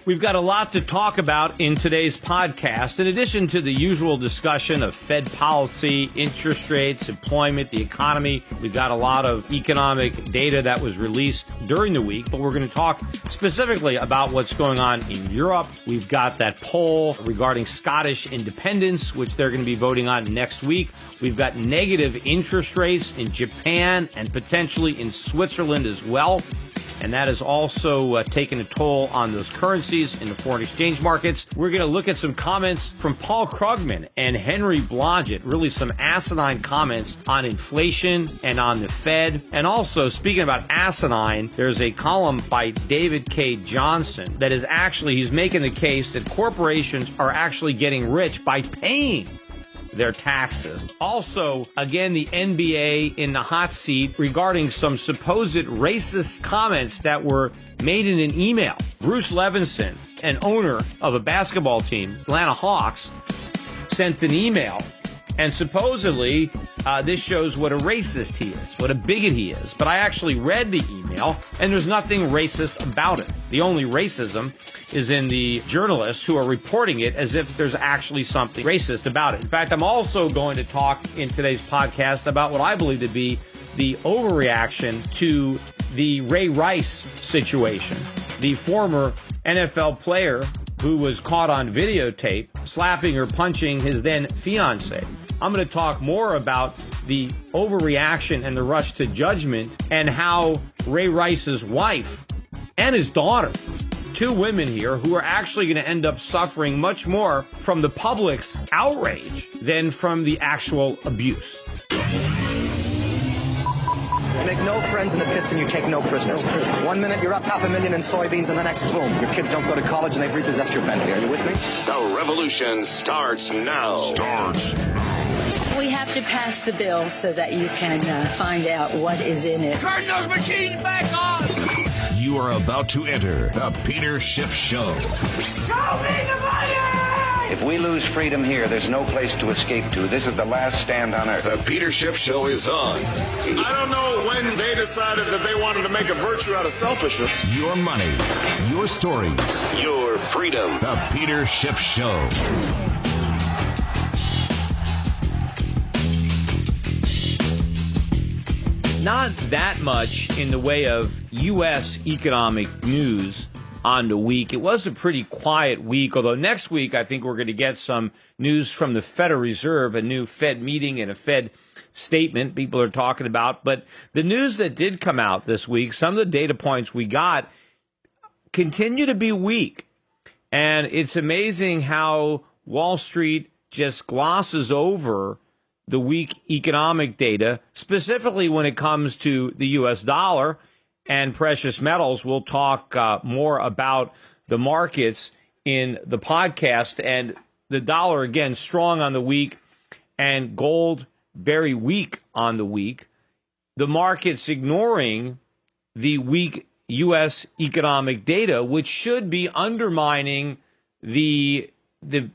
We've got a lot to talk about in today's podcast. In addition to the usual discussion of Fed policy, interest rates, employment, the economy, we've got a lot of economic data that was released during the week, but we're going to talk specifically about what's going on in Europe. We've got that poll regarding Scottish independence, which they're going to be voting on next week. We've got negative interest rates in Japan and potentially in Switzerland as well. And that has also taken a toll on those currencies in the foreign exchange markets. We're going to look at some comments from Paul Krugman and Henry Blodgett, really some asinine comments on inflation and on the Fed. And also, speaking about asinine, there's a column by David K. Johnson that is actually, he's making the case that corporations are actually getting rich by paying their taxes. Also, again, the NBA in the hot seat regarding some supposed racist comments that were made in an email. Bruce Levinson, an owner of a basketball team, Atlanta Hawks, sent an email, and supposedly this shows what a racist he is, what a bigot he is. But I actually read the email, and there's nothing racist about it. The only racism is in the journalists who are reporting it as if there's actually something racist about it. In fact, I'm also going to talk in today's podcast about what I believe to be the overreaction to the Ray Rice situation, the former NFL player who was caught on videotape slapping or punching his then fiancée. I'm going to talk more about the overreaction and the rush to judgment and how Ray Rice's wife and his daughter, two women here who are actually going to end up suffering much more from the public's outrage than from the actual abuse. You make no friends in the pits and you take no prisoners. 1 minute you're up $500,000 in soybeans and the next, boom, your kids don't go to college and they've repossessed your Bentley. Are you with me? The revolution starts now. We have to pass the bill so that you can find out what is in it. Turn those machines back on! You are about to enter the Peter Schiff Show. Show me the money! If we lose freedom here, there's no place to escape to. This is the last stand on earth. The Peter Schiff Show is on. I don't know when they decided that they wanted to make a virtue out of selfishness. Your money, your stories, your freedom. The Peter Schiff Show. Not that much in the way of U.S. economic news on the week. It was a pretty quiet week, although next week I think we're going to get some news from the Federal Reserve, a new Fed meeting and a Fed statement people are talking about. But the news that did come out this week, some of the data points we got continue to be weak. And it's amazing how Wall Street just glosses over the weak economic data, specifically when it comes to the U.S. dollar and precious metals. We'll talk more about the markets in the podcast. And the dollar, again, strong on the week, and gold very weak on the week. The markets ignoring the weak U.S. economic data, which should be undermining the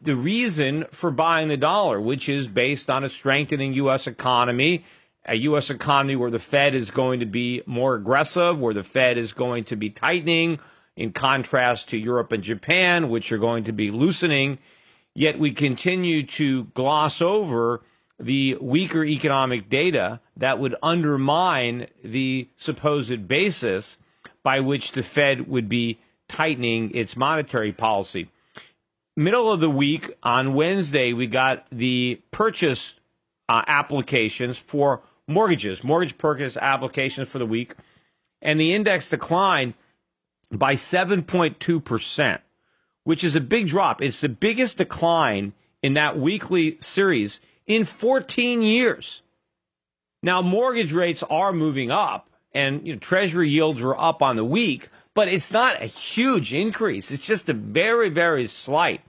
reason for buying the dollar, which is based on a strengthening U.S. economy, a U.S. economy where the Fed is going to be more aggressive, where the Fed is going to be tightening, in contrast to Europe and Japan, which are going to be loosening. Yet we continue to gloss over the weaker economic data that would undermine the supposed basis by which the Fed would be tightening its monetary policy. Middle of the week, on Wednesday, we got the purchase applications for mortgages, mortgage purchase applications for the week, and the index declined by 7.2%, which is a big drop. It's the biggest decline in that weekly series in 14 years. Now, mortgage rates are moving up, and Treasury yields were up on the week, but it's not a huge increase. It's just a very, very slight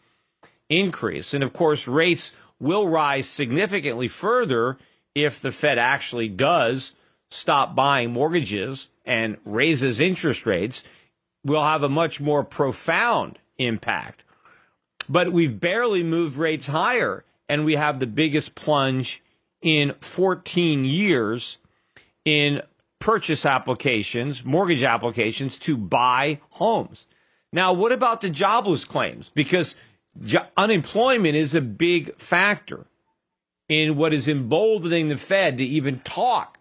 increase. And, of course, rates will rise significantly further if the Fed actually does stop buying mortgages and raises interest rates. Will have a much more profound impact. But we've barely moved rates higher, and we have the biggest plunge in 14 years in purchase applications, mortgage applications to buy homes. Now, what about the jobless claims? Because unemployment is a big factor in what is emboldening the Fed to even talk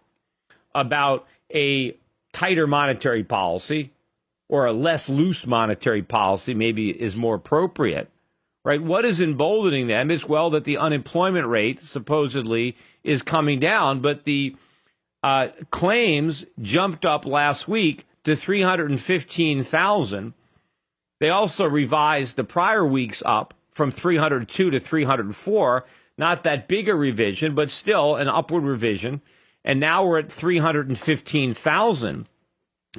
about a tighter monetary policy, or a less loose monetary policy maybe is more appropriate, right? What is emboldening them is, well, that the unemployment rate supposedly is coming down, but the claims jumped up last week to 315,000. They also revised the prior weeks up from 302 to 304. Not that big a revision, but still an upward revision. And now we're at 315,000.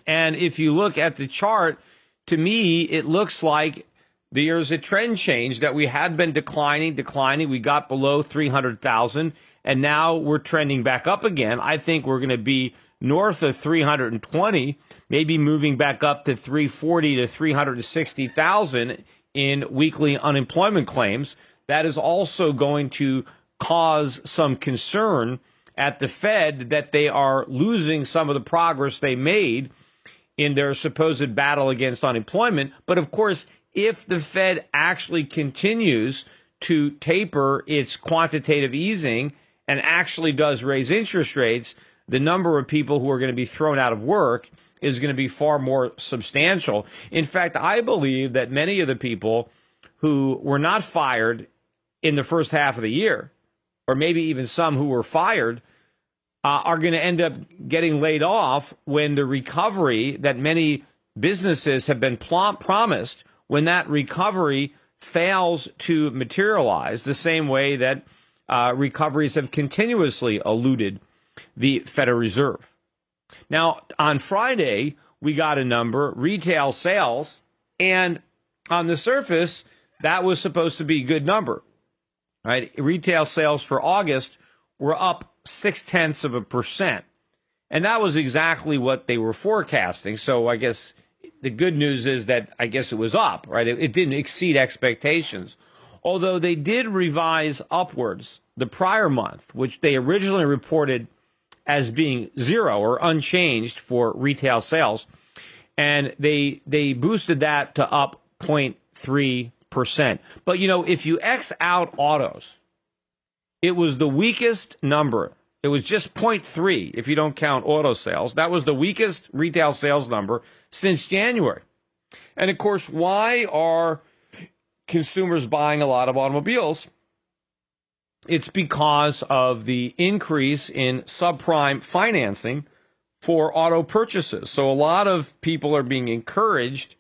And if you look at the chart, to me, it looks like there's a trend change, that we had been declining. We got below 300,000, and now we're trending back up again. I think we're going to be north of 320, maybe moving back up to 340 to 360,000 in weekly unemployment claims. That is also going to cause some concern at the Fed that they are losing some of the progress they made in their supposed battle against unemployment. But of course, if the Fed actually continues to taper its quantitative easing and actually does raise interest rates, the number of people who are going to be thrown out of work is going to be far more substantial. In fact, I believe that many of the people who were not fired in the first half of the year, or maybe even some who were fired, are going to end up getting laid off when the recovery that many businesses have been promised, when that recovery fails to materialize, the same way that recoveries have continuously eluded the Federal Reserve. Now, on Friday, we got a number, retail sales, and on the surface, that was supposed to be a good number. Right? Retail sales for August were up 0.6%. And that was exactly what they were forecasting. So I guess the good news is that I guess it was up, right? It didn't exceed expectations. Although they did revise upwards the prior month, which they originally reported as being zero or unchanged for retail sales. And they boosted that to up 0.3%. But, you know, if you X out autos, it was the weakest number. It was just 0.3 if you don't count auto sales. That was the weakest retail sales number since January. And, of course, why are consumers buying a lot of automobiles? It's because of the increase in subprime financing for auto purchases. So a lot of people are being encouraged,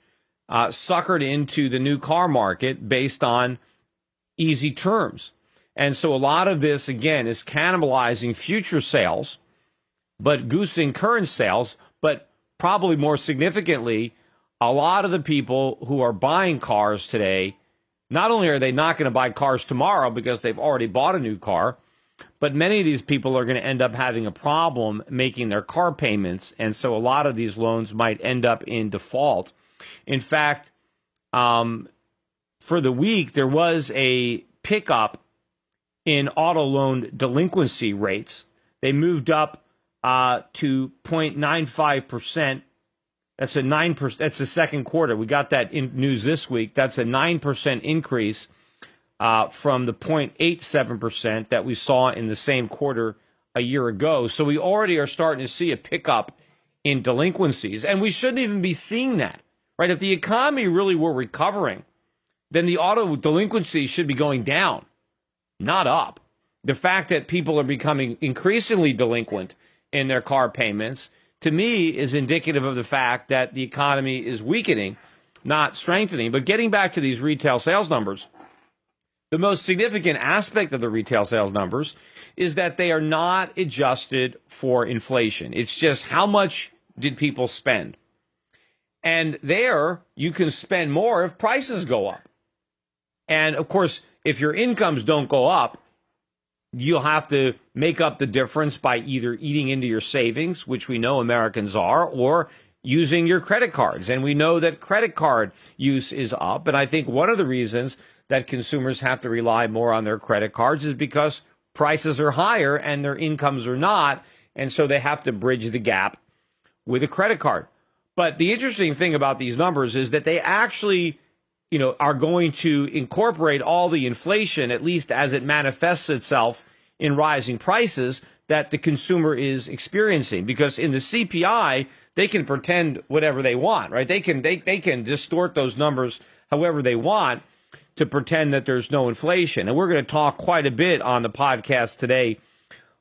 suckered into the new car market based on easy terms. And so a lot of this, again, is cannibalizing future sales, but goosing current sales. But probably more significantly, a lot of the people who are buying cars today, not only are they not going to buy cars tomorrow because they've already bought a new car, but many of these people are going to end up having a problem making their car payments. And so a lot of these loans might end up in default. In fact, for the week, there was a pickup in auto loan delinquency rates. They moved up to 0.95%. That's a 9%. That's the second quarter. We got that in news this week. That's a 9% increase from the 0.87% that we saw in the same quarter a year ago. So we already are starting to see a pickup in delinquencies, and we shouldn't even be seeing that, right? If the economy really were recovering, then the auto delinquencies should be going down, not up. The fact that people are becoming increasingly delinquent in their car payments, to me, is indicative of the fact that the economy is weakening, not strengthening. But getting back to these retail sales numbers, the most significant aspect of the retail sales numbers is that they are not adjusted for inflation. It's just how much did people spend. And there, you can spend more if prices go up. And, of course, if your incomes don't go up, you'll have to make up the difference by either eating into your savings, which we know Americans are, or using your credit cards. And we know that credit card use is up. And I think one of the reasons that consumers have to rely more on their credit cards is because prices are higher and their incomes are not. And so they have to bridge the gap with a credit card. But the interesting thing about these numbers is that they actually, are going to incorporate all the inflation, at least as it manifests itself in rising prices that the consumer is experiencing. Because in the CPI, they can pretend whatever they want, right? They can distort those numbers however they want to pretend that there's no inflation. And we're going to talk quite a bit on the podcast today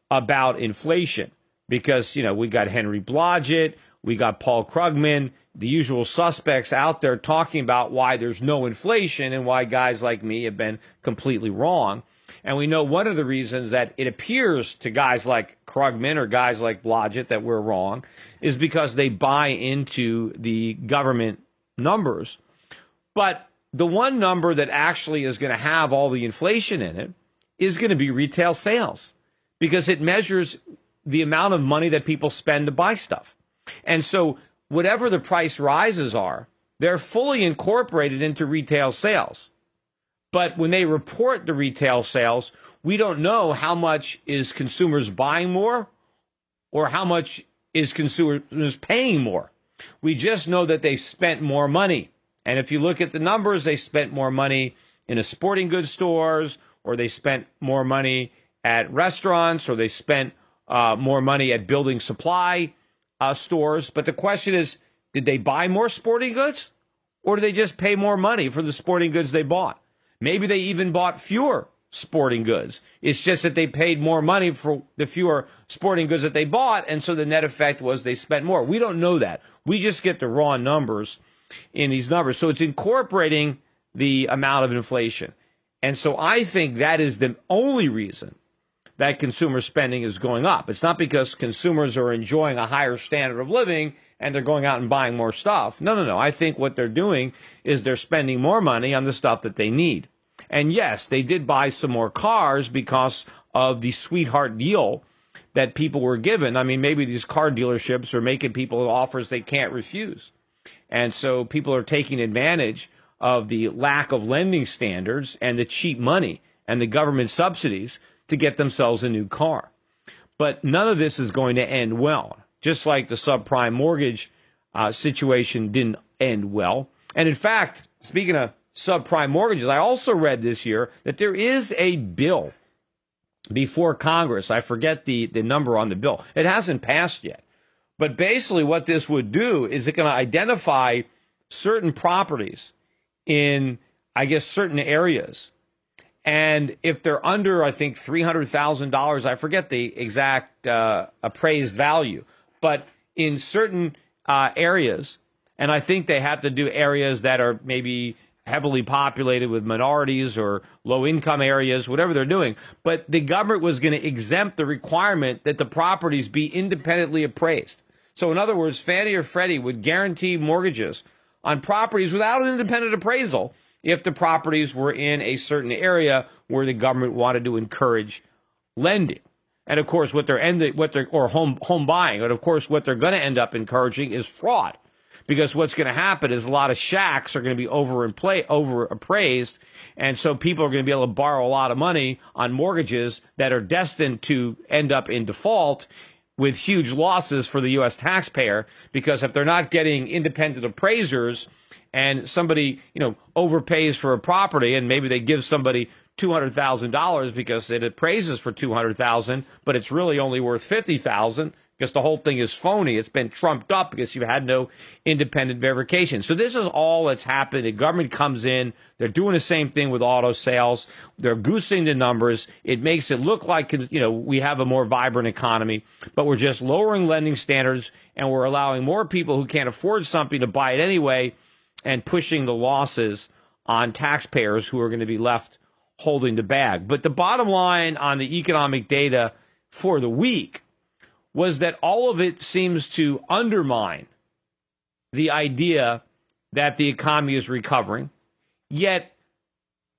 about inflation because, we got Henry Blodgett, we got Paul Krugman, the usual suspects out there talking about why there's no inflation and why guys like me have been completely wrong. And we know one of the reasons that it appears to guys like Krugman or guys like Blodgett that we're wrong is because they buy into the government numbers. But the one number that actually is going to have all the inflation in it is going to be retail sales because it measures the amount of money that people spend to buy stuff. And so whatever the price rises are, they're fully incorporated into retail sales. But when they report the retail sales, we don't know how much is consumers buying more or how much is consumers paying more. We just know that they spent more money. And if you look at the numbers, they spent more money in a sporting goods stores, or they spent more money at restaurants, or they spent more money at building supply stores. But the question is, did they buy more sporting goods, or did they just pay more money for the sporting goods they bought? Maybe they even bought fewer sporting goods. It's just that they paid more money for the fewer sporting goods that they bought, and so the net effect was they spent more. We don't know that. We just get the raw numbers in these numbers. So it's incorporating the amount of inflation. And so I think that is the only reason that consumer spending is going up. It's not because consumers are enjoying a higher standard of living and they're going out and buying more stuff. No. I think what they're doing is they're spending more money on the stuff that they need. And yes, they did buy some more cars because of the sweetheart deal that people were given. I mean, maybe these car dealerships are making people offers they can't refuse. And so people are taking advantage of the lack of lending standards and the cheap money and the government subsidies to get themselves a new car. But none of this is going to end well, just like the subprime mortgage situation didn't end well. And in fact, speaking of subprime mortgages, I also read this year that there is a bill before Congress. I forget the number on the bill. It hasn't passed yet. But basically what this would do is it going to identify certain properties in, I guess, certain areas. And if they're under, I think, $300,000, I forget the exact appraised value, but in certain areas, and I think they have to do areas that are maybe heavily populated with minorities or low-income areas, whatever they're doing. But the government was going to exempt the requirement that the properties be independently appraised. So in other words, Fannie or Freddie would guarantee mortgages on properties without an independent appraisal if the properties were in a certain area where the government wanted to encourage lending. And of course, home buying. And of course, what they're going to end up encouraging is fraud. Because what's going to happen is a lot of shacks are going to be overappraised, and so people are going to be able to borrow a lot of money on mortgages that are destined to end up in default with huge losses for the U.S. taxpayer. Because if they're not getting independent appraisers, and somebody overpays for a property, and maybe they give somebody $200,000 because it appraises for $200,000, but it's really only worth $50,000. Because the whole thing is phony. It's been trumped up because you've had no independent verification. So this is all that's happened. The government comes in. They're doing the same thing with auto sales. They're goosing the numbers. It makes it look like, we have a more vibrant economy, but we're just lowering lending standards, and we're allowing more people who can't afford something to buy it anyway and pushing the losses on taxpayers who are going to be left holding the bag. But the bottom line on the economic data for the week was that all of it seems to undermine the idea that the economy is recovering, yet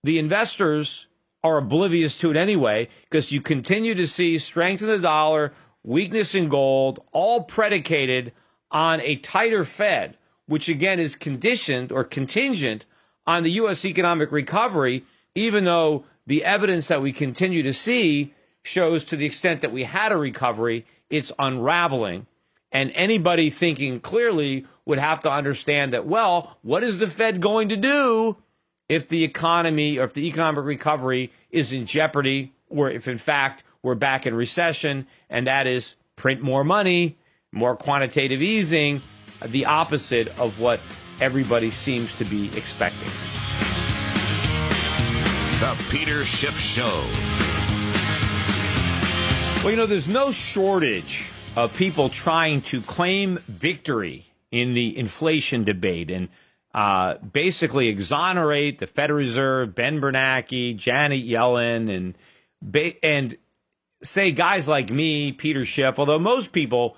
the investors are oblivious to it anyway, because you continue to see strength in the dollar, weakness in gold, all predicated on a tighter Fed, which again is conditioned or contingent on the U.S. economic recovery, even though the evidence that we continue to see shows to the extent that we had a recovery, it's unraveling. And anybody thinking clearly would have to understand that, well, what is the Fed going to do if the economy or if the economic recovery is in jeopardy, or if in fact we're back in recession, and that is print more money, more quantitative easing, the opposite of what everybody seems to be expecting. The Peter Schiff Show. Well, there's no shortage of people trying to claim victory in the inflation debate and basically exonerate the Federal Reserve, Ben Bernanke, Janet Yellen, and say guys like me, Peter Schiff, although most people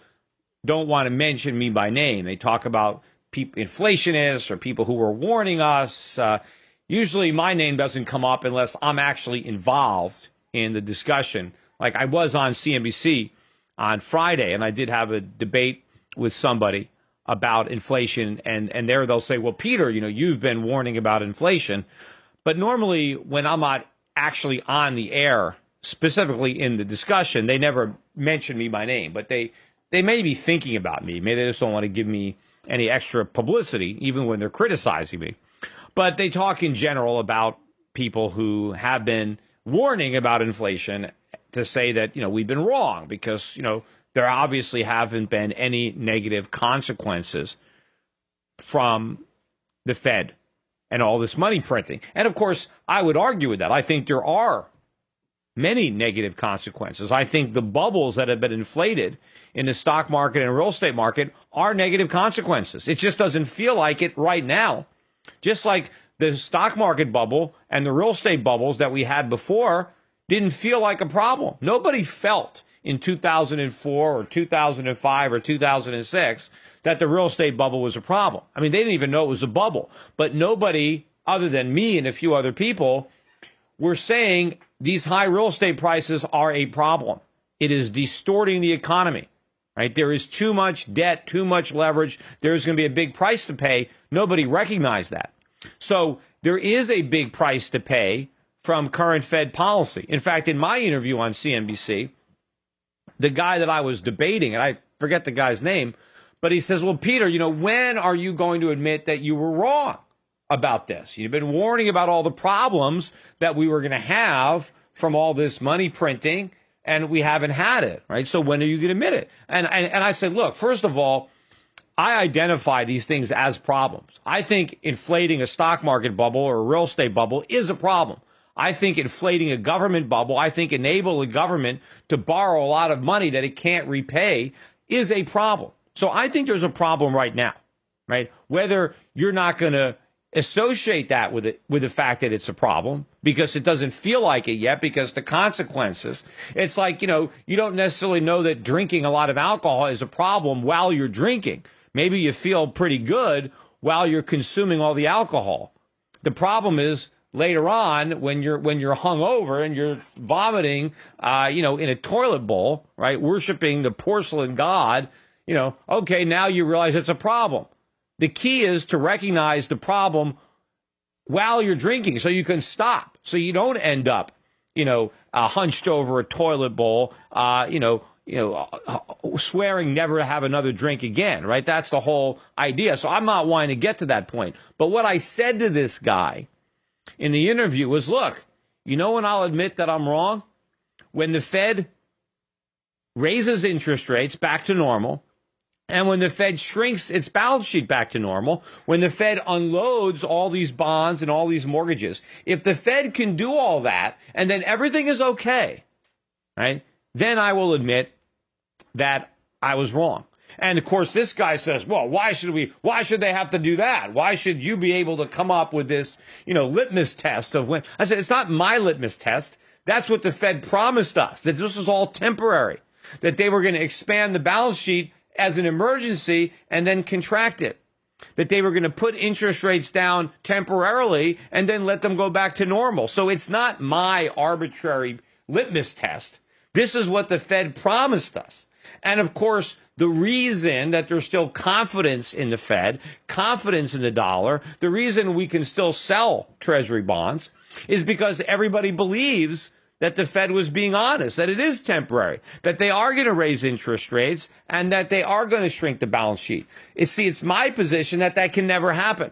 don't want to mention me by name. They talk about inflationists or people who were warning us. Usually my name doesn't come up unless I'm actually involved in the discussion. Like I was on CNBC on Friday, and I did have a debate with somebody about inflation, and there they'll say, well, Peter, you've been warning about inflation. But normally when I'm not actually on the air, specifically in the discussion, they never mention me by name. But they may be thinking about me. Maybe they just don't want to give me any extra publicity, even when they're criticizing me. But they talk in general about people who have been warning about inflation to say that, we've been wrong because, there obviously haven't been any negative consequences from the Fed and all this money printing. And of course, I would argue with that. I think there are many negative consequences. I think the bubbles that have been inflated in the stock market and real estate market are negative consequences. It just doesn't feel like it right now. Just like the stock market bubble and the real estate bubbles that we had before didn't feel like a problem. Nobody felt in 2004 or 2005 or 2006 that the real estate bubble was a problem. I mean, they didn't even know it was a bubble. But nobody, other than me and a few other people, were saying these high real estate prices are a problem. It is distorting the economy, right? There is too much debt, too much leverage. There's going to be a big price to pay. Nobody recognized that. So there is a big price to pay from current Fed policy. In fact, in my interview on CNBC, the guy that I was debating, and I forget the guy's name, but he says, well, Peter, when are you going to admit that you were wrong about this? You've been warning about all the problems that we were going to have from all this money printing, and we haven't had it, right? So when are you going to admit it? And I said, look, first of all, I identify these things as problems. I think inflating a stock market bubble or a real estate bubble is a problem. I think inflating a government bubble, I think enabling the government to borrow a lot of money that it can't repay is a problem. So I think there's a problem right now, right? Whether you're not going to associate that with the fact that it's a problem because it doesn't feel like it yet because the consequences, it's like, you don't necessarily know that drinking a lot of alcohol is a problem while you're drinking. Maybe you feel pretty good while you're consuming all the alcohol. The problem is later on when you're hungover and you're vomiting, in a toilet bowl, right? Worshiping the porcelain god, okay, now you realize it's a problem. The key is to recognize the problem while you're drinking so you can stop, so you don't end up, hunched over a toilet bowl, swearing never to have another drink again, right? That's the whole idea. So I'm not wanting to get to that point. But what I said to this guy in the interview was, look, when I'll admit that I'm wrong? When the Fed raises interest rates back to normal, and when the Fed shrinks its balance sheet back to normal, when the Fed unloads all these bonds and all these mortgages, if the Fed can do all that and then everything is okay, right, then I will admit that I was wrong. And of course, this guy says, well, why should they have to do that? Why should you be able to come up with this, litmus test of when? I said, it's not my litmus test. That's what the Fed promised us, that this was all temporary, that they were going to expand the balance sheet as an emergency and then contract it, that they were going to put interest rates down temporarily and then let them go back to normal. So it's not my arbitrary litmus test. This is what the Fed promised us. And of course, the reason that there's still confidence in the Fed, confidence in the dollar, the reason we can still sell Treasury bonds is because everybody believes that the Fed was being honest, that it is temporary, that they are going to raise interest rates, and that they are going to shrink the balance sheet. It's my position that that can never happen.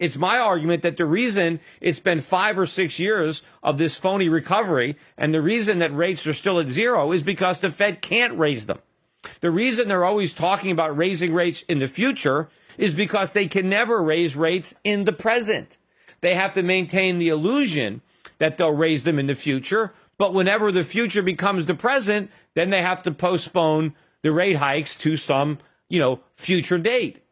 It's my argument that the reason it's been 5 or 6 years of this phony recovery and the reason that rates are still at zero is because the Fed can't raise them. The reason they're always talking about raising rates in the future is because they can never raise rates in the present. They have to maintain the illusion that they'll raise them in the future, but whenever the future becomes the present, then they have to postpone the rate hikes to some, future date.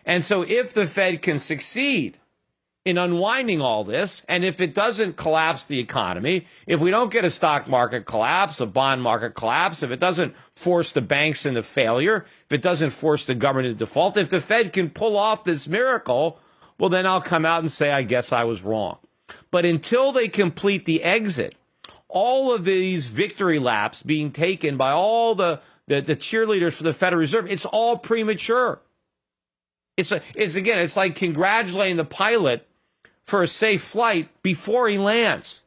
And so if the Fed can succeed in unwinding all this, and if it doesn't collapse the economy, if we don't get a stock market collapse, a bond market collapse, if it doesn't force the banks into failure, if it doesn't force the government into default, if the Fed can pull off this miracle, well, then I'll come out and say, I guess I was wrong. But until they complete the exit, all of these victory laps being taken by all the cheerleaders for the Federal Reserve, it's all premature. It's like congratulating the pilot for a safe flight before he lands,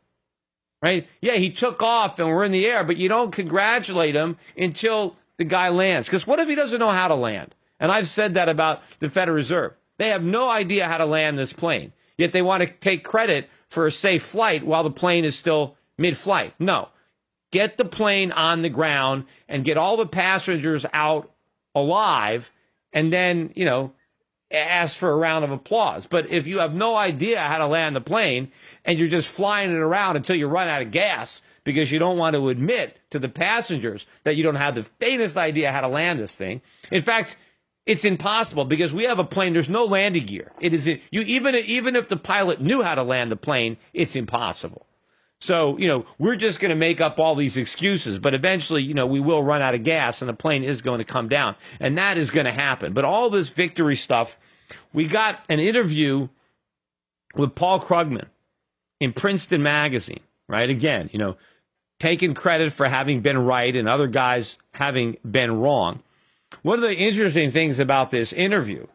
right? Yeah, he took off and we're in the air, but you don't congratulate him until the guy lands. Because what if he doesn't know how to land? And I've said that about the Federal Reserve. They have no idea how to land this plane, yet they want to take credit for a safe flight while the plane is still mid-flight. No. Get the plane on the ground and get all the passengers out alive and then, ask for a round of applause. But if you have no idea how to land the plane and you're just flying it around until you run out of gas because you don't want to admit to the passengers that you don't have the faintest idea how to land this thing. In fact, it's impossible because we have a plane. There's no landing gear. It is even if the pilot knew how to land the plane, it's impossible. So, we're just going to make up all these excuses, but eventually, we will run out of gas and the plane is going to come down, and that is going to happen. But all this victory stuff, we got an interview with Paul Krugman in Princeton Magazine, right? Again, taking credit for having been right and other guys having been wrong. One of the interesting things about this interview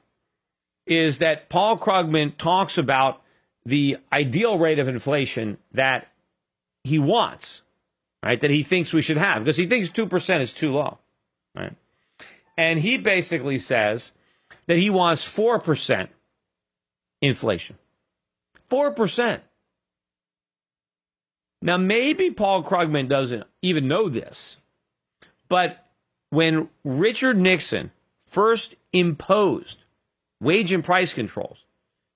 is that Paul Krugman talks about the ideal rate of inflation that he wants, right, that he thinks we should have, because he thinks 2% is too low, right? And he basically says that he wants 4% inflation. 4%. Now, maybe Paul Krugman doesn't even know this, but when Richard Nixon first imposed wage and price controls,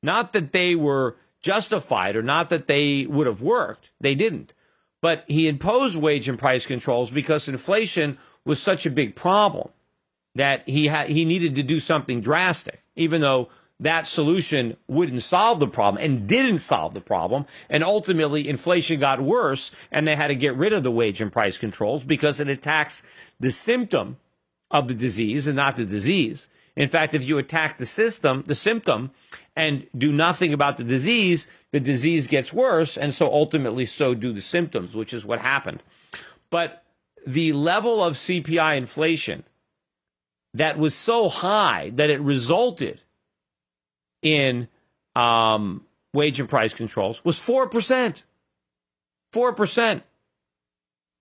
not that they were justified or not that they would have worked, they didn't. But he imposed wage and price controls because inflation was such a big problem that he needed to do something drastic, even though that solution wouldn't solve the problem and didn't solve the problem. And ultimately, inflation got worse and they had to get rid of the wage and price controls because it attacks the symptom of the disease and not the disease. In fact, if you attack the symptom, and do nothing about the disease gets worse, and so ultimately so do the symptoms, which is what happened. But the level of CPI inflation that was so high that it resulted in wage and price controls was 4%. 4%.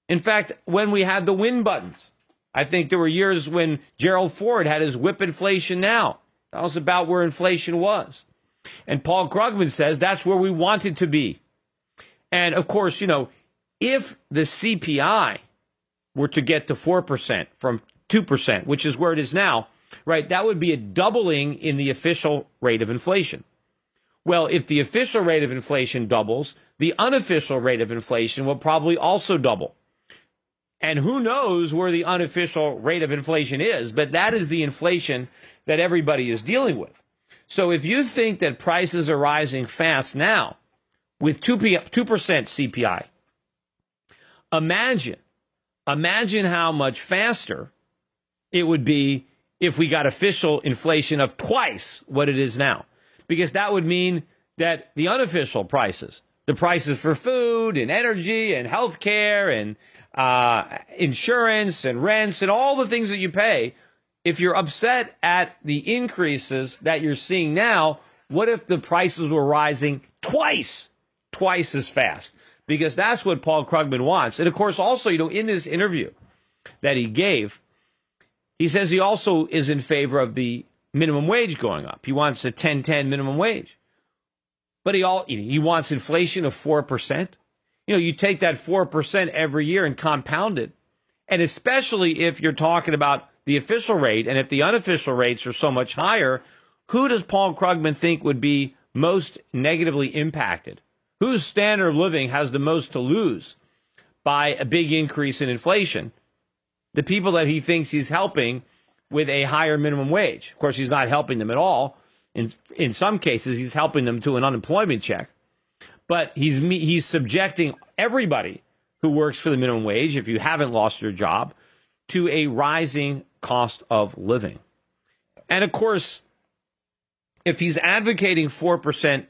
In fact, when we had the win buttons, I think there were years when Gerald Ford had his whip inflation now. That was about where inflation was. And Paul Krugman says that's where we want it to be. And, of course, if the CPI were to get to 4% from 2%, which is where it is now, right, that would be a doubling in the official rate of inflation. Well, if the official rate of inflation doubles, the unofficial rate of inflation will probably also double. And who knows where the unofficial rate of inflation is, but that is the inflation that everybody is dealing with. So if you think that prices are rising fast now with 2% CPI, imagine how much faster it would be if we got official inflation of twice what it is now. Because that would mean that the unofficial prices, the prices for food and energy and healthcare and insurance and rents and all the things that you pay, if you're upset at the increases that you're seeing now, what if the prices were rising twice as fast? because that's what Paul Krugman wants. And, of course, also, in this interview that he gave, he says he also is in favor of the minimum wage going up. He wants a 10-10 minimum wage. But he wants inflation of 4%. You take that 4% every year and compound it. And especially if you're talking about the official rate, and if the unofficial rates are so much higher, who does Paul Krugman think would be most negatively impacted? Whose standard of living has the most to lose by a big increase in inflation? The people that he thinks he's helping with a higher minimum wage. Of course, he's not helping them at all. In some cases, he's helping them to an unemployment check. But he's subjecting everybody who works for the minimum wage, if you haven't lost your job, to a rising cost of living. And of course, if he's advocating 4%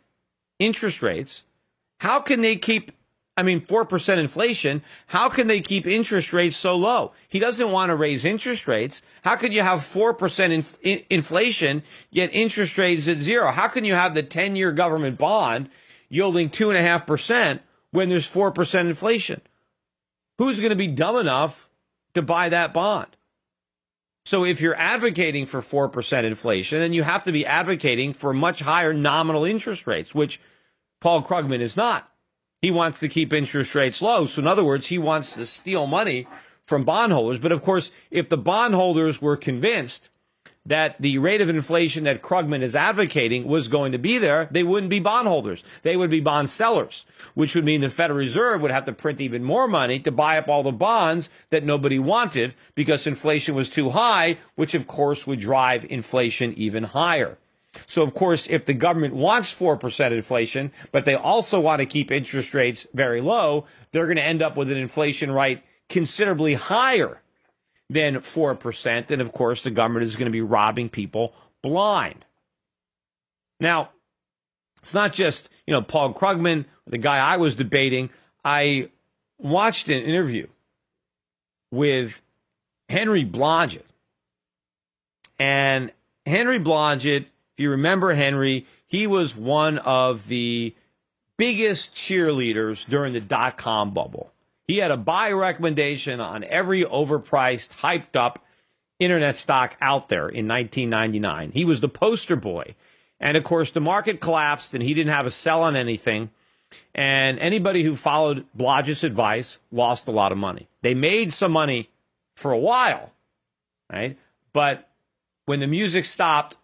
interest rates, how can they keep, 4% inflation, how can they keep interest rates so low? He doesn't want to raise interest rates. How can you have 4% inflation, yet interest rates at zero? How can you have the 10-year government bond yielding 2.5% when there's 4% inflation? Who's going to be dumb enough to buy that bond? So if you're advocating for 4% inflation, then you have to be advocating for much higher nominal interest rates, which Paul Krugman is not. He wants to keep interest rates low. So in other words, he wants to steal money from bondholders. But of course, if the bondholders were convinced that the rate of inflation that Krugman is advocating was going to be there, they wouldn't be bondholders. They would be bond sellers, which would mean the Federal Reserve would have to print even more money to buy up all the bonds that nobody wanted because inflation was too high, which of course would drive inflation even higher. So, of course, if the government wants 4% inflation, but they also want to keep interest rates very low, they're going to end up with an inflation rate considerably higher than 4%. And, of course, the government is going to be robbing people blind. Now, it's not just, Paul Krugman, the guy I was debating. I watched an interview with Henry Blodgett. And Henry Blodgett, if you remember Henry, he was one of the biggest cheerleaders during the dot-com bubble. He had a buy recommendation on every overpriced, hyped up internet stock out there in 1999. He was the poster boy. And of course, the market collapsed and he didn't have a sell on anything. And anybody who followed Blodgett's advice lost a lot of money. They made some money for a while, right? But when the music stopped,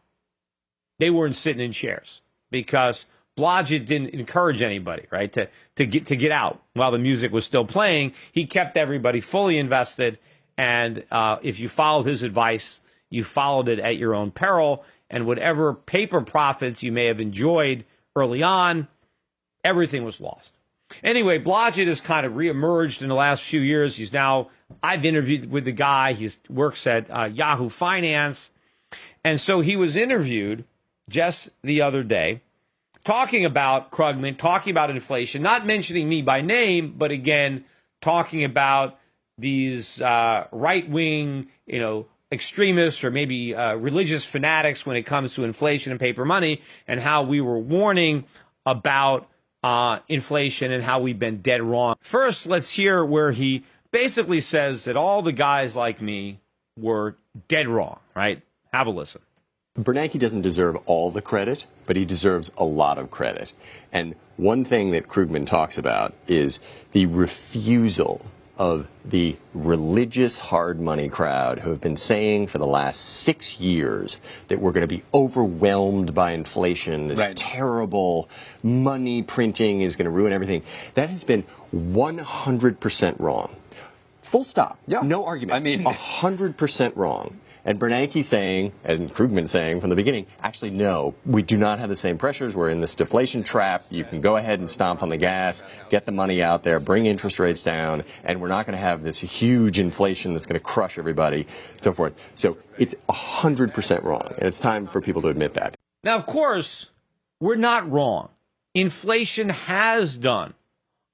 they weren't sitting in chairs because Blodgett didn't encourage anybody, right, to get out while the music was still playing. He kept everybody fully invested, and if you followed his advice, you followed it at your own peril, and whatever paper profits you may have enjoyed early on, everything was lost. Anyway, Blodgett has kind of reemerged in the last few years. I've interviewed with the guy. He works at Yahoo Finance, and so he was interviewed just the other day, talking about Krugman, talking about inflation, not mentioning me by name, but again, talking about these right-wing, extremists or maybe religious fanatics when it comes to inflation and paper money, and how we were warning about inflation and how we've been dead wrong. First, let's hear where he basically says that all the guys like me were dead wrong, right? Have a listen. Bernanke doesn't deserve all the credit, but he deserves a lot of credit. And one thing that Krugman talks about is the refusal of the religious hard money crowd who have been saying for the last 6 years that we're going to be overwhelmed by inflation, this terrible money printing is going to ruin everything. That has been 100% wrong. Full stop. Yeah. No argument. 100% wrong. And Bernanke saying, and Krugman saying from the beginning, actually, no, we do not have the same pressures. We're in this deflation trap. You can go ahead and stomp on the gas, get the money out there, bring interest rates down, and we're not going to have this huge inflation that's going to crush everybody, so forth. So it's 100% wrong, and it's time for people to admit that. Now, of course, we're not wrong. Inflation has done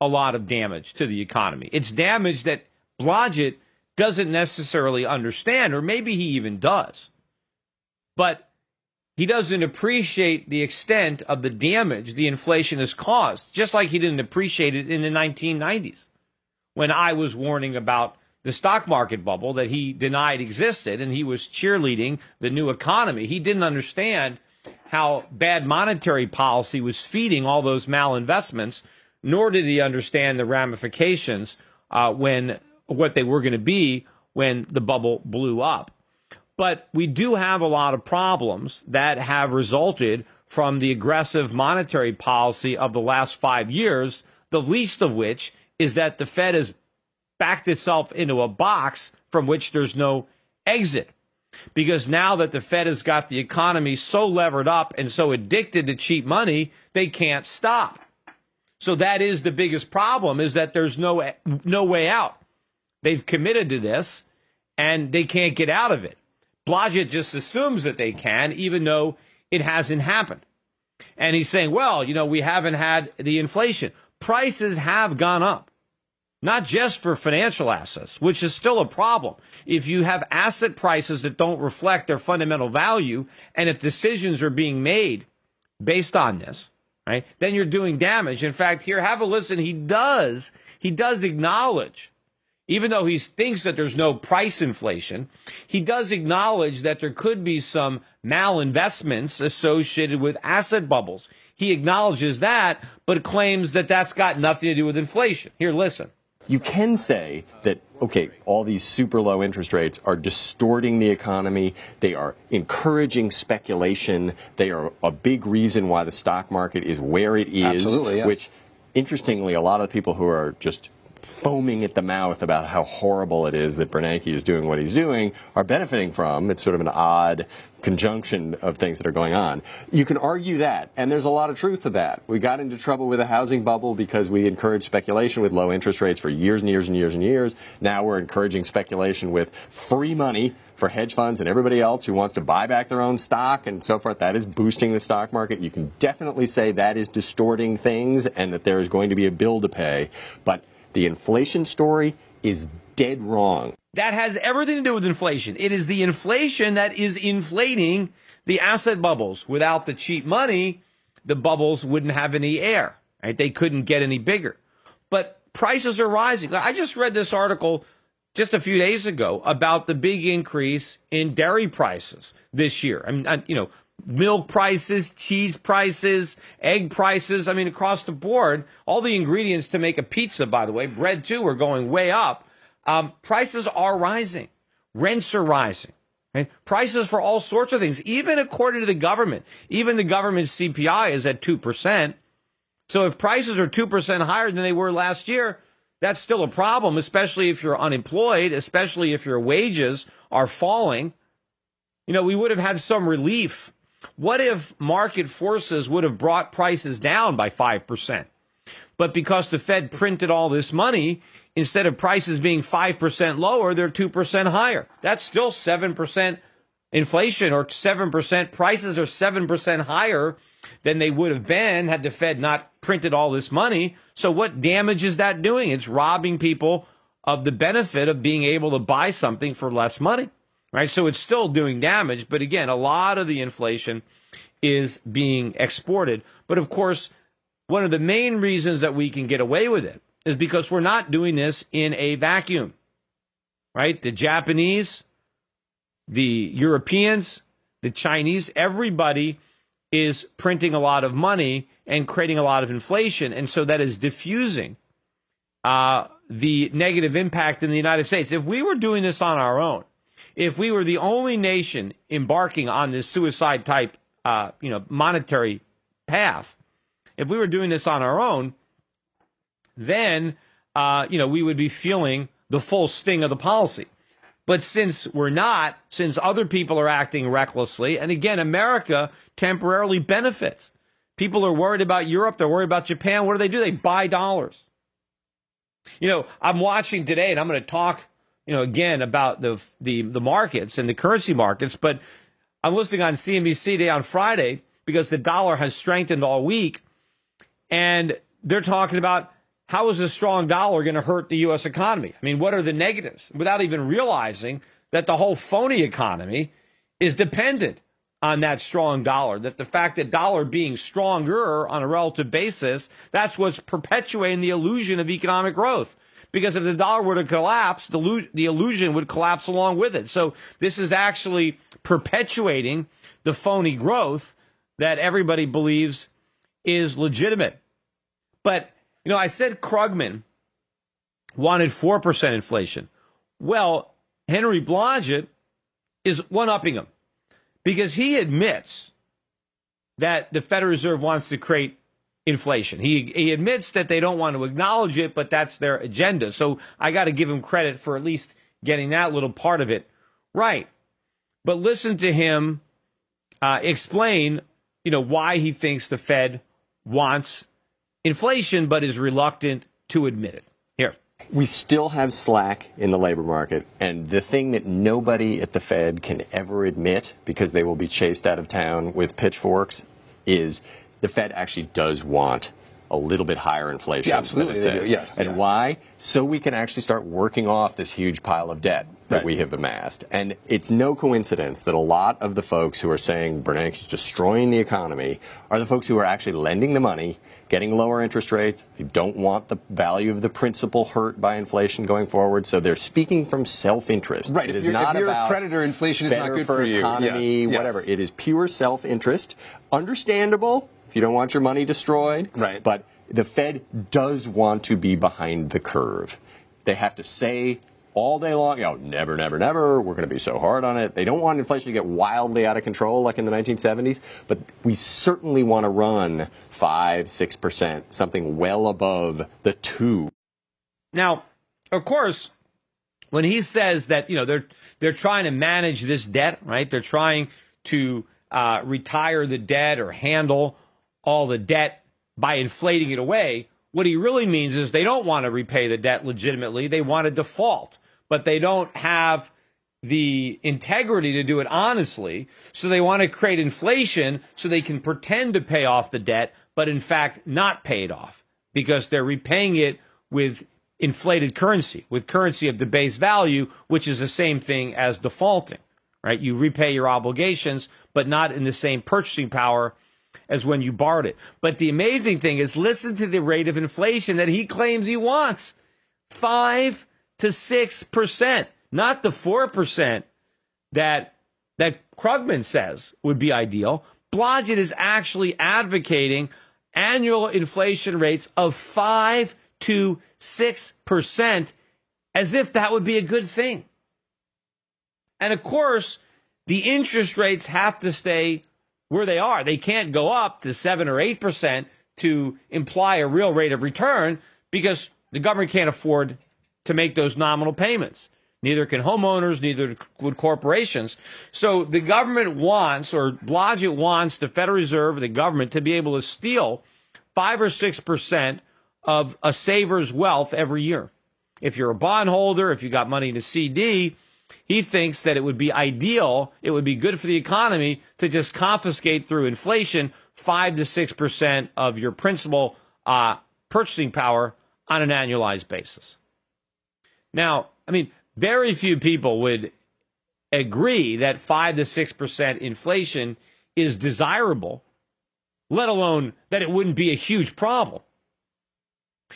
a lot of damage to the economy. It's damage that Blodgett doesn't necessarily understand, or maybe he even does. But he doesn't appreciate the extent of the damage the inflation has caused, just like he didn't appreciate it in the 1990s when I was warning about the stock market bubble that he denied existed, and he was cheerleading the new economy. He didn't understand how bad monetary policy was feeding all those malinvestments, nor did he understand the ramifications when what they were going to be when the bubble blew up. But we do have a lot of problems that have resulted from the aggressive monetary policy of the last 5 years, the least of which is that the Fed has backed itself into a box from which there's no exit. Because now that the Fed has got the economy so levered up and so addicted to cheap money, they can't stop. So that is the biggest problem, is that there's no way out. They've committed to this, and they can't get out of it. Blodgett just assumes that they can, even though it hasn't happened. And he's saying, well, we haven't had the inflation. Prices have gone up. Not just for financial assets, which is still a problem. If you have asset prices that don't reflect their fundamental value, and if decisions are being made based on this, right, then you're doing damage. In fact, here, have a listen. He does acknowledge, even though he thinks that there's no price inflation, he does acknowledge that there could be some malinvestments associated with asset bubbles. He acknowledges that, but claims that that's got nothing to do with inflation. Here, listen. You can say that, okay, all these super low interest rates are distorting the economy. They are encouraging speculation. They are a big reason why the stock market is where it is. Absolutely, yes. Which, interestingly, a lot of the people who are just foaming at the mouth about how horrible it is that Bernanke is doing what he's doing are benefiting from. It's sort of an odd conjunction of things that are going on. You can argue that, and there's a lot of truth to that. We got into trouble with a housing bubble because we encouraged speculation with low interest rates for years and years and years and years. Now we're encouraging speculation with free money for hedge funds and everybody else who wants to buy back their own stock and so forth. That is boosting the stock market. You can definitely say that is distorting things and that there is going to be a bill to pay. But the inflation story is dead wrong. That has everything to do with inflation. It is the inflation that is inflating the asset bubbles. Without the cheap money, the bubbles wouldn't have any air, right? They couldn't get any bigger. But prices are rising. I just read this article just a few days ago about the big increase in dairy prices this year. I mean, milk prices, cheese prices, egg prices. I mean, across the board, all the ingredients to make a pizza, by the way, bread too, are going way up. Prices are rising. Rents are rising. Right? Prices for all sorts of things, even according to the government. Even the government's CPI is at 2%. So if prices are 2% higher than they were last year, that's still a problem, especially if you're unemployed, especially if your wages are falling. We would have had some relief. What if market forces would have brought prices down by 5%? But because the Fed printed all this money, instead of prices being 5% lower, they're 2% higher. That's still 7% inflation, or 7%. Prices are 7% higher than they would have been had the Fed not printed all this money. So what damage is that doing? It's robbing people of the benefit of being able to buy something for less money. Right, so it's still doing damage, but again, a lot of the inflation is being exported. But of course, one of the main reasons that we can get away with it is because we're not doing this in a vacuum. Right? The Japanese, the Europeans, the Chinese, everybody is printing a lot of money and creating a lot of inflation, and so that is diffusing the negative impact in the United States. If we were doing this on our own, if we were the only nation embarking on this suicide type, monetary path, if we were doing this on our own, then, we would be feeling the full sting of the policy. But since we're not, since other people are acting recklessly, and again, America temporarily benefits. People are worried about Europe. They're worried about Japan. What do? They buy dollars. I'm watching today, and I'm going to talk again, about the markets and the currency markets, but I'm listening on CNBC today on Friday because the dollar has strengthened all week, and they're talking about how is a strong dollar going to hurt the U.S. economy? I mean, what are the negatives? Without even realizing that the whole phony economy is dependent on that strong dollar, that the fact that dollar being stronger on a relative basis, that's what's perpetuating the illusion of economic growth. Because if the dollar were to collapse, the illusion would collapse along with it. So this is actually perpetuating the phony growth that everybody believes is legitimate. But, I said Krugman wanted 4% inflation. Well, Henry Blodgett is one-upping him because he admits that the Federal Reserve wants to create inflation. He admits that they don't want to acknowledge it, but that's their agenda. So I got to give him credit for at least getting that little part of it right. But listen to him explain, why he thinks the Fed wants inflation, but is reluctant to admit it. Here. We still have slack in the labor market, and the thing that nobody at the Fed can ever admit, because they will be chased out of town with pitchforks, is the Fed actually does want a little bit higher inflation. Yeah, absolutely. Than it says. Yes. And why? So we can actually start working off this huge pile of debt that we have amassed. And it's no coincidence that a lot of the folks who are saying Bernanke's destroying the economy are the folks who are actually lending the money, getting lower interest rates. They don't want the value of the principal hurt by inflation going forward. So they're speaking from self-interest. Right. It is if not you're about a creditor, inflation is not good for you. Economy, yes. whatever. It is pure self-interest. Understandable if you don't want your money destroyed. Right. But the Fed does want to be behind the curve. They have to say all day long, never, never, never, we're going to be so hard on it. They don't want inflation to get wildly out of control like in the 1970s, but we certainly want to run 5-6%, something well above the 2. Now, of course, when he says that, they're trying to manage this debt, right? They're trying to retire the debt or handle all the debt by inflating it away. What he really means is they don't want to repay the debt legitimately. They want to default, but they don't have the integrity to do it honestly. So they want to create inflation so they can pretend to pay off the debt, but in fact not pay it off because they're repaying it with inflated currency, with currency of debased value, which is the same thing as defaulting, right? You repay your obligations, but not in the same purchasing power as when you borrowed it. But the amazing thing is, listen to the rate of inflation that he claims he wants. 5 to 6%, not the 4% that Krugman says would be ideal. Blodgett is actually advocating annual inflation rates of 5 to 6%, as if that would be a good thing. And of course, the interest rates have to stay where they are. They can't go up to 7 or 8% to imply a real rate of return because the government can't afford to make those nominal payments. Neither can homeowners, neither would corporations. So the government wants, or Blodgett wants, the Federal Reserve, the government, to be able to steal 5 or 6% of a saver's wealth every year. If you're a bondholder, if you got money in a CD, he thinks that it would be ideal, it would be good for the economy to just confiscate through inflation 5 to 6% of your principal purchasing power on an annualized basis. Now, very few people would agree that 5 to 6% inflation is desirable, let alone that it wouldn't be a huge problem.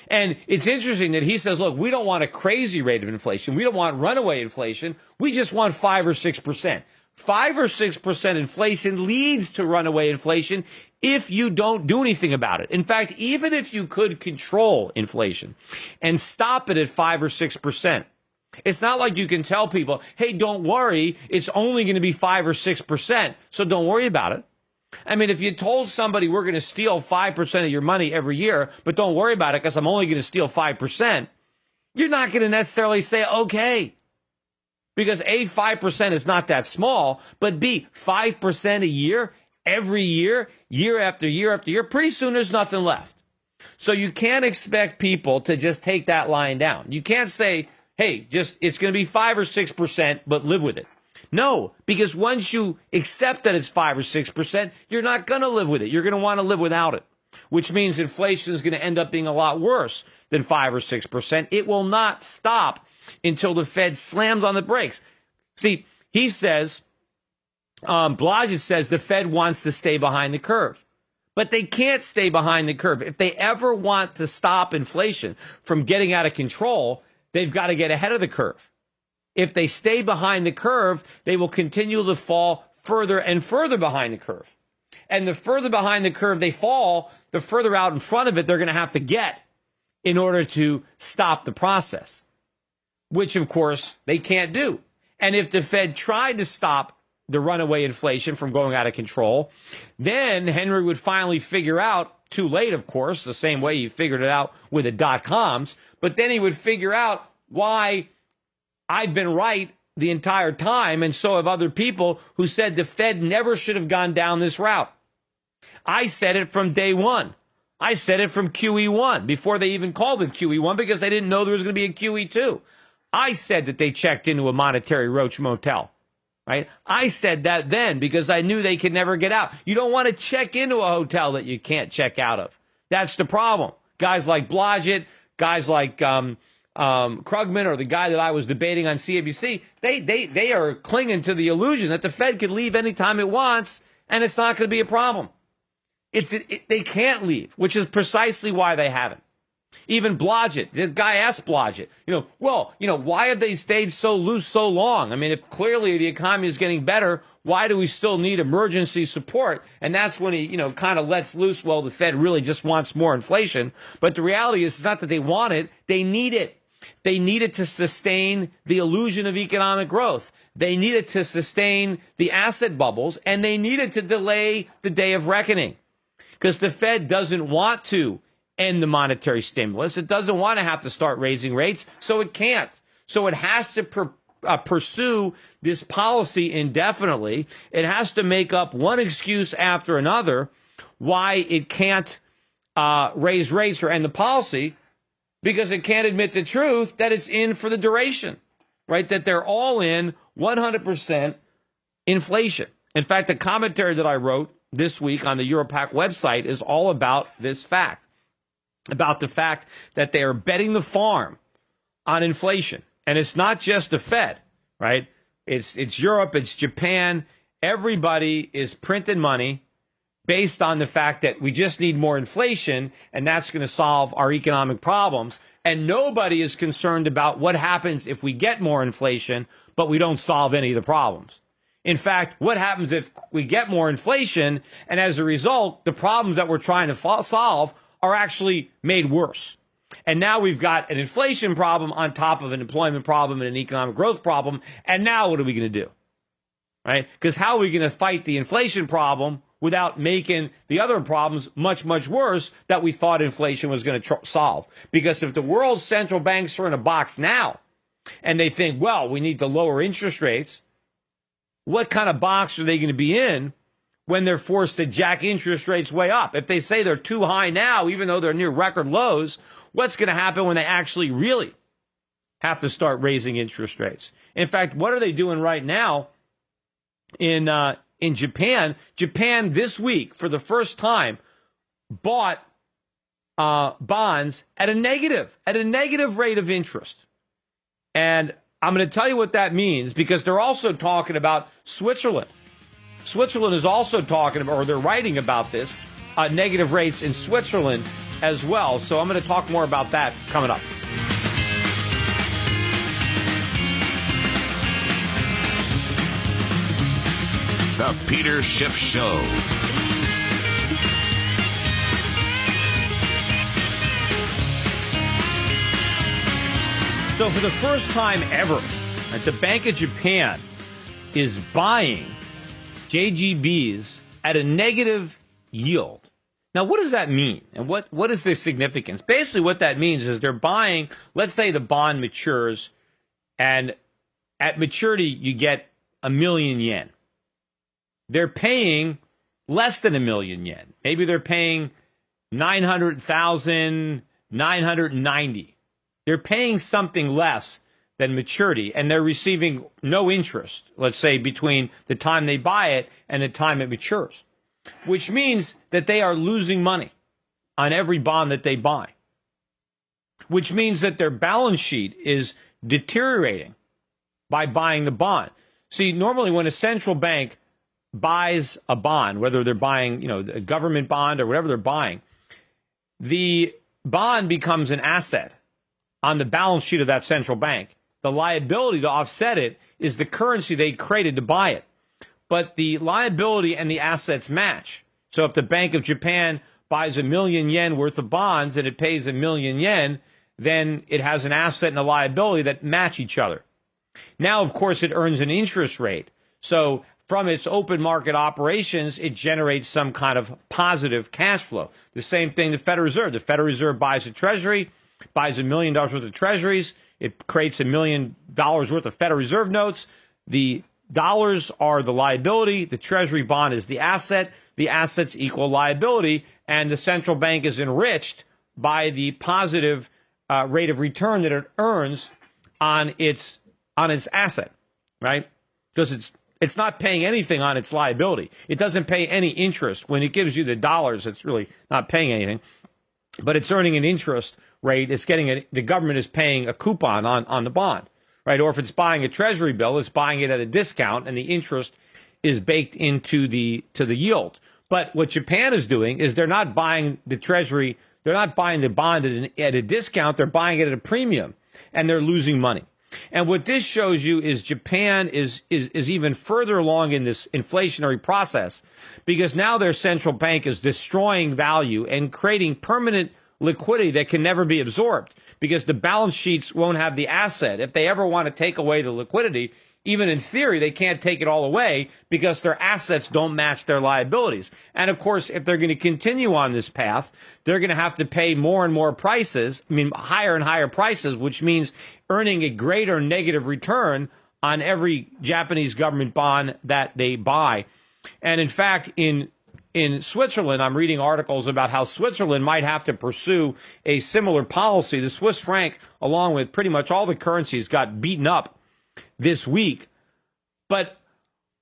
And it's interesting that he says, look, we don't want a crazy rate of inflation. We don't want runaway inflation. We just want 5 or 6%. 5 or 6% inflation leads to runaway inflation if you don't do anything about it. In fact, even if you could control inflation and stop it at 5 or 6%, it's not like you can tell people, hey, don't worry, it's only going to be 5 or 6%, so don't worry about it. If you told somebody we're going to steal 5% of your money every year, but don't worry about it because I'm only going to steal 5%, you're not going to necessarily say, okay. Because A, 5% is not that small, but B, 5% a year, every year, year after year after year, pretty soon there's nothing left. So you can't expect people to just take that line down. You can't say, hey, it's going to be 5 or 6%, but live with it. No, because once you accept that it's 5 or 6%, you're not going to live with it. You're going to want to live without it, which means inflation is going to end up being a lot worse than 5 or 6%. It will not stop until the Fed slams on the brakes. See, he says Blodgett says the Fed wants to stay behind the curve. But they can't stay behind the curve. If they ever want to stop inflation from getting out of control, they've got to get ahead of the curve. If they stay behind the curve, they will continue to fall further and further behind the curve. And the further behind the curve they fall, the further out in front of it they're going to have to get in order to stop the process, which, of course, they can't do. And if the Fed tried to stop the runaway inflation from going out of control, then Henry would finally figure out, too late, of course, the same way he figured it out with the dot-coms, but then he would figure out why I've been right the entire time, and so have other people who said the Fed never should have gone down this route. I said it from day one. I said it from QE1, before they even called it QE1, because they didn't know there was going to be a QE2. I said that they checked into a monetary roach motel. Right? I said that then because I knew they could never get out. You don't want to check into a hotel that you can't check out of. That's the problem. Guys like Blodgett, guys like Krugman, or the guy that I was debating on CNBC, they are clinging to the illusion that the Fed can leave anytime it wants and it's not going to be a problem. They can't leave, which is precisely why they haven't. Even Blodgett, the guy asked Blodgett, why have they stayed so loose so long? I mean, if clearly the economy is getting better, why do we still need emergency support? And that's when he, kind of lets loose, well, the Fed really just wants more inflation. But the reality is, it's not that they want it, they need it. They need it to sustain the illusion of economic growth. They need it to sustain the asset bubbles, and they need it to delay the day of reckoning. Because the Fed doesn't want to end the monetary stimulus. It doesn't want to have to start raising rates, so it can't. So it has to pursue this policy indefinitely. It has to make up one excuse after another why it can't raise rates or end the policy, because it can't admit the truth that it's in for the duration, right? That they're all in 100% inflation. In fact, the commentary that I wrote this week on the Europac website is all about this fact. About the fact that they are betting the farm on inflation. And it's not just the Fed, right? It's Europe, it's Japan. Everybody is printing money based on the fact that we just need more inflation, and that's going to solve our economic problems. And nobody is concerned about what happens if we get more inflation, but we don't solve any of the problems. In fact, what happens if we get more inflation, and as a result, the problems that we're trying to solve are actually made worse. And now we've got an inflation problem on top of an employment problem and an economic growth problem. And now what are we going to do? Right? Because how are we going to fight the inflation problem without making the other problems much, much worse that we thought inflation was going to solve? Because if the world's central banks are in a box now and they think, well, we need to lower interest rates, what kind of box are they going to be in when they're forced to jack interest rates way up? If they say they're too high now, even though they're near record lows, what's going to happen when they actually really have to start raising interest rates? In fact, what are they doing right now in Japan? Japan this week, for the first time, bought bonds at a negative rate of interest. And I'm going to tell you what that means, because they're also talking about Switzerland. Switzerland is also talking about, or they're writing about this, negative rates in Switzerland as well. So I'm going to talk more about that coming up. The Peter Schiff Show. So for the first time ever, the Bank of Japan is buying JGBs at a negative yield. Now, what does that mean? And what is the significance? Basically, what that means is they're buying, let's say the bond matures, and at maturity, you get 1 million yen. They're paying less than 1 million yen. Maybe they're paying 900,000, 990. They're paying something less than maturity, and they're receiving no interest, let's say, between the time they buy it and the time it matures, which means that they are losing money on every bond that they buy, which means that their balance sheet is deteriorating by buying the bond. See, normally when a central bank buys a bond, whether they're buying, a government bond or whatever they're buying, the bond becomes an asset on the balance sheet of that central bank. The liability to offset it is the currency they created to buy it. But the liability and the assets match. So if the Bank of Japan buys 1 million yen worth of bonds and it pays 1 million yen, then it has an asset and a liability that match each other. Now, of course, it earns an interest rate. So from its open market operations, it generates some kind of positive cash flow. The same thing the Federal Reserve. The Federal Reserve buys a treasury, buys $1 million worth of treasuries. It creates $1 million worth of Federal Reserve notes. The dollars are the liability. The treasury bond is the asset. The assets equal liability. And the central bank is enriched by the positive rate of return that it earns on its asset, right? Because it's not paying anything on its liability. It doesn't pay any interest. When it gives you the dollars, it's really not paying anything. But it's earning an interest rate. It's getting the government is paying a coupon on the bond, right? Or if it's buying a treasury bill, it's buying it at a discount, and the interest is baked into the yield. But what Japan is doing is they're not buying the treasury, they're not buying the bond at a discount, they're buying it at a premium, and they're losing money. And what this shows you is Japan is even further along in this inflationary process, because now their central bank is destroying value and creating permanent liquidity that can never be absorbed, because the balance sheets won't have the asset. If they ever want to take away the liquidity, even in theory, they can't take it all away because their assets don't match their liabilities. And of course, if they're going to continue on this path, they're going to have to pay more and more prices, higher and higher prices, which means earning a greater negative return on every Japanese government bond that they buy. And in fact, in Switzerland, I'm reading articles about how Switzerland might have to pursue a similar policy. The Swiss franc, along with pretty much all the currencies, got beaten up this week. But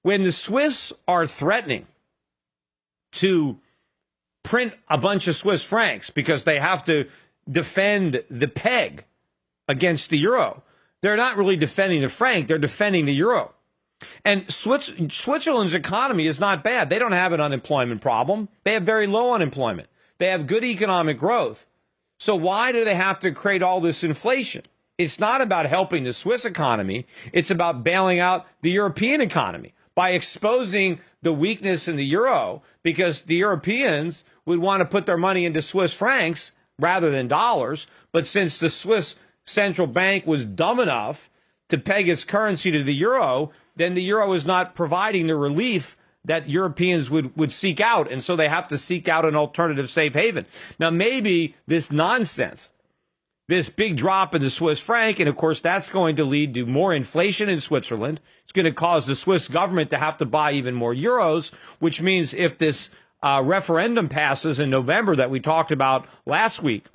when the Swiss are threatening to print a bunch of Swiss francs because they have to defend the peg against the euro, they're not really defending the franc, they're defending the euro. And Switzerland's economy is not bad. They don't have an unemployment problem. They have very low unemployment. They have good economic growth. So why do they have to create all this inflation? It's not about helping the Swiss economy. It's about bailing out the European economy by exposing the weakness in the euro, because the Europeans would want to put their money into Swiss francs rather than dollars. But since the Swiss central bank was dumb enough to peg its currency to the euro, then the euro is not providing the relief that Europeans would seek out. And so they have to seek out an alternative safe haven. Now, maybe this nonsense, this big drop in the Swiss franc, and of course that's going to lead to more inflation in Switzerland. It's going to cause the Swiss government to have to buy even more euros, which means if this referendum passes in November that we talked about last week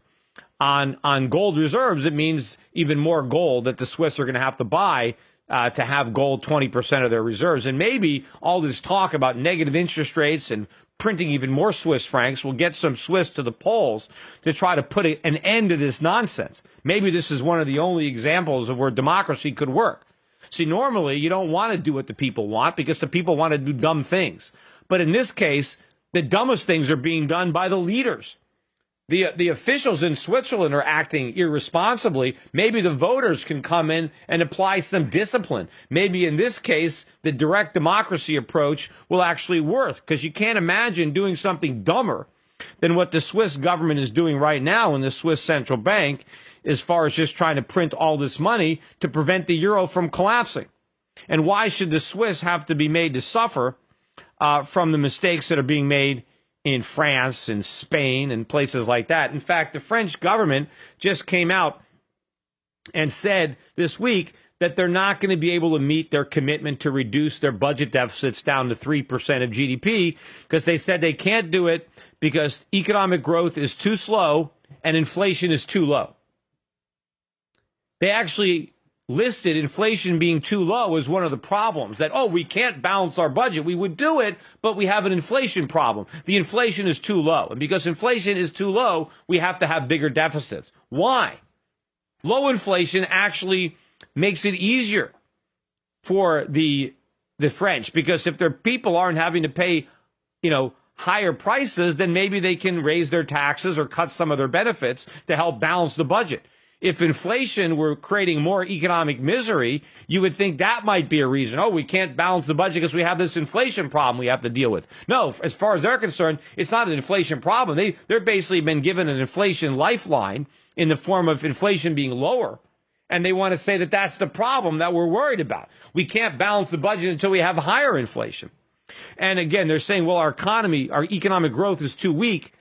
on gold reserves, it means even more gold that the Swiss are going to have to buy to have gold 20% of their reserves. And maybe all this talk about negative interest rates and printing even more Swiss francs will get some Swiss to the polls to try to put an end to this nonsense. Maybe this is one of the only examples of where democracy could work. See, normally you don't want to do what the people want because the people want to do dumb things. But in this case, the dumbest things are being done by the leaders. The officials in Switzerland are acting irresponsibly. Maybe the voters can come in and apply some discipline. Maybe in this case, the direct democracy approach will actually work, because you can't imagine doing something dumber than what the Swiss government is doing right now in the Swiss central bank, as far as just trying to print all this money to prevent the euro from collapsing. And why should the Swiss have to be made to suffer from the mistakes that are being made in France and Spain and places like that? In fact, the French government just came out and said this week that they're not going to be able to meet their commitment to reduce their budget deficits down to 3% of GDP, because they said they can't do it because economic growth is too slow and inflation is too low. They actually listed inflation being too low as one of the problems, that, we can't balance our budget. We would do it, but we have an inflation problem. The inflation is too low. And because inflation is too low, we have to have bigger deficits. Why? Low inflation actually makes it easier for the the French, because if their people aren't having to pay, higher prices, then maybe they can raise their taxes or cut some of their benefits to help balance the budget. If inflation were creating more economic misery, you would think that might be a reason. Oh, we can't balance the budget because we have this inflation problem we have to deal with. No, as far as they're concerned, it's not an inflation problem. They're basically been given an inflation lifeline in the form of inflation being lower. And they want to say that that's the problem that we're worried about. We can't balance the budget until we have higher inflation. And again, they're saying, well, our economic growth is too weak.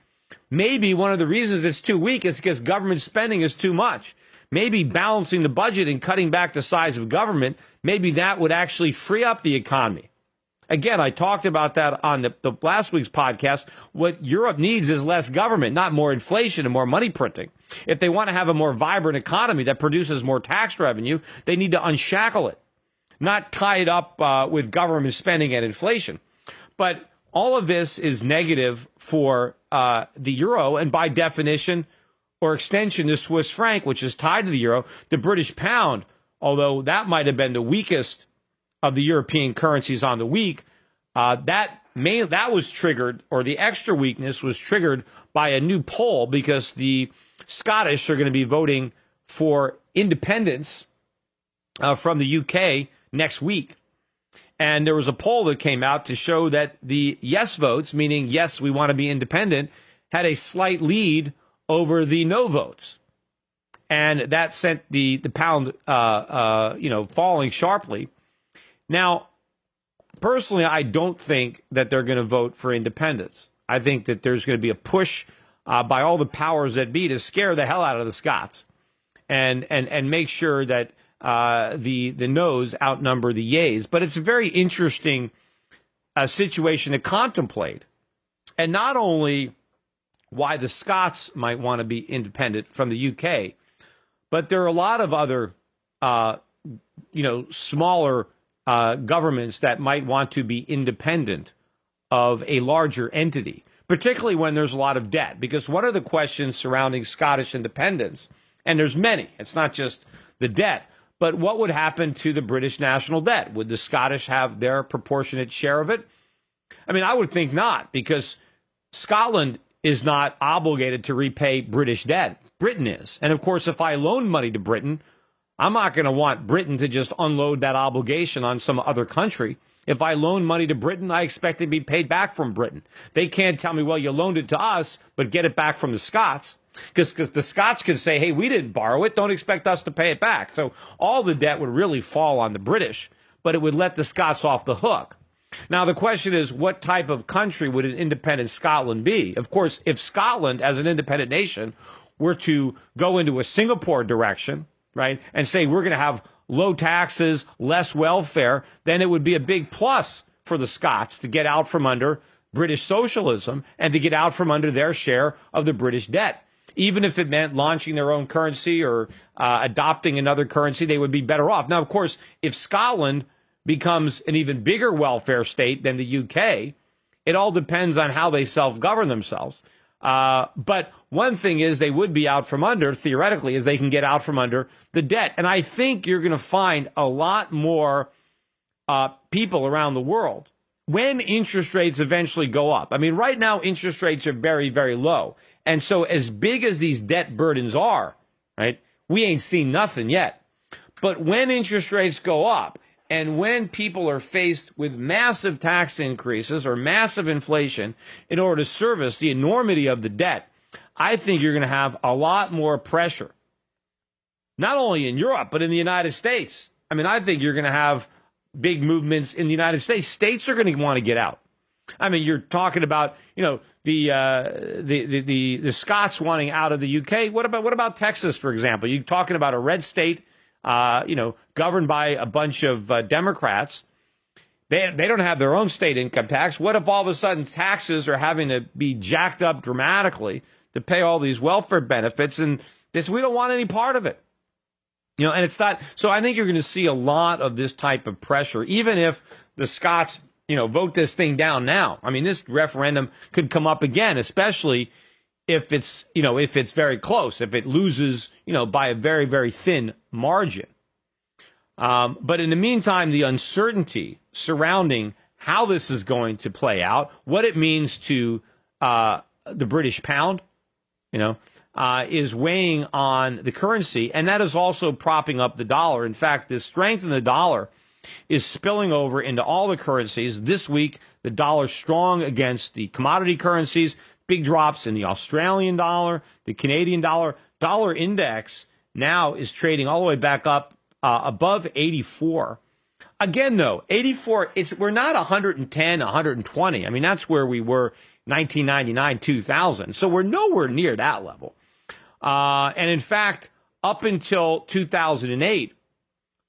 Maybe one of the reasons it's too weak is because government spending is too much. Maybe balancing the budget and cutting back the size of government, maybe that would actually free up the economy. Again, I talked about that on the last week's podcast. What Europe needs is less government, not more inflation and more money printing. If they want to have a more vibrant economy that produces more tax revenue, they need to unshackle it, not tie it up with government spending and inflation. But all of this is negative for the euro, and by definition or extension, the Swiss franc, which is tied to the euro, the British pound, although that might have been the weakest of the European currencies on the week, that was triggered, or the extra weakness was triggered by a new poll, because the Scottish are going to be voting for independence from the UK next week. And there was a poll that came out to show that the yes votes, meaning yes, we want to be independent, had a slight lead over the no votes. And that sent the pound, falling sharply. Now, personally, I don't think that they're going to vote for independence. I think that there's going to be a push by all the powers that be to scare the hell out of the Scots and make sure that the no's outnumber the yays. But it's a very interesting situation to contemplate. And not only why the Scots might want to be independent from the UK, but there are a lot of other, smaller governments that might want to be independent of a larger entity, particularly when there's a lot of debt. Because one of the questions surrounding Scottish independence, and there's many, it's not just the debt, but what would happen to the British national debt? Would the Scottish have their proportionate share of it? I mean, I would think not, because Scotland is not obligated to repay British debt. Britain is. And of course, if I loan money to Britain, I'm not going to want Britain to just unload that obligation on some other country. If I loan money to Britain, I expect it to be paid back from Britain. They can't tell me, well, you loaned it to us, but get it back from the Scots. Because the Scots could say, hey, we didn't borrow it. Don't expect us to pay it back. So all the debt would really fall on the British, but it would let the Scots off the hook. Now, the question is, what type of country would an independent Scotland be? Of course, if Scotland, as an independent nation, were to go into a Singapore direction, right, and say we're going to have low taxes, less welfare, then it would be a big plus for the Scots to get out from under British socialism and to get out from under their share of the British debt. Even if it meant launching their own currency or adopting another currency, they would be better off. Now, of course, if Scotland becomes an even bigger welfare state than the UK, it all depends on how they self-govern themselves. But one thing is they would be out from under, theoretically, is they can get out from under the debt. And I think you're going to find a lot more people around the world when interest rates eventually go up. I mean, right now, interest rates are very, very low. And so as big as these debt burdens are, right, we ain't seen nothing yet. But when interest rates go up and when people are faced with massive tax increases or massive inflation in order to service the enormity of the debt, I think you're going to have a lot more pressure, not only in Europe, but in the United States. I mean, I think you're going to have big movements in the United States. States are going to want to get out. I mean, you're talking about, the Scots wanting out of the UK. What about Texas, for example? You're talking about a red state, governed by a bunch of Democrats. They don't have their own state income tax. What if all of a sudden taxes are having to be jacked up dramatically to pay all these welfare benefits? And we don't want any part of it. And it's not. So I think you're going to see a lot of this type of pressure, even if the Scots, vote this thing down now. I mean, this referendum could come up again, especially if it's very close, if it loses, by a very, very thin margin. But in the meantime, the uncertainty surrounding how this is going to play out, what it means to the British pound, is weighing on the currency, and that is also propping up the dollar. In fact, the strength in the dollar is spilling over into all the currencies. This week, the dollar strong against the commodity currencies, big drops in the Australian dollar, the Canadian dollar. Dollar index now is trading all the way back up above 84. Again, though, 84, we're not 110, 120. I mean, that's where we were 1999, 2000. So we're nowhere near that level. And in fact, up until 2008,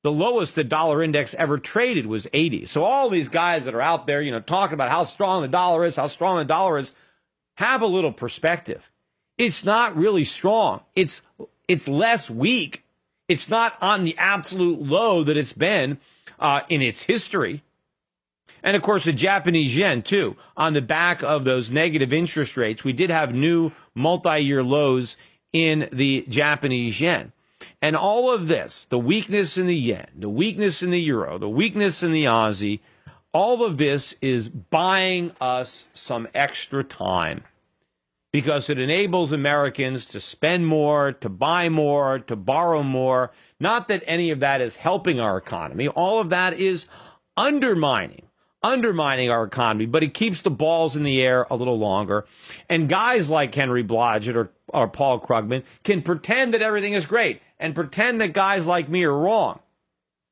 the lowest the dollar index ever traded was 80. So all these guys that are out there, talking about how strong the dollar is, have a little perspective. It's not really strong. It's less weak. It's not on the absolute low that it's been in its history. And, of course, the Japanese yen, too. On the back of those negative interest rates, we did have new multi-year lows in the Japanese yen. And all of this, the weakness in the yen, the weakness in the euro, the weakness in the Aussie, all of this is buying us some extra time because it enables Americans to spend more, to buy more, to borrow more. Not that any of that is helping our economy. All of that is undermining our economy, but it keeps the balls in the air a little longer. And guys like Henry Blodgett or Paul Krugman can pretend that everything is great and pretend that guys like me are wrong,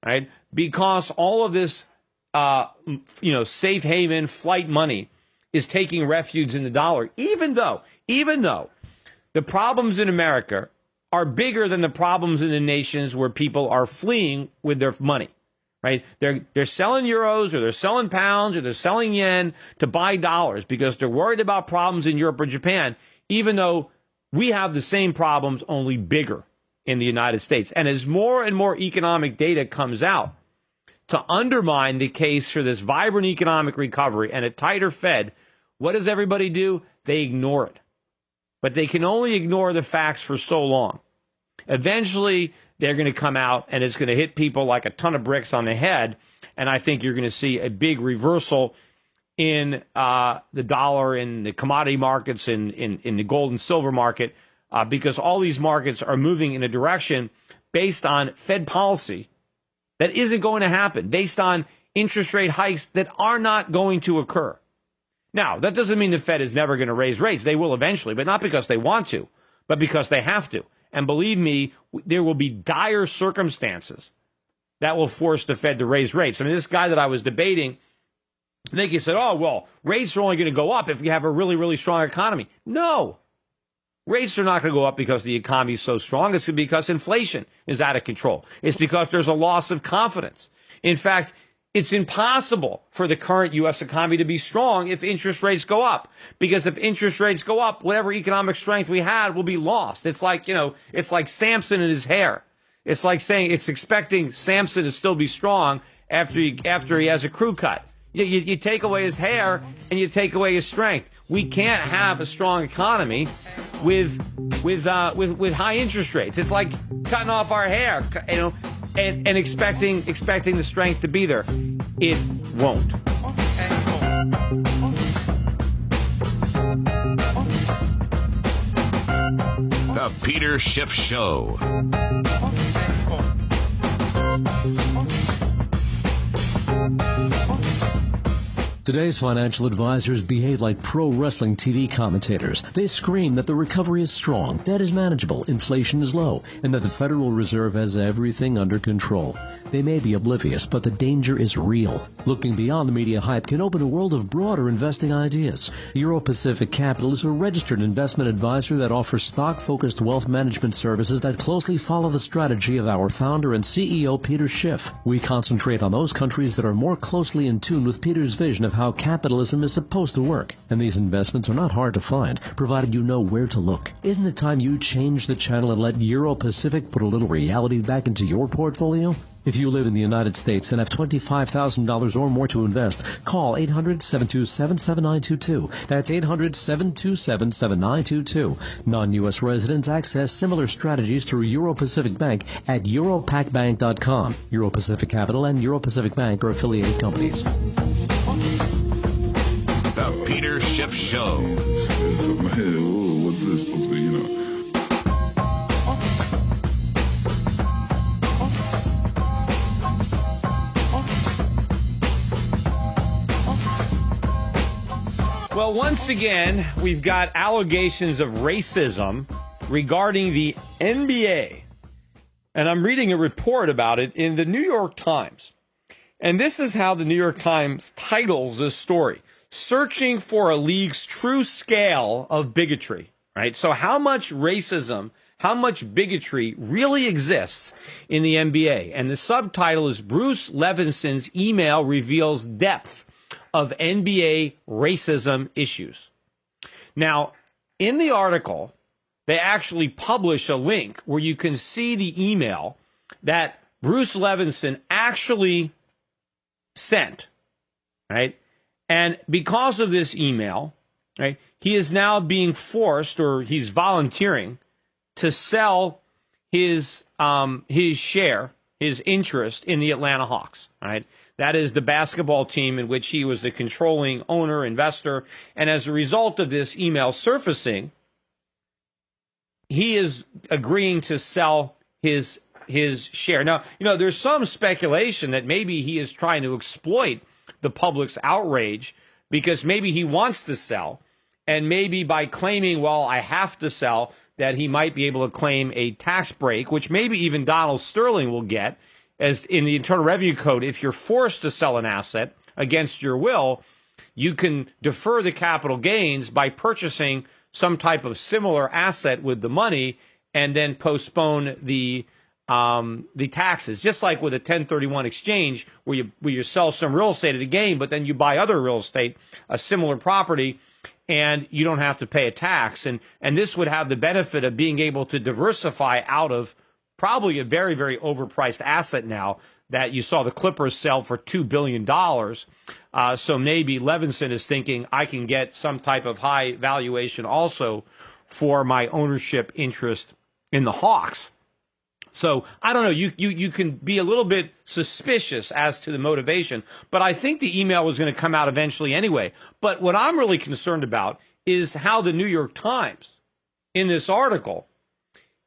right? Because all of this, safe haven flight money is taking refuge in the dollar, even though the problems in America are bigger than the problems in the nations where people are fleeing with their money. Right? They're selling euros or they're selling pounds or they're selling yen to buy dollars because they're worried about problems in Europe or Japan, even though we have the same problems, only bigger in the United States. And as more and more economic data comes out to undermine the case for this vibrant economic recovery and a tighter Fed, what does everybody do? They ignore it. But they can only ignore the facts for so long. Eventually, they're going to come out, and it's going to hit people like a ton of bricks on the head. And I think you're going to see a big reversal in the dollar, in the commodity markets, in the gold and silver market, because all these markets are moving in a direction based on Fed policy that isn't going to happen, based on interest rate hikes that are not going to occur. Now, that doesn't mean the Fed is never going to raise rates. They will eventually, but not because they want to, but because they have to. And believe me, there will be dire circumstances that will force the Fed to raise rates. I mean, this guy that I was debating, I think he said, rates are only going to go up if you have a really, really strong economy. No, rates are not going to go up because the economy is so strong. It's because inflation is out of control. It's because there's a loss of confidence. In fact, it's impossible for the current U.S. economy to be strong if interest rates go up. Because if interest rates go up, whatever economic strength we had will be lost. It's like, it's like Samson and his hair. It's like saying it's expecting Samson to still be strong after he has a crew cut. You take away his hair and you take away his strength. We can't have a strong economy with high interest rates. It's like cutting off our hair, and expecting the strength to be there. It won't. The Peter Schiff Show. Today's financial advisors behave like pro wrestling TV commentators. They scream that the recovery is strong, debt is manageable, inflation is low, and that the Federal Reserve has everything under control. They may be oblivious, but the danger is real. Looking beyond the media hype can open a world of broader investing ideas. Euro Pacific Capital is a registered investment advisor that offers stock-focused wealth management services that closely follow the strategy of our founder and CEO, Peter Schiff. We concentrate on those countries that are more closely in tune with Peter's vision of how capitalism is supposed to work. And these investments are not hard to find, provided you know where to look. Isn't it time you change the channel and let Euro Pacific put a little reality back into your portfolio? If you live in the United States and have $25,000 or more to invest, call 800-727-7922. That's 800-727-7922. Non-U.S. residents access similar strategies through Euro Pacific Bank at europacbank.com. Euro Pacific Capital and Euro Pacific Bank are affiliated companies. The Peter Schiff Show. What's this supposed to be, Well, once again, we've got allegations of racism regarding the NBA. And I'm reading a report about it in the New York Times. And this is how the New York Times titles this story: Searching for a League's True Scale of Bigotry. Right? So how much racism, how much bigotry really exists in the NBA? And the subtitle is Bruce Levinson's Email Reveals Depth of NBA Racism Issues. Now, in the article, they actually publish a link where you can see the email that Bruce Levinson actually sent, right? And because of this email, right, he is now being forced, or he's volunteering to sell his share, his interest in the Atlanta Hawks, right? That is the basketball team in which he was the controlling owner, investor. And as a result of this email surfacing, he is agreeing to sell his share. Now, there's some speculation that maybe he is trying to exploit the public's outrage because maybe he wants to sell. And maybe by claiming, well, I have to sell, that he might be able to claim a tax break, which maybe even Donald Sterling will get. As in the Internal Revenue Code, if you're forced to sell an asset against your will, you can defer the capital gains by purchasing some type of similar asset with the money and then postpone the taxes. Just like with a 1031 exchange where you sell some real estate at a gain, but then you buy other real estate, a similar property, and you don't have to pay a tax. And this would have the benefit of being able to diversify out of probably a very, very overpriced asset now that you saw the Clippers sell for $2 billion. So maybe Levinson is thinking, I can get some type of high valuation also for my ownership interest in the Hawks. So I don't know. You can be a little bit suspicious as to the motivation, but I think the email was going to come out eventually anyway. But what I'm really concerned about is how the New York Times in this article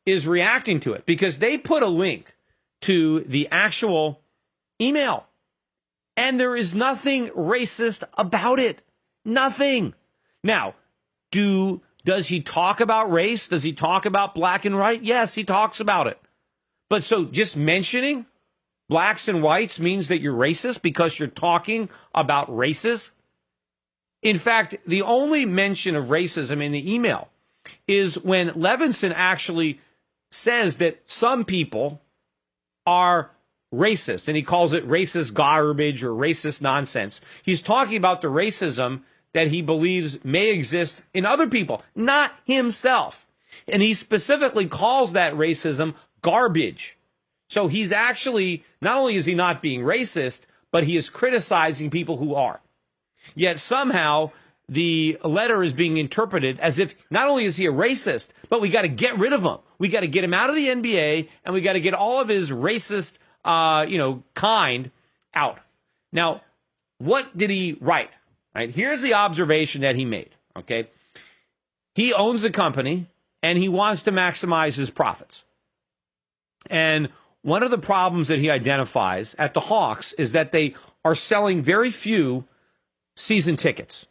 is reacting to it, because they put a link to the actual email and there is nothing racist about it. Nothing. Now, does he talk about race? Does he talk about black and white? Yes, he talks about it. But so just mentioning blacks and whites means that you're racist because you're talking about races? In fact, the only mention of racism in the email is when Levinson actually says that some people are racist, and he calls it racist garbage or racist nonsense. He's talking about the racism that he believes may exist in other people, not himself. And he specifically calls that racism garbage. So he's actually, not only is he not being racist, but he is criticizing people who are. Yet somehow the letter is being interpreted as if not only is he a racist, but we got to get rid of him. We got to get him out of the NBA, and we got to get all of his racist, kind out. Now, what did he write? Right, here's the observation that he made. Okay, he owns a company, and he wants to maximize his profits. And one of the problems that he identifies at the Hawks is that they are selling very few season tickets.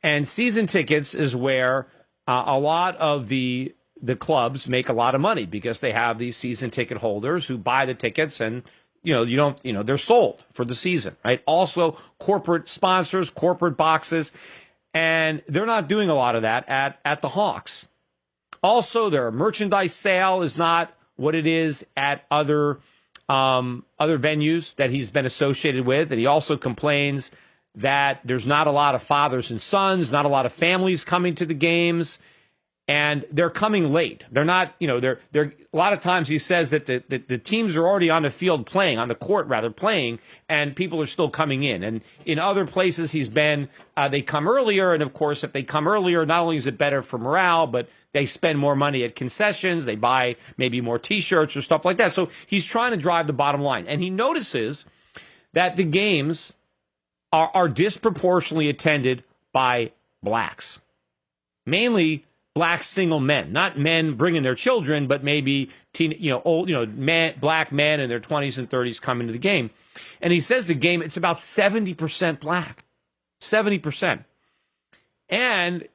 And season tickets is where a lot of the clubs make a lot of money because they have these season ticket holders who buy the tickets and, they're sold for the season, right? Also, corporate sponsors, corporate boxes, and they're not doing a lot of that at the Hawks. Also, their merchandise sale is not what it is at other venues that he's been associated with. And he also complains that there's not a lot of fathers and sons, not a lot of families coming to the games. and they're coming late. They're not, they're a lot of times he says that the teams are already on the field playing, on the court rather, playing, and people are still coming in. And in other places he's been, they come earlier, and of course, if they come earlier, not only is it better for morale, but they spend more money at concessions, they buy maybe more T-shirts or stuff like that. So he's trying to drive the bottom line. And he notices that the games are disproportionately attended by blacks, mainly black single men, not men bringing their children, but maybe black men in their 20s and 30s coming to the game. And he says the game, it's about 70% black, 70%. And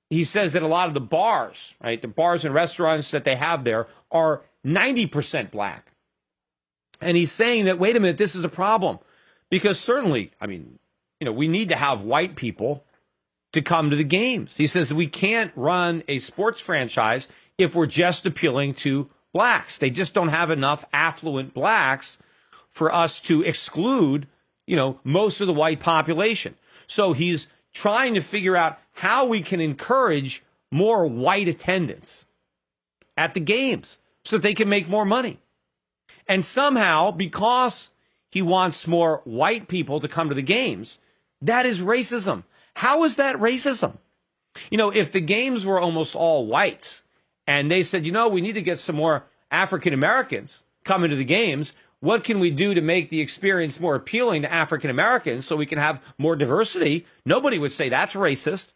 he says that a lot of the bars, right, the bars and restaurants that they have there are 90% black. And he's saying that, wait a minute, this is a problem. Because certainly, we need to have white people to come to the games. He says we can't run a sports franchise if we're just appealing to blacks. They just don't have enough affluent blacks for us to exclude, most of the white population. So he's trying to figure out how we can encourage more white attendance at the games so that they can make more money. And somehow, because he wants more white people to come to the games, that is racism. How is that racism? If the games were almost all whites and they said, we need to get some more African Americans coming to the games, what can we do to make the experience more appealing to African Americans so we can have more diversity? Nobody would say that's racist.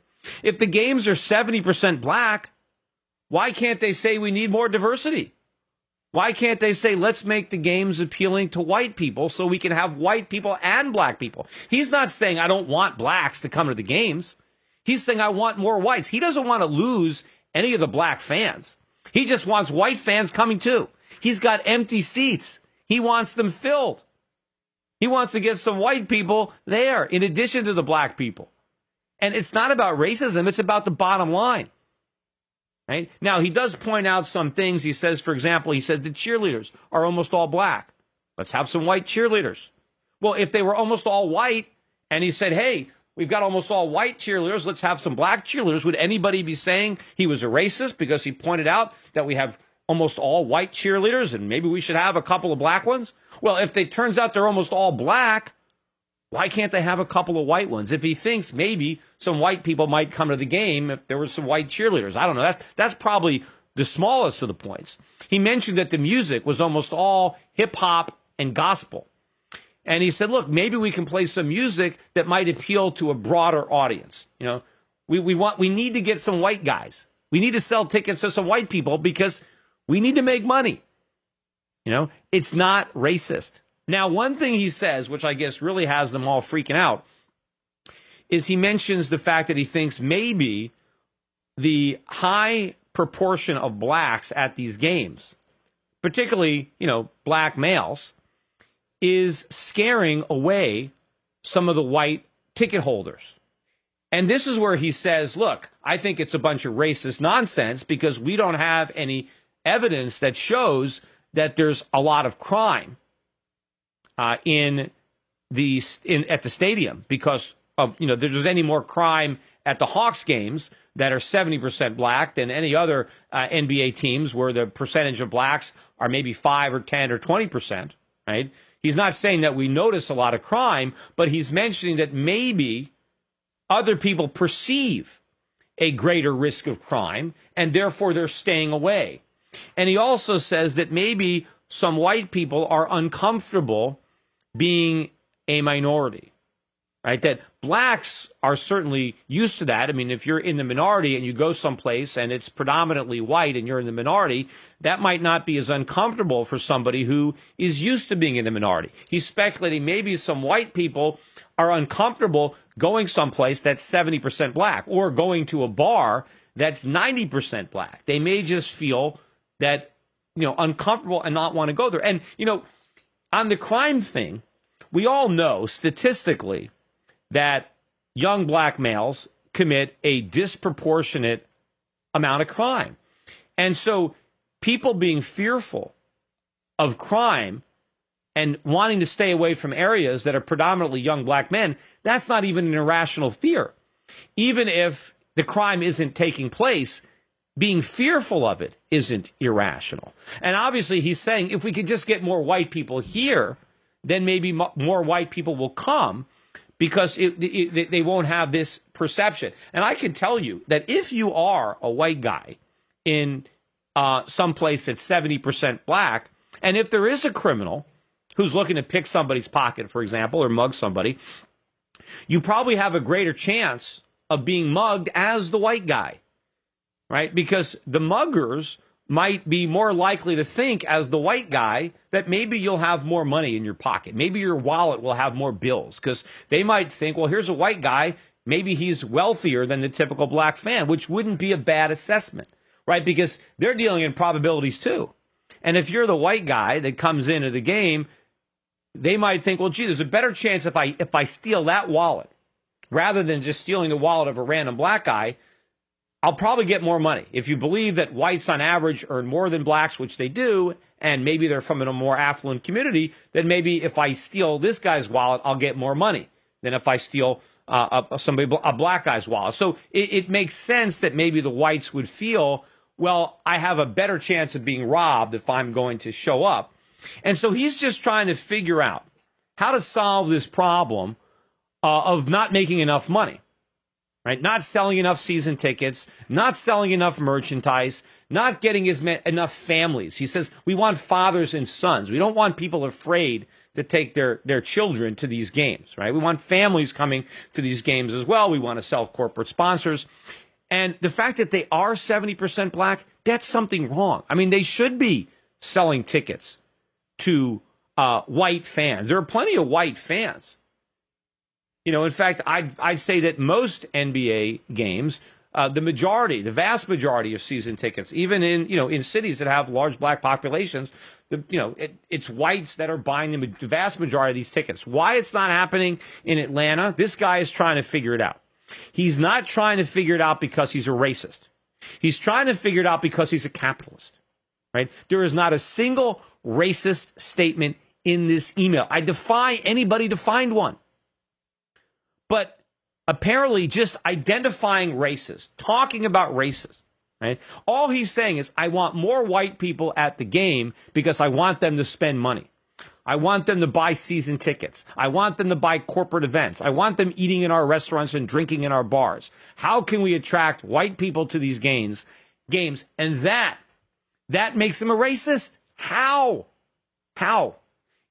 If the games are 70% black, why can't they say we need more diversity? Why can't they say, let's make the games appealing to white people so we can have white people and black people? He's not saying I don't want blacks to come to the games. He's saying I want more whites. He doesn't want to lose any of the black fans. He just wants white fans coming too. He's got empty seats. He wants them filled. He wants to get some white people there in addition to the black people. And it's not about racism. It's about the bottom line. Right? Now, he does point out some things. He says, for example, the cheerleaders are almost all black. Let's have some white cheerleaders. Well, if they were almost all white, and he said, hey, we've got almost all white cheerleaders, let's have some black cheerleaders, would anybody be saying he was a racist because he pointed out that we have almost all white cheerleaders and maybe we should have a couple of black ones? Well, if it turns out they're almost all black, why can't they have a couple of white ones? If he thinks maybe some white people might come to the game if there were some white cheerleaders. I don't know. That's probably the smallest of the points. He mentioned that the music was almost all hip-hop and gospel. And he said, look, maybe we can play some music that might appeal to a broader audience. We need to get some white guys. We need to sell tickets to some white people because we need to make money. It's not racist. Now, one thing he says, which I guess really has them all freaking out, is he mentions the fact that he thinks maybe the high proportion of blacks at these games, particularly, black males, is scaring away some of the white ticket holders. And this is where he says, look, I think it's a bunch of racist nonsense because we don't have any evidence that shows that there's a lot of crime at the stadium because of, there's any more crime at the Hawks games that are 70% black than any other NBA teams where the percentage of blacks are maybe 5 or 10 or 20%, right? He's not saying that we notice a lot of crime, but he's mentioning that maybe other people perceive a greater risk of crime and therefore they're staying away. And he also says that maybe some white people are uncomfortable being a minority, right? That blacks are certainly used to that. I mean, if you're in the minority and you go someplace and it's predominantly white and you're in the minority, that might not be as uncomfortable for somebody who is used to being in the minority. He's speculating maybe some white people are uncomfortable going someplace that's 70% black or going to a bar that's 90% black. They may just feel that, uncomfortable and not want to go there. And, on the crime thing, we all know statistically that young black males commit a disproportionate amount of crime. And so people being fearful of crime and wanting to stay away from areas that are predominantly young black men, that's not even an irrational fear. Even if the crime isn't taking place, being fearful of it isn't irrational. And obviously he's saying if we could just get more white people here, then maybe more white people will come because they won't have this perception. And I can tell you that if you are a white guy in some place that's 70% black, and if there is a criminal who's looking to pick somebody's pocket, for example, or mug somebody, you probably have a greater chance of being mugged as the white guy, right? Because the muggers might be more likely to think as the white guy that maybe you'll have more money in your pocket. Maybe your wallet will have more bills because they might think, well, here's a white guy. Maybe he's wealthier than the typical black fan, which wouldn't be a bad assessment, right? Because they're dealing in probabilities too. And if you're the white guy that comes into the game, they might think, well, gee, there's a better chance if I steal that wallet rather than just stealing the wallet of a random black guy, I'll probably get more money. If you believe that whites on average earn more than blacks, which they do, and maybe they're from a more affluent community, then maybe if I steal this guy's wallet, I'll get more money than if I steal a black guy's wallet. So it makes sense that maybe the whites would feel, well, I have a better chance of being robbed if I'm going to show up. And so he's just trying to figure out how to solve this problem of not making enough money. Right? Not selling enough season tickets, not selling enough merchandise, not getting enough families. He says we want fathers and sons. We don't want people afraid to take their children to these games, right? We want families coming to these games as well. We want to sell corporate sponsors. And the fact that they are 70% black, that's something wrong. I mean, they should be selling tickets to white fans. There are plenty of white fans. You know, in fact, I'd say that most NBA games, the vast majority of season tickets, even in cities that have large black populations, it's whites that are buying the vast majority of these tickets. Why it's not happening in Atlanta, this guy is trying to figure it out. He's not trying to figure it out because he's a racist. He's trying to figure it out because he's a capitalist, right? There is not a single racist statement in this email. I defy anybody to find one. But apparently just identifying races, talking about races, right? All he's saying is, I want more white people at the game because I want them to spend money. I want them to buy season tickets. I want them to buy corporate events. I want them eating in our restaurants and drinking in our bars. How can we attract white people to these games? And that makes him a racist. How?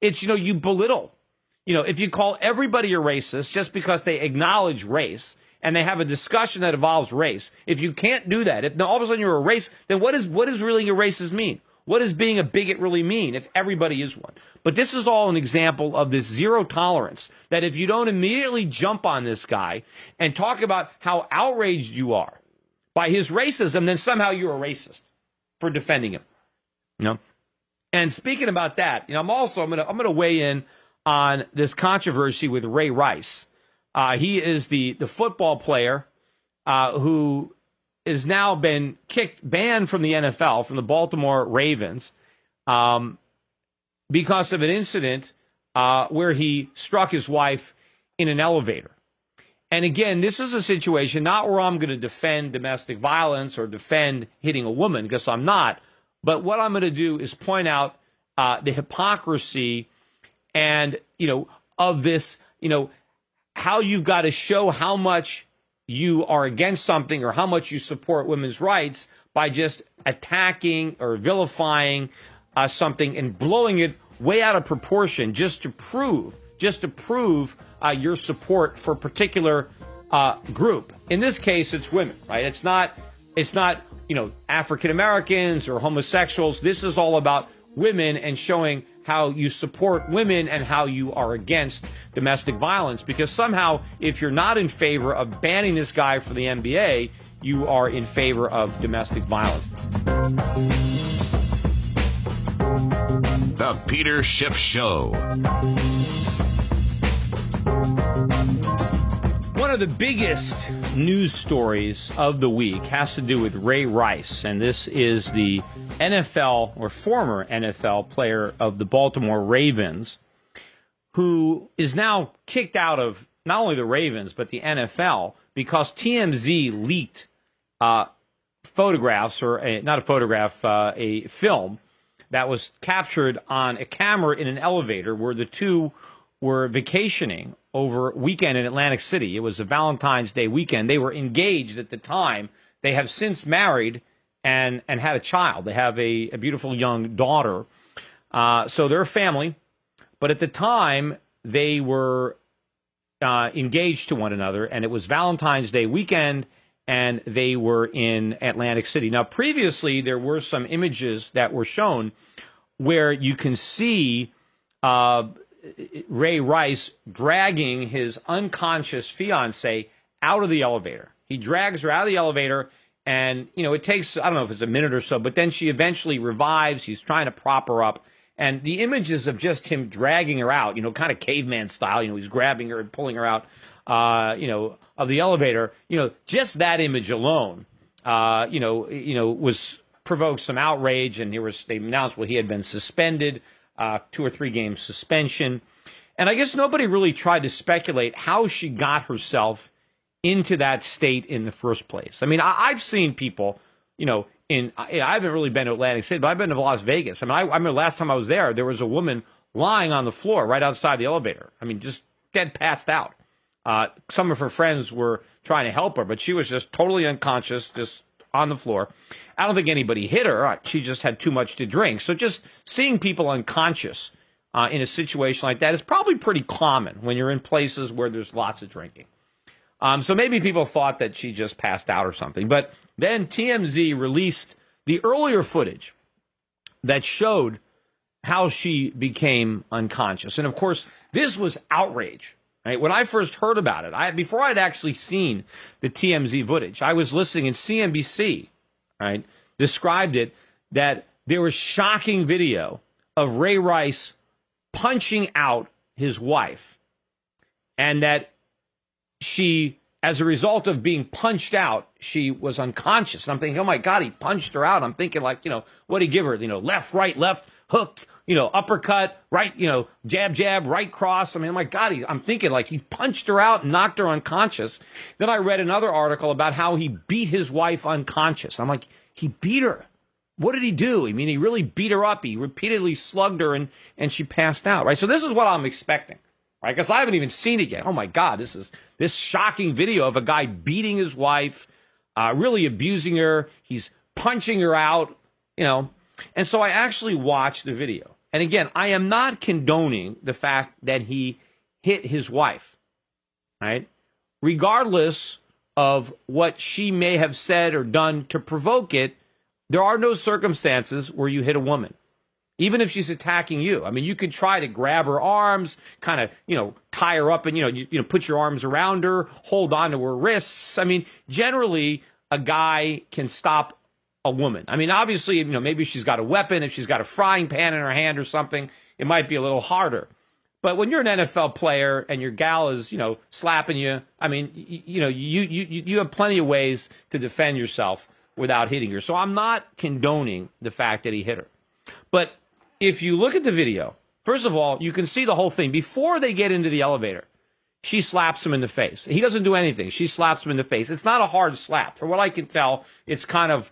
It's, you belittle. If you call everybody a racist just because they acknowledge race and they have a discussion that involves race, if you can't do that, if all of a sudden you're a race, then what does really a racist mean? What does being a bigot really mean if everybody is one? But this is all an example of this zero tolerance, that if you don't immediately jump on this guy and talk about how outraged you are by his racism, then somehow you're a racist for defending him. And speaking about that, I'm going to weigh in on this controversy with Ray Rice. He is the football player who has now been banned from the NFL, from the Baltimore Ravens, because of an incident where he struck his wife in an elevator. And again, this is a situation not where I'm going to defend domestic violence or defend hitting a woman, because I'm not. But what I'm going to do is point out the hypocrisy and, of this, how you've got to show how much you are against something or how much you support women's rights by just attacking or vilifying something and blowing it way out of proportion just to prove your support for a particular group. In this case, it's women, right? It's not African Americans or homosexuals. This is all about women and showing how you support women and how you are against domestic violence. Because somehow, if you're not in favor of banning this guy for the NBA, you are in favor of domestic violence. The Peter Schiff Show. One of the biggest news stories of the week has to do with Ray Rice, and this is the NFL or former NFL player of the Baltimore Ravens, who is now kicked out of not only the Ravens but the NFL because TMZ leaked photographs, not a photograph, a film that was captured on a camera in an elevator where the two were vacationing over a weekend in Atlantic City. It was a Valentine's Day weekend. They were engaged at the time. They have since married and had a child. They have a beautiful young daughter. So they're a family. But at the time, they were engaged to one another, and it was Valentine's Day weekend, and they were in Atlantic City. Now, previously, there were some images that were shown where you can see Ray Rice dragging his unconscious fiancée out of the elevator. He drags her out of the elevator, and, it takes, I don't know if it's a minute or so, but then she eventually revives. He's trying to prop her up. And the images of just him dragging her out, kind of caveman style, he's grabbing her and pulling her out, of the elevator, just that image alone, was provoked some outrage. And they announced, he had been suspended, 2 or 3 game suspension. And I guess nobody really tried to speculate how she got herself into that state in the first place. I mean, I've seen people, I haven't really been to Atlantic City, but I've been to Las Vegas. I remember last time I was there was a woman lying on the floor right outside the elevator. I mean, just dead passed out. Some of her friends were trying to help her, but she was just totally unconscious, just on the floor. I don't think anybody hit her. She just had too much to drink. So just seeing people unconscious in a situation like that is probably pretty common when you're in places where there's lots of drinking. So maybe people thought that she just passed out or something. But then TMZ released the earlier footage that showed how she became unconscious. And, of course, this was outrage. Right? When I first heard about it, before I'd actually seen the TMZ footage, I was listening, and CNBC described it that there was shocking video of Ray Rice punching out his wife, and that she, as a result of being punched out, she was unconscious. And I'm thinking, oh, my God, he punched her out. I'm thinking, what did he give her? Left, right, left, hook, uppercut, right, jab, jab, right cross. I mean, oh, my God, I'm thinking he punched her out and knocked her unconscious. Then I read another article about how he beat his wife unconscious. I'm like, he beat her. What did he do? I mean, he really beat her up. He repeatedly slugged her, and she passed out, right? So this is what I'm expecting. Right, because I haven't even seen it yet. Oh, my God, this shocking video of a guy beating his wife, really abusing her. He's punching her out, And so I actually watched the video. And again, I am not condoning the fact that he hit his wife, right? Regardless of what she may have said or done to provoke it, there are no circumstances where you hit a woman. Even if she's attacking you. I mean, you could try to grab her arms, kind of, tie her up and, put your arms around her, hold on to her wrists. I mean, generally, a guy can stop a woman. I mean, obviously, maybe she's got a weapon. If she's got a frying pan in her hand or something, it might be a little harder. But when you're an NFL player and your gal is, slapping you, I mean, you have plenty of ways to defend yourself without hitting her. So I'm not condoning the fact that he hit her. But if you look at the video, first of all, you can see the whole thing. Before they get into the elevator, she slaps him in the face. He doesn't do anything. She slaps him in the face. It's not a hard slap. From what I can tell, it's kind of,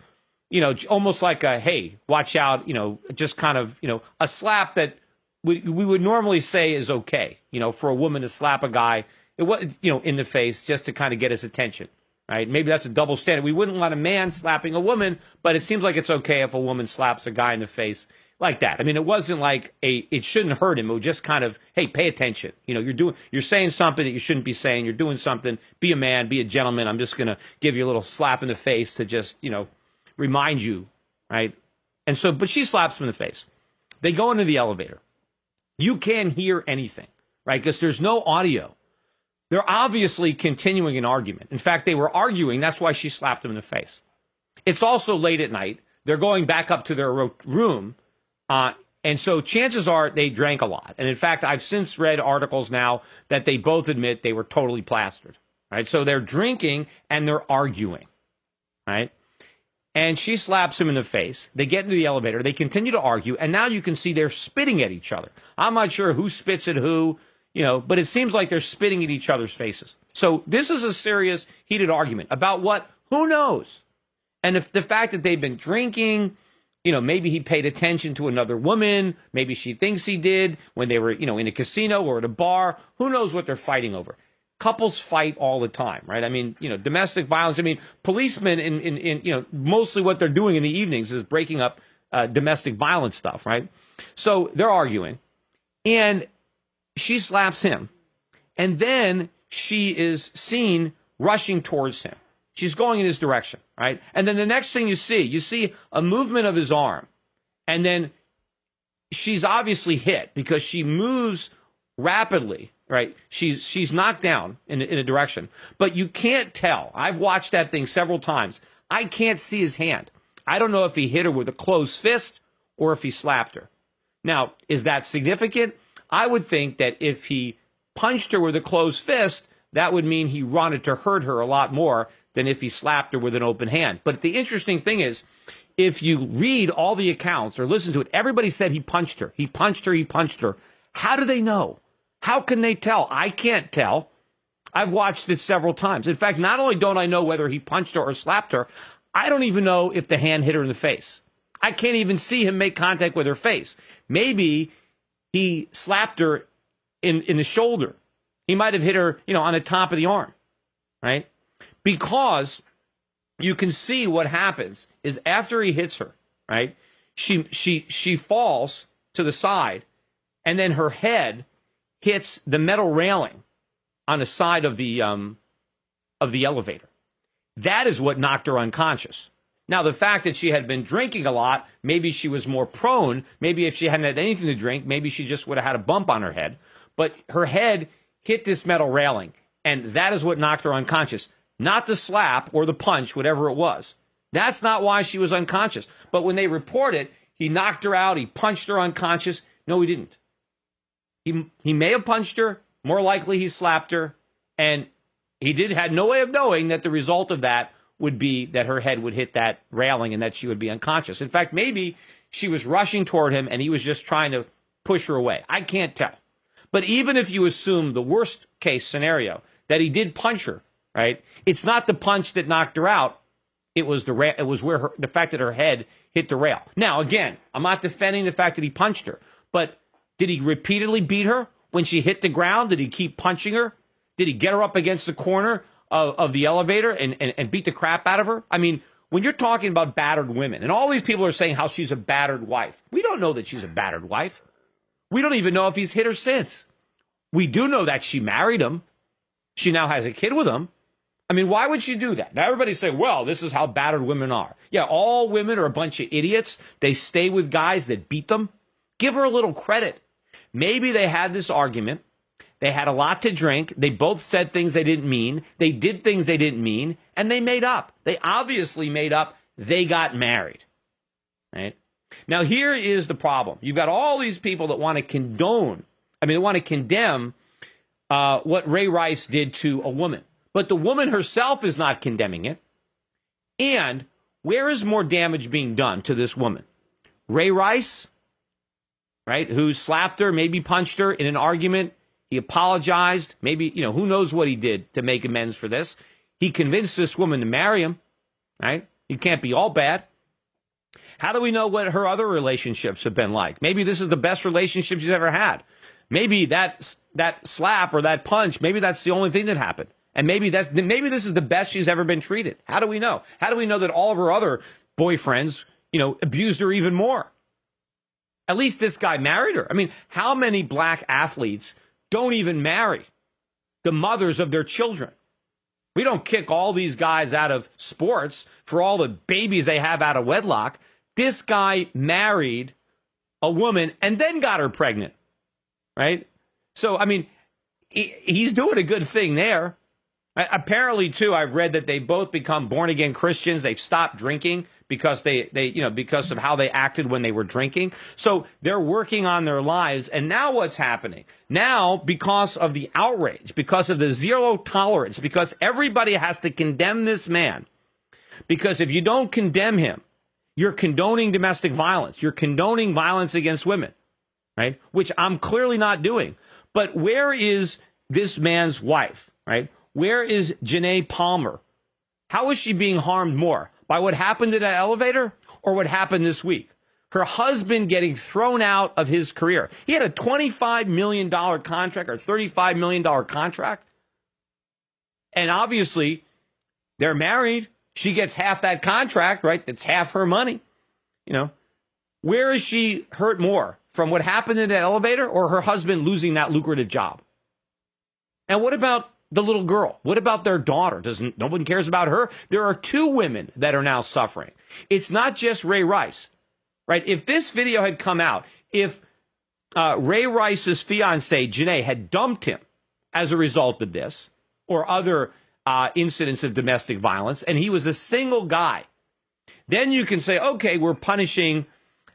almost like a, hey, watch out, just kind of, a slap that we would normally say is okay, for a woman to slap a guy, in the face just to kind of get his attention. Right? Maybe that's a double standard. We wouldn't want a man slapping a woman, but it seems like it's okay if a woman slaps a guy in the face like that. I mean, it wasn't like it shouldn't hurt him. It was just kind of, hey, pay attention. You're saying something that you shouldn't be saying. You're doing something. Be a man, be a gentleman. I'm just going to give you a little slap in the face to just, remind you, right? And so, but she slaps him in the face. They go into the elevator. You can't hear anything, right? Because there's no audio. They're obviously continuing an argument. In fact, they were arguing. That's why she slapped him in the face. It's also late at night. They're going back up to their room. And so chances are they drank a lot. And in fact, I've since read articles now that they both admit they were totally plastered. Right? So they're drinking and they're arguing. Right? And she slaps him in the face. They get into the elevator. They continue to argue. And now you can see they're spitting at each other. I'm not sure who spits at who. But it seems like they're spitting at each other's faces. So this is a serious, heated argument about what? Who knows? And if the fact that they've been drinking, maybe he paid attention to another woman. Maybe she thinks he did when they were, in a casino or at a bar. Who knows what they're fighting over? Couples fight all the time, right? I mean, domestic violence. I mean, policemen in mostly what they're doing in the evenings is breaking up domestic violence stuff, right? So they're arguing, and she slaps him, and then she is seen rushing towards him. She's going in his direction, right? And then the next thing you see a movement of his arm, and then she's obviously hit because she moves rapidly, right? She's knocked down in a direction, but you can't tell. I've watched that thing several times. I can't see his hand. I don't know if he hit her with a closed fist or if he slapped her. Now, is that significant? I would think that if he punched her with a closed fist, that would mean he wanted to hurt her a lot more than if he slapped her with an open hand. But the interesting thing is, if you read all the accounts or listen to it, everybody said he punched her. He punched her. He punched her. How do they know? How can they tell? I can't tell. I've watched it several times. In fact, not only don't I know whether he punched her or slapped her, I don't even know if the hand hit her in the face. I can't even see him make contact with her face. Maybe he slapped her in the shoulder. He might have hit her, on the top of the arm, right? Because you can see what happens is after he hits her, right? She falls to the side, and then her head hits the metal railing on the side of the elevator. That is what knocked her unconscious. Now, the fact that she had been drinking a lot, maybe she was more prone. Maybe if she hadn't had anything to drink, maybe she just would have had a bump on her head. But her head hit this metal railing, and that is what knocked her unconscious. Not the slap or the punch, whatever it was. That's not why she was unconscious. But when they report it, he knocked her out, he punched her unconscious. No, he didn't. He may have punched her, more likely he slapped her, and he had no way of knowing that the result of that would be that her head would hit that railing and that she would be unconscious. In fact, maybe she was rushing toward him and he was just trying to push her away. I can't tell. But even if you assume the worst case scenario, that he did punch her, right? It's not the punch that knocked her out. It was the fact that her head hit the rail. Now, again, I'm not defending the fact that he punched her, but did he repeatedly beat her when she hit the ground? Did he keep punching her? Did he get her up against the corner of the elevator and beat the crap out of her? I mean, when you're talking about battered women, and all these people are saying how she's a battered wife, we don't know that she's a battered wife. We don't even know if he's hit her since. We do know that she married him. She now has a kid with him. I mean, why would she do that? Now, everybody's saying, well, this is how battered women are. Yeah, all women are a bunch of idiots. They stay with guys that beat them. Give her a little credit. Maybe they had this argument. They had a lot to drink. They both said things they didn't mean. They did things they didn't mean. And they made up. They obviously made up. They got married. Right? Now, here is the problem. You've got all these people that want to condemn what Ray Rice did to a woman. But the woman herself is not condemning it. And where is more damage being done to this woman? Ray Rice, right, who slapped her, maybe punched her in an argument. He apologized. Maybe, who knows what he did to make amends for this. He convinced this woman to marry him, right? He can't be all bad. How do we know what her other relationships have been like? Maybe this is the best relationship she's ever had. Maybe that slap or that punch, maybe that's the only thing that happened. And maybe this is the best she's ever been treated. How do we know? How do we know that all of her other boyfriends, abused her even more? At least this guy married her. I mean, how many black athletes don't even marry the mothers of their children? We don't kick all these guys out of sports for all the babies they have out of wedlock. This guy married a woman and then got her pregnant, right? So, I mean, he's doing a good thing there. Apparently, too, I've read that they both become born-again Christians. They've stopped drinking because because of how they acted when they were drinking. So they're working on their lives. And now what's happening? Now, because of the outrage, because of the zero tolerance, because everybody has to condemn this man, because if you don't condemn him, you're condoning domestic violence. You're condoning violence against women, right? Which I'm clearly not doing. But where is this man's wife, right? Where is Janae Palmer? How is she being harmed more? by what happened in that elevator or what happened this week? Her husband getting thrown out of his career. He had a $25 million contract or $35 million contract. And obviously, they're married. She gets half that contract, right? That's half her money. You know, where is she hurt more? From what happened in that elevator or her husband losing that lucrative job? And what about the little girl? What about their daughter? No one cares about her? There are two women that are now suffering. It's not just Ray Rice, right? If this video had come out, if Ray Rice's fiancee, Janae, had dumped him as a result of this or other incidents of domestic violence, and he was a single guy, then you can say, okay, we're punishing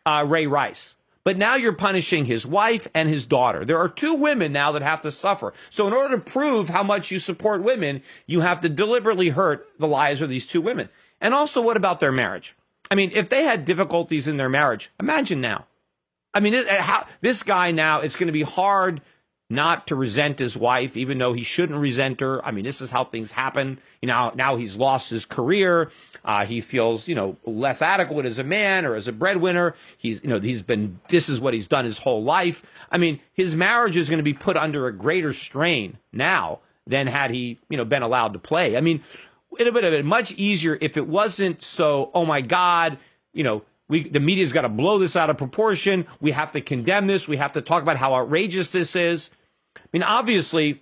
Ray Rice. But now you're punishing his wife and his daughter. There are two women now that have to suffer. So in order to prove how much you support women, you have to deliberately hurt the lives of these two women. And also, what about their marriage? I mean, if they had difficulties in their marriage, imagine now. I mean, this guy now, it's going to be hard not to resent his wife, even though he shouldn't resent her. I mean, this is how things happen. You know, now he's lost his career. He feels, less adequate as a man or as a breadwinner. This is what he's done his whole life. I mean, his marriage is going to be put under a greater strain now than had he, been allowed to play. I mean, it would have been much easier if it wasn't so, oh my God, the media's got to blow this out of proportion. We have to condemn this. We have to talk about how outrageous this is. I mean, obviously,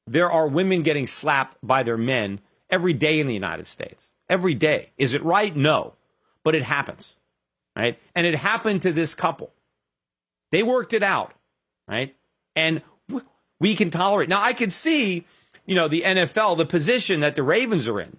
there are women getting slapped by their men every day in the United States. Every day. Is it right? No. But it happens, right? And it happened to this couple. They worked it out, right? And we can tolerate. Now, I could see, the NFL, the position that the Ravens are in,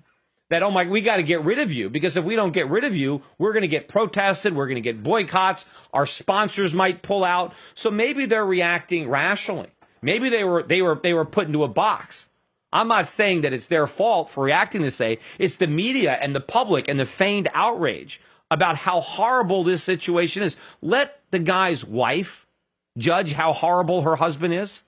that, oh my, we got to get rid of you, because if we don't get rid of you, we're going to get protested, we're going to get boycotts, our sponsors might pull out. So maybe they're reacting rationally. Maybe they were put into a box. I'm not saying that it's their fault for reacting this way. It's the media and the public and the feigned outrage about how horrible this situation is. Let the guy's wife judge how horrible her husband is.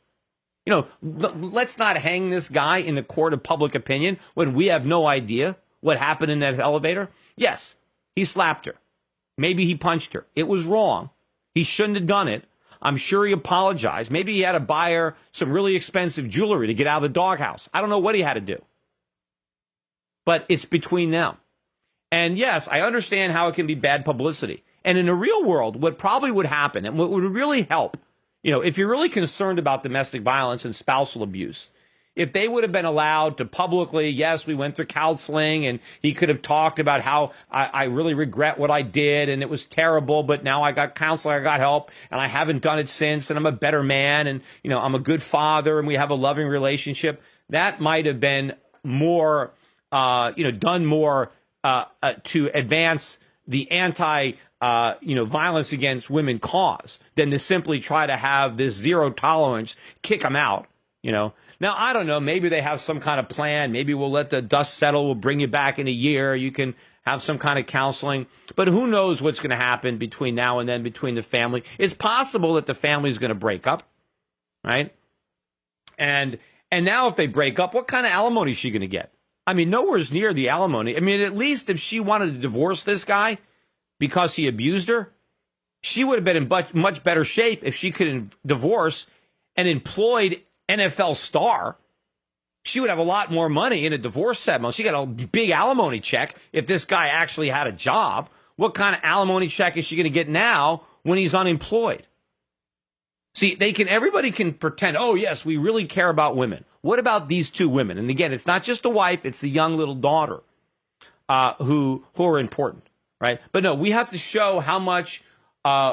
Let's not hang this guy in the court of public opinion when we have no idea what happened in that elevator. Yes, he slapped her. Maybe he punched her. It was wrong. He shouldn't have done it. I'm sure he apologized. Maybe he had to buy her some really expensive jewelry to get out of the doghouse. I don't know what he had to do. But it's between them. And yes, I understand how it can be bad publicity. And in the real world, what probably would happen, and what would really help, if you're really concerned about domestic violence and spousal abuse, if they would have been allowed to publicly, yes, we went through counseling, and he could have talked about how I really regret what I did, and it was terrible, but now I got counseling, I got help, and I haven't done it since, and I'm a better man, and, I'm a good father, and we have a loving relationship. That might have been more, done more to advance the violence against women cause than to simply try to have this zero tolerance, kick them out, Now, I don't know. Maybe they have some kind of plan. Maybe we'll let the dust settle. We'll bring you back in a year. You can have some kind of counseling. But who knows what's going to happen between now and then between the family. It's possible that the family is going to break up, right? And now if they break up, what kind of alimony is she going to get? I mean, nowhere's near the alimony. I mean, at least if she wanted to divorce this guy because he abused her, she would have been in much better shape if she could divorce and employed NFL star. She would have a lot more money in a divorce settlement. She got a big alimony check if this guy actually had a job. What kind of alimony check is she going to get now when he's unemployed? See, everybody can pretend, oh, yes, we really care about women. What about these two women? And again, it's not just the wife, it's the young little daughter who are important, right? But no, we have to show how much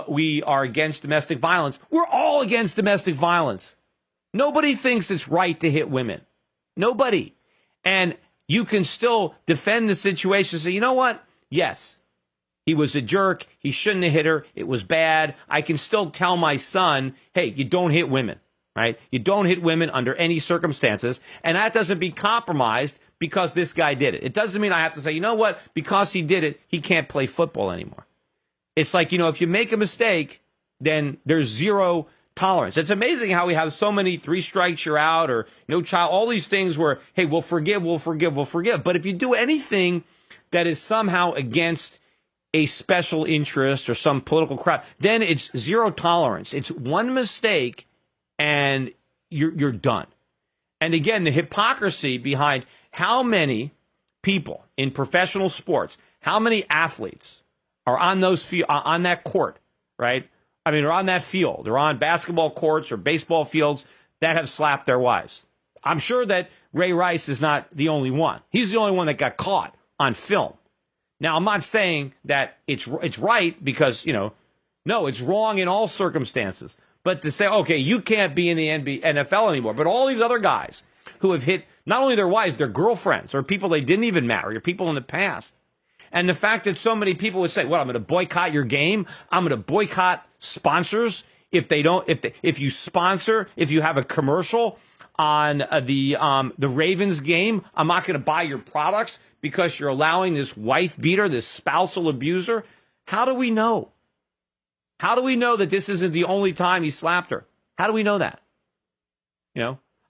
we are against domestic violence. We're all against domestic violence. Nobody thinks it's right to hit women. Nobody. And you can still defend the situation and say, you know what? Yes, he was a jerk. He shouldn't have hit her. It was bad. I can still tell my son, hey, you don't hit women, right? You don't hit women under any circumstances. And that doesn't be compromised because this guy did it. It doesn't mean I have to say, you know what? Because he did it, he can't play football anymore. It's like, if you make a mistake, then there's zero tolerance. It's amazing how we have so many 3 strikes you're out or no child, all these things where, hey, we'll forgive. But if you do anything that is somehow against a special interest or some political crowd, then it's zero tolerance. It's one mistake and you're done. And again, the hypocrisy behind how many people in professional sports, how many athletes are on on that court, right? I mean, or on that field, or on basketball courts or baseball fields that have slapped their wives. I'm sure that Ray Rice is not the only one. He's the only one that got caught on film. Now, I'm not saying that it's right because, no, it's wrong in all circumstances. But to say, okay, you can't be in the NFL anymore, but all these other guys who have hit not only their wives, their girlfriends, or people they didn't even marry, or people in the past. And the fact that so many people would say, well, I'm going to boycott your game. I'm going to boycott sponsors if you sponsor, if you have a commercial on the Ravens game, I'm not going to buy your products because you're allowing this wife beater, this spousal abuser. How do we know? How do we know that this isn't the only time he slapped her? How do we know that?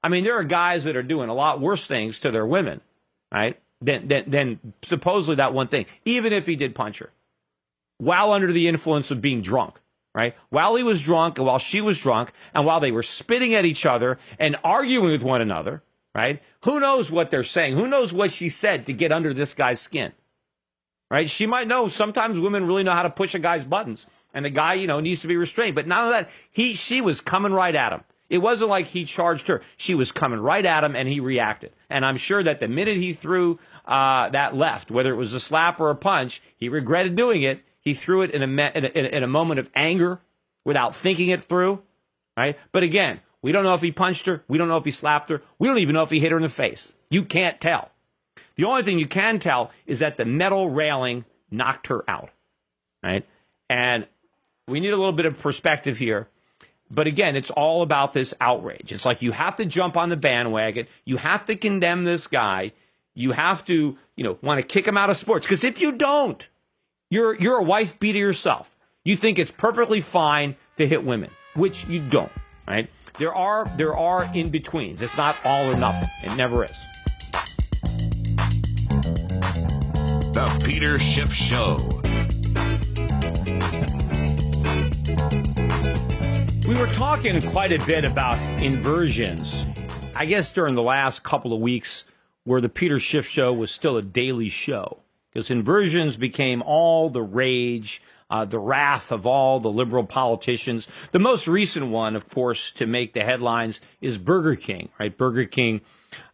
I mean, there are guys that are doing a lot worse things to their women, right? Than supposedly that one thing, even if he did punch her, while under the influence of being drunk, right? While he was drunk and while she was drunk and while they were spitting at each other and arguing with one another, right? Who knows what they're saying? Who knows what she said to get under this guy's skin, right? She might know. Sometimes women really know how to push a guy's buttons, and the guy, needs to be restrained. But none of that. She was coming right at him. It wasn't like he charged her. She was coming right at him, and he reacted. And I'm sure that the minute he threw that left, whether it was a slap or a punch, he regretted doing it. He threw it in a moment of anger without thinking it through, right? But again, we don't know if he punched her. We don't know if he slapped her. We don't even know if he hit her in the face. You can't tell. The only thing you can tell is that the metal railing knocked her out, right? And we need a little bit of perspective here. But again, it's all about this outrage. It's like you have to jump on the bandwagon. You have to condemn this guy. You have to, want to kick him out of sports. Because if you don't, you're a wife beater yourself. You think it's perfectly fine to hit women, which you don't, right? There are in-betweens. It's not all or nothing. It never is. The Peter Schiff Show. We were talking quite a bit about inversions, I guess during the last couple of weeks where the Peter Schiff Show was still a daily show, because inversions became all the rage, the wrath of all the liberal politicians. The most recent one, of course, to make the headlines is Burger King, right? Burger King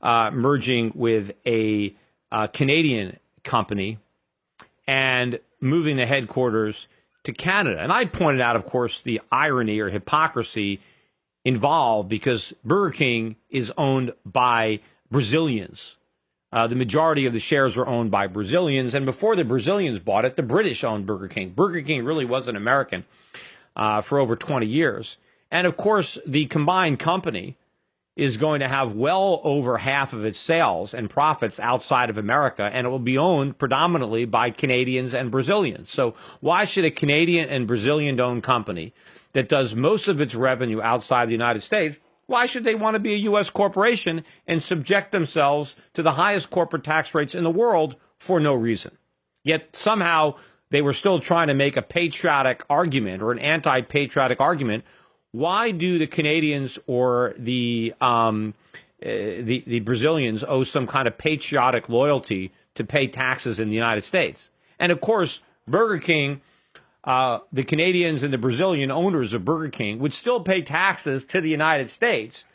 merging with a Canadian company and moving the headquarters to Canada. And I pointed out, of course, the irony or hypocrisy involved because Burger King is owned by Brazilians. The majority of the shares were owned by Brazilians. And before the Brazilians bought it, the British owned Burger King. Burger King really wasn't American for over 20 years. And, of course, the combined company is going to have well over half of its sales and profits outside of America, and it will be owned predominantly by Canadians and Brazilians. So why should a Canadian and Brazilian-owned company that does most of its revenue outside the United States, why should they want to be a U.S. corporation and subject themselves to the highest corporate tax rates in the world for no reason? Yet somehow they were still trying to make a patriotic argument or an anti-patriotic argument. Why do the Canadians or the Brazilians owe some kind of patriotic loyalty to pay taxes in the United States? And of course, Burger King, the Canadians and the Brazilian owners of Burger King would still pay taxes to the United States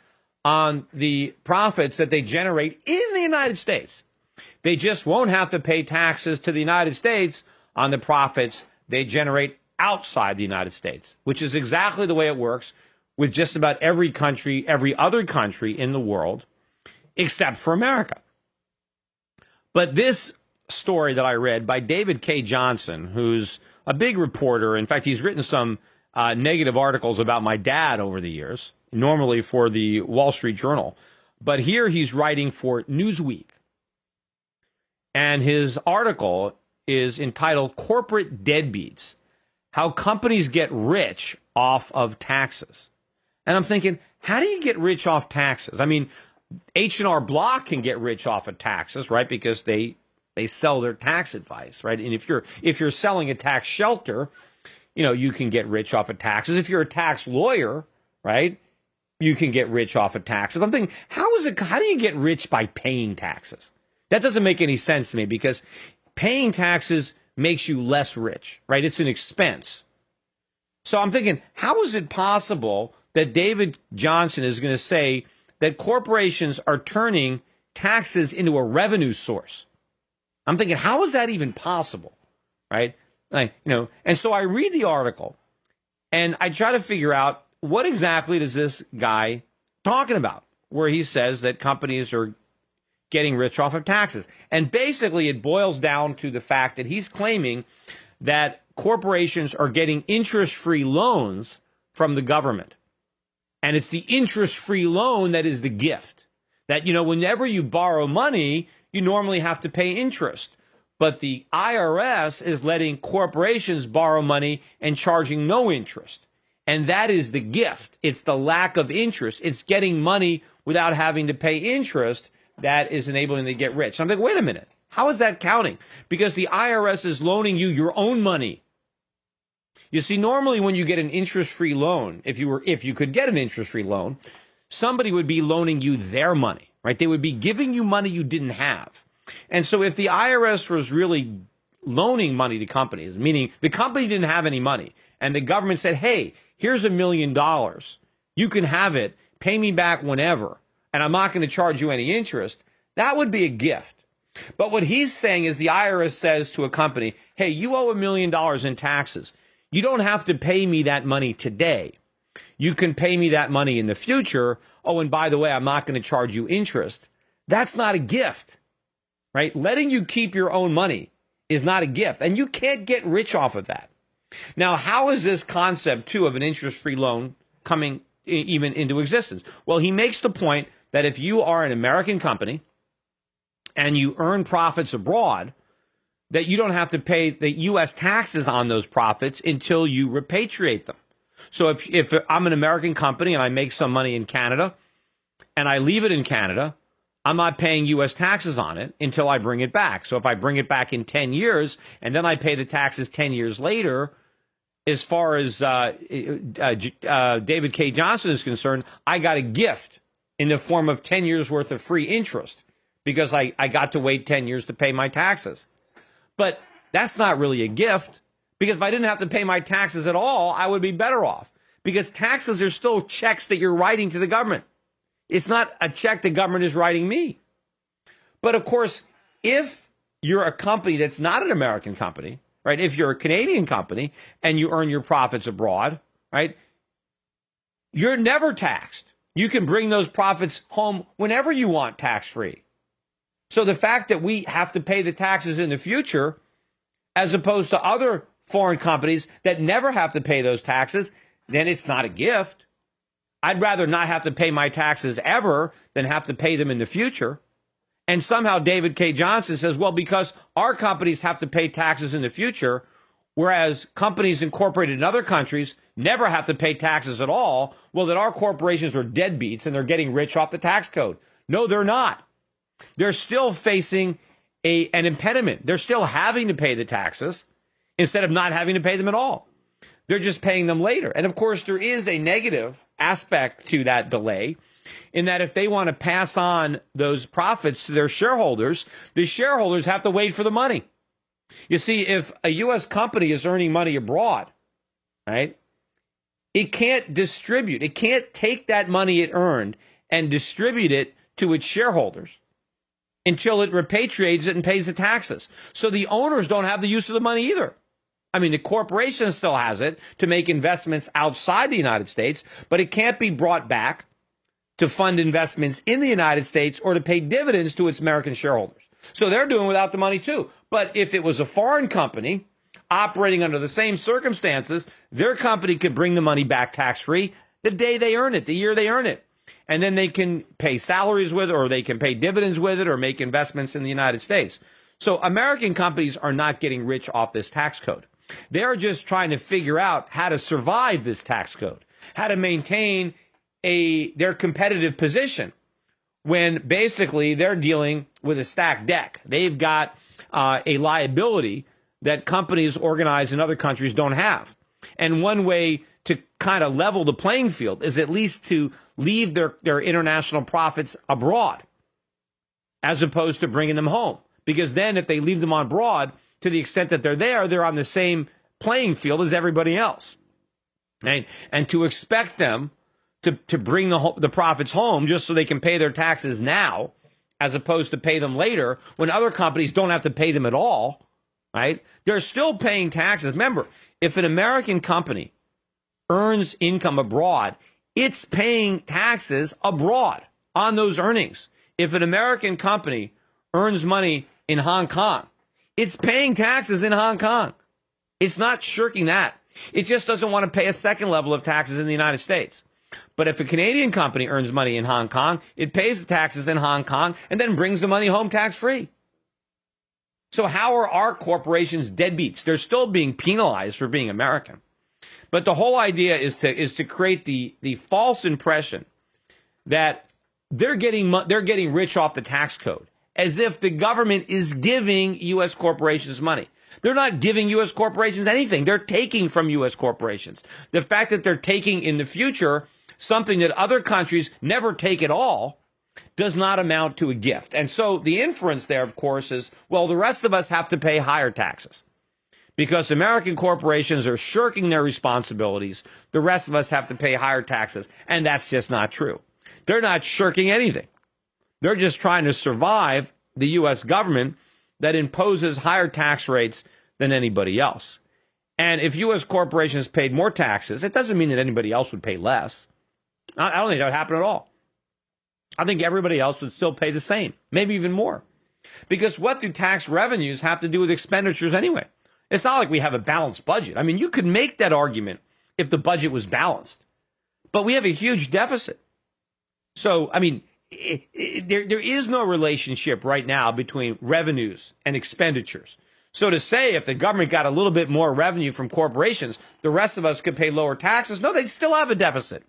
on the profits that they generate in the United States. They just won't have to pay taxes to the United States on the profits they generate outside the United States, which is exactly the way it works with just about every country, every other country in the world, except for America. But this story that I read by David K. Johnson, who's a big reporter, in fact, he's written some negative articles about my dad over the years, normally for the Wall Street Journal, but here he's writing for Newsweek. And his article is entitled Corporate Deadbeats: How Companies Get Rich Off of Taxes. And I'm thinking, how do you get rich off taxes? I mean, H&R Block can get rich off of taxes, right? Because they They sell their tax advice, right? And if you're selling a tax shelter, you can get rich off of taxes. If you're a tax lawyer, right, you can get rich off of taxes. I'm thinking, how do you get rich by paying taxes? That doesn't make any sense to me, because paying taxes makes you less rich, right? It's an expense. So I'm thinking, how is it possible that David Johnson is going to say that corporations are turning taxes into a revenue source? I'm thinking, how is that even possible, right? And so I read the article and I try to figure out what exactly is this guy talking about, where he says that companies are getting rich off of taxes. And basically it boils down to the fact that he's claiming that corporations are getting interest-free loans from the government. And it's the interest-free loan that is the gift. That, whenever you borrow money, you normally have to pay interest. But the IRS is letting corporations borrow money and charging no interest. And that is the gift. It's the lack of interest. It's getting money without having to pay interest that is enabling them to get rich. I'm like, wait a minute. How is that counting? Because the IRS is loaning you your own money. You see, normally when you get an interest-free loan, if you could get an interest-free loan, somebody would be loaning you their money, right? They would be giving you money you didn't have. And so if the IRS was really loaning money to companies, meaning the company didn't have any money, and the government said, hey, here's $1 million. You can have it. Pay me back whenever, and I'm not going to charge you any interest. That would be a gift. But what he's saying is the IRS says to a company, hey, you owe $1 million in taxes. You don't have to pay me that money today. You can pay me that money in the future. Oh, and by the way, I'm not going to charge you interest. That's not a gift, right? Letting you keep your own money is not a gift, and you can't get rich off of that. Now, how is this concept, too, of an interest-free loan coming even into existence? Well, he makes the point that if you are an American company and you earn profits abroad, that you don't have to pay the U.S. taxes on those profits until you repatriate them. So if I'm an American company and I make some money in Canada and I leave it in Canada, I'm not paying U.S. taxes on it until I bring it back. So if I bring it back in 10 years and then I pay the taxes 10 years later, as far as David K. Johnson is concerned, I got a gift in the form of 10 years worth of free interest because I got to wait 10 years to pay my taxes. But that's not really a gift, because if I didn't have to pay my taxes at all, I would be better off, because taxes are still checks that you're writing to the government. It's not a check the government is writing me. But of course, if you're a company that's not an American company, right? If you're a Canadian company and you earn your profits abroad, right? You're never taxed. You can bring those profits home whenever you want, tax-free. So the fact that we have to pay the taxes in the future, as opposed to other foreign companies that never have to pay those taxes, then it's not a gift. I'd rather not have to pay my taxes ever than have to pay them in the future. And somehow David K. Johnson says, well, because our companies have to pay taxes in the future, whereas companies incorporated in other countries never have to pay taxes at all, well, that our corporations are deadbeats and they're getting rich off the tax code. No, they're not. They're still facing an impediment. They're still having to pay the taxes instead of not having to pay them at all. They're just paying them later. And of course, there is a negative aspect to that delay, in that if they want to pass on those profits to their shareholders, the shareholders have to wait for the money. You see, if a U.S. company is earning money abroad, right, it can't distribute. It can't take that money it earned and distribute it to its shareholders until it repatriates it and pays the taxes. So the owners don't have the use of the money either. I mean, the corporation still has it to make investments outside the United States, but it can't be brought back to fund investments in the United States or to pay dividends to its American shareholders. So they're doing without the money too. But if it was a foreign company operating under the same circumstances, their company could bring the money back tax-free the day they earn it, the year they earn it. And then they can pay salaries with it, or they can pay dividends with it, or make investments in the United States. So American companies are not getting rich off this tax code. They're just trying to figure out how to survive this tax code, how to maintain their competitive position when basically they're dealing with a stacked deck. They've got a liability that companies organized in other countries don't have. And one way to kind of level the playing field is at least to leave their international profits abroad as opposed to bringing them home. Because then if they leave them abroad, to the extent that they're there, they're on the same playing field as everybody else. And to expect them to bring the profits home just so they can pay their taxes now, as opposed to pay them later, when other companies don't have to pay them at all, right? They're still paying taxes. Remember, if an American company earns income abroad, it's paying taxes abroad on those earnings. If an American company earns money in Hong Kong, it's paying taxes in Hong Kong. It's not shirking that. It just doesn't want to pay a second level of taxes in the United States. But if a Canadian company earns money in Hong Kong, it pays the taxes in Hong Kong and then brings the money home tax-free. So how are our corporations deadbeats? They're still being penalized for being American. But the whole idea is to create the false impression that they're getting rich off the tax code, as if the government is giving U.S. corporations money. They're not giving U.S. corporations anything. They're taking from U.S. corporations. The fact that they're taking in the future something that other countries never take at all does not amount to a gift. And so the inference there, of course, is, well, the rest of us have to pay higher taxes. Because American corporations are shirking their responsibilities, the rest of us have to pay higher taxes. And that's just not true. They're not shirking anything. They're just trying to survive the U.S. government that imposes higher tax rates than anybody else. And if U.S. corporations paid more taxes, it doesn't mean that anybody else would pay less. I don't think that would happen at all. I think everybody else would still pay the same, maybe even more. Because what do tax revenues have to do with expenditures anyway? It's not like we have a balanced budget. I mean, you could make that argument if the budget was balanced. But we have a huge deficit. So, I mean, there is no relationship right now between revenues and expenditures. So to say if the government got a little bit more revenue from corporations, the rest of us could pay lower taxes, no, they'd still have a deficit.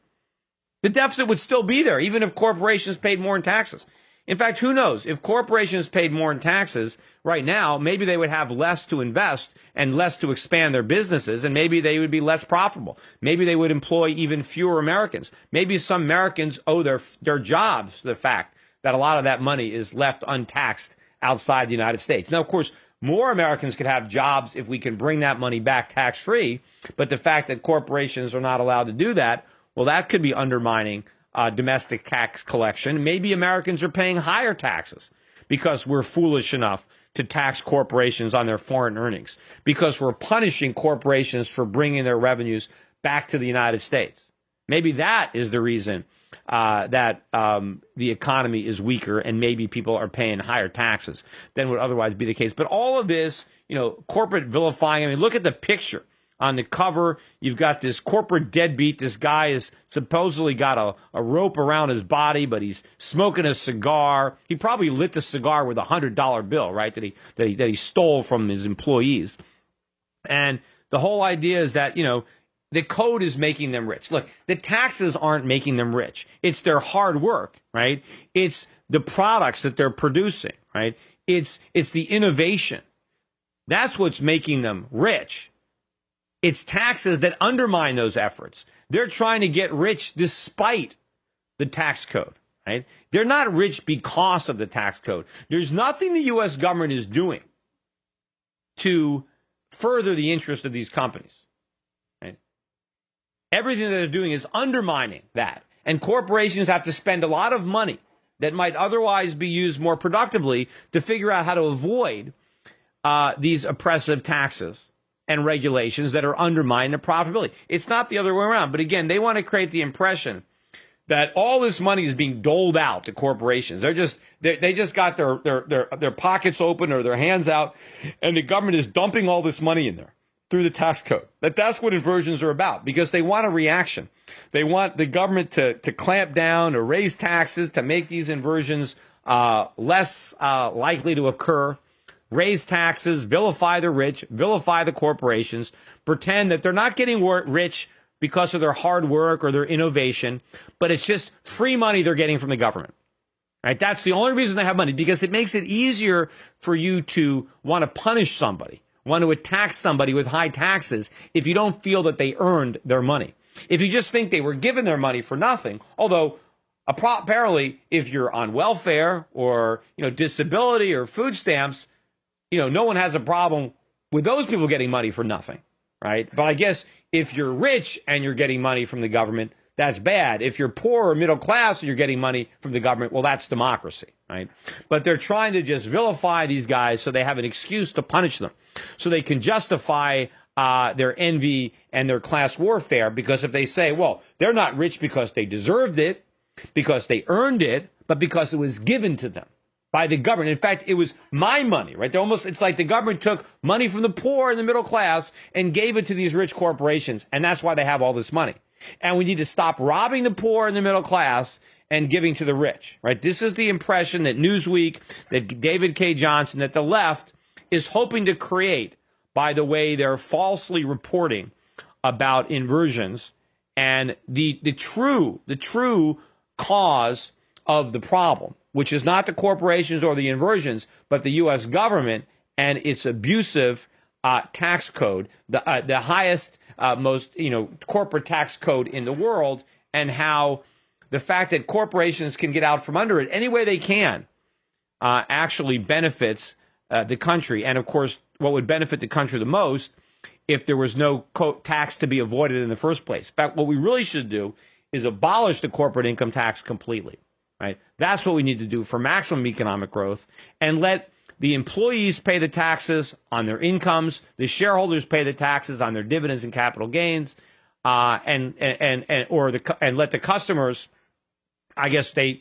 The deficit would still be there, even if corporations paid more in taxes. In fact, who knows? If corporations paid more in taxes right now, maybe they would have less to invest and less to expand their businesses, and maybe they would be less profitable. Maybe they would employ even fewer Americans. Maybe some Americans owe their jobs to the fact that a lot of that money is left untaxed outside the United States. Now, of course, more Americans could have jobs if we can bring that money back tax-free, but the fact that corporations are not allowed to do that, well, that could be undermining domestic tax collection. Maybe Americans are paying higher taxes because we're foolish enough to tax corporations on their foreign earnings, because we're punishing corporations for bringing their revenues back to the United States. Maybe that is the reason that the economy is weaker and maybe people are paying higher taxes than would otherwise be the case. But all of this, corporate vilifying, I mean, look at the picture. On the cover, you've got this corporate deadbeat. This guy is supposedly got a rope around his body, but he's smoking a cigar. He probably lit the cigar with $100 bill, right? That he stole from his employees. And the whole idea is that, the code is making them rich. Look, the taxes aren't making them rich. It's their hard work, right? It's the products that they're producing, right? It's the innovation. That's what's making them rich. It's taxes that undermine those efforts. They're trying to get rich despite the tax code, right? They're not rich because of the tax code. There's nothing the U.S. government is doing to further the interest of these companies, right? Everything that they're doing is undermining that. And corporations have to spend a lot of money that might otherwise be used more productively to figure out how to avoid these oppressive taxes and regulations that are undermining the profitability. It's not the other way around. But again, they want to create the impression that all this money is being doled out to corporations. They just got their pockets open or their hands out, and the government is dumping all this money in there through the tax code. That's what inversions are about, because they want a reaction. They want the government to clamp down or raise taxes to make these inversions less likely to occur. Raise taxes, vilify the rich, vilify the corporations, pretend that they're not getting rich because of their hard work or their innovation, but it's just free money they're getting from the government. Right? That's the only reason they have money, because it makes it easier for you to want to punish somebody, want to attack somebody with high taxes if you don't feel that they earned their money. If you just think they were given their money for nothing, although apparently if you're on welfare or, disability or food stamps, no one has a problem with those people getting money for nothing, right? But I guess if you're rich and you're getting money from the government, that's bad. If you're poor or middle class and you're getting money from the government, well, that's democracy, right? But they're trying to just vilify these guys so they have an excuse to punish them, so they can justify their envy and their class warfare. Because if they say, well, they're not rich because they deserved it, because they earned it, but because it was given to them by the government. In fact, it was my money, right? It's like the government took money from the poor and the middle class and gave it to these rich corporations, and that's why they have all this money. And we need to stop robbing the poor and the middle class and giving to the rich, right? This is the impression that Newsweek, that David K. Johnson, that the left is hoping to create by the way they're falsely reporting about inversions. And the true cause of the problem, which is not the corporations or the inversions, but the U.S. government and its abusive tax code, the highest, most corporate tax code in the world, and how the fact that corporations can get out from under it any way they can actually benefits the country. And of course, what would benefit the country the most if there was no tax to be avoided in the first place. In fact, what we really should do is abolish the corporate income tax completely, right? That's what we need to do for maximum economic growth, and let the employees pay the taxes on their incomes, the shareholders pay the taxes on their dividends and capital gains, and let the customers, I guess they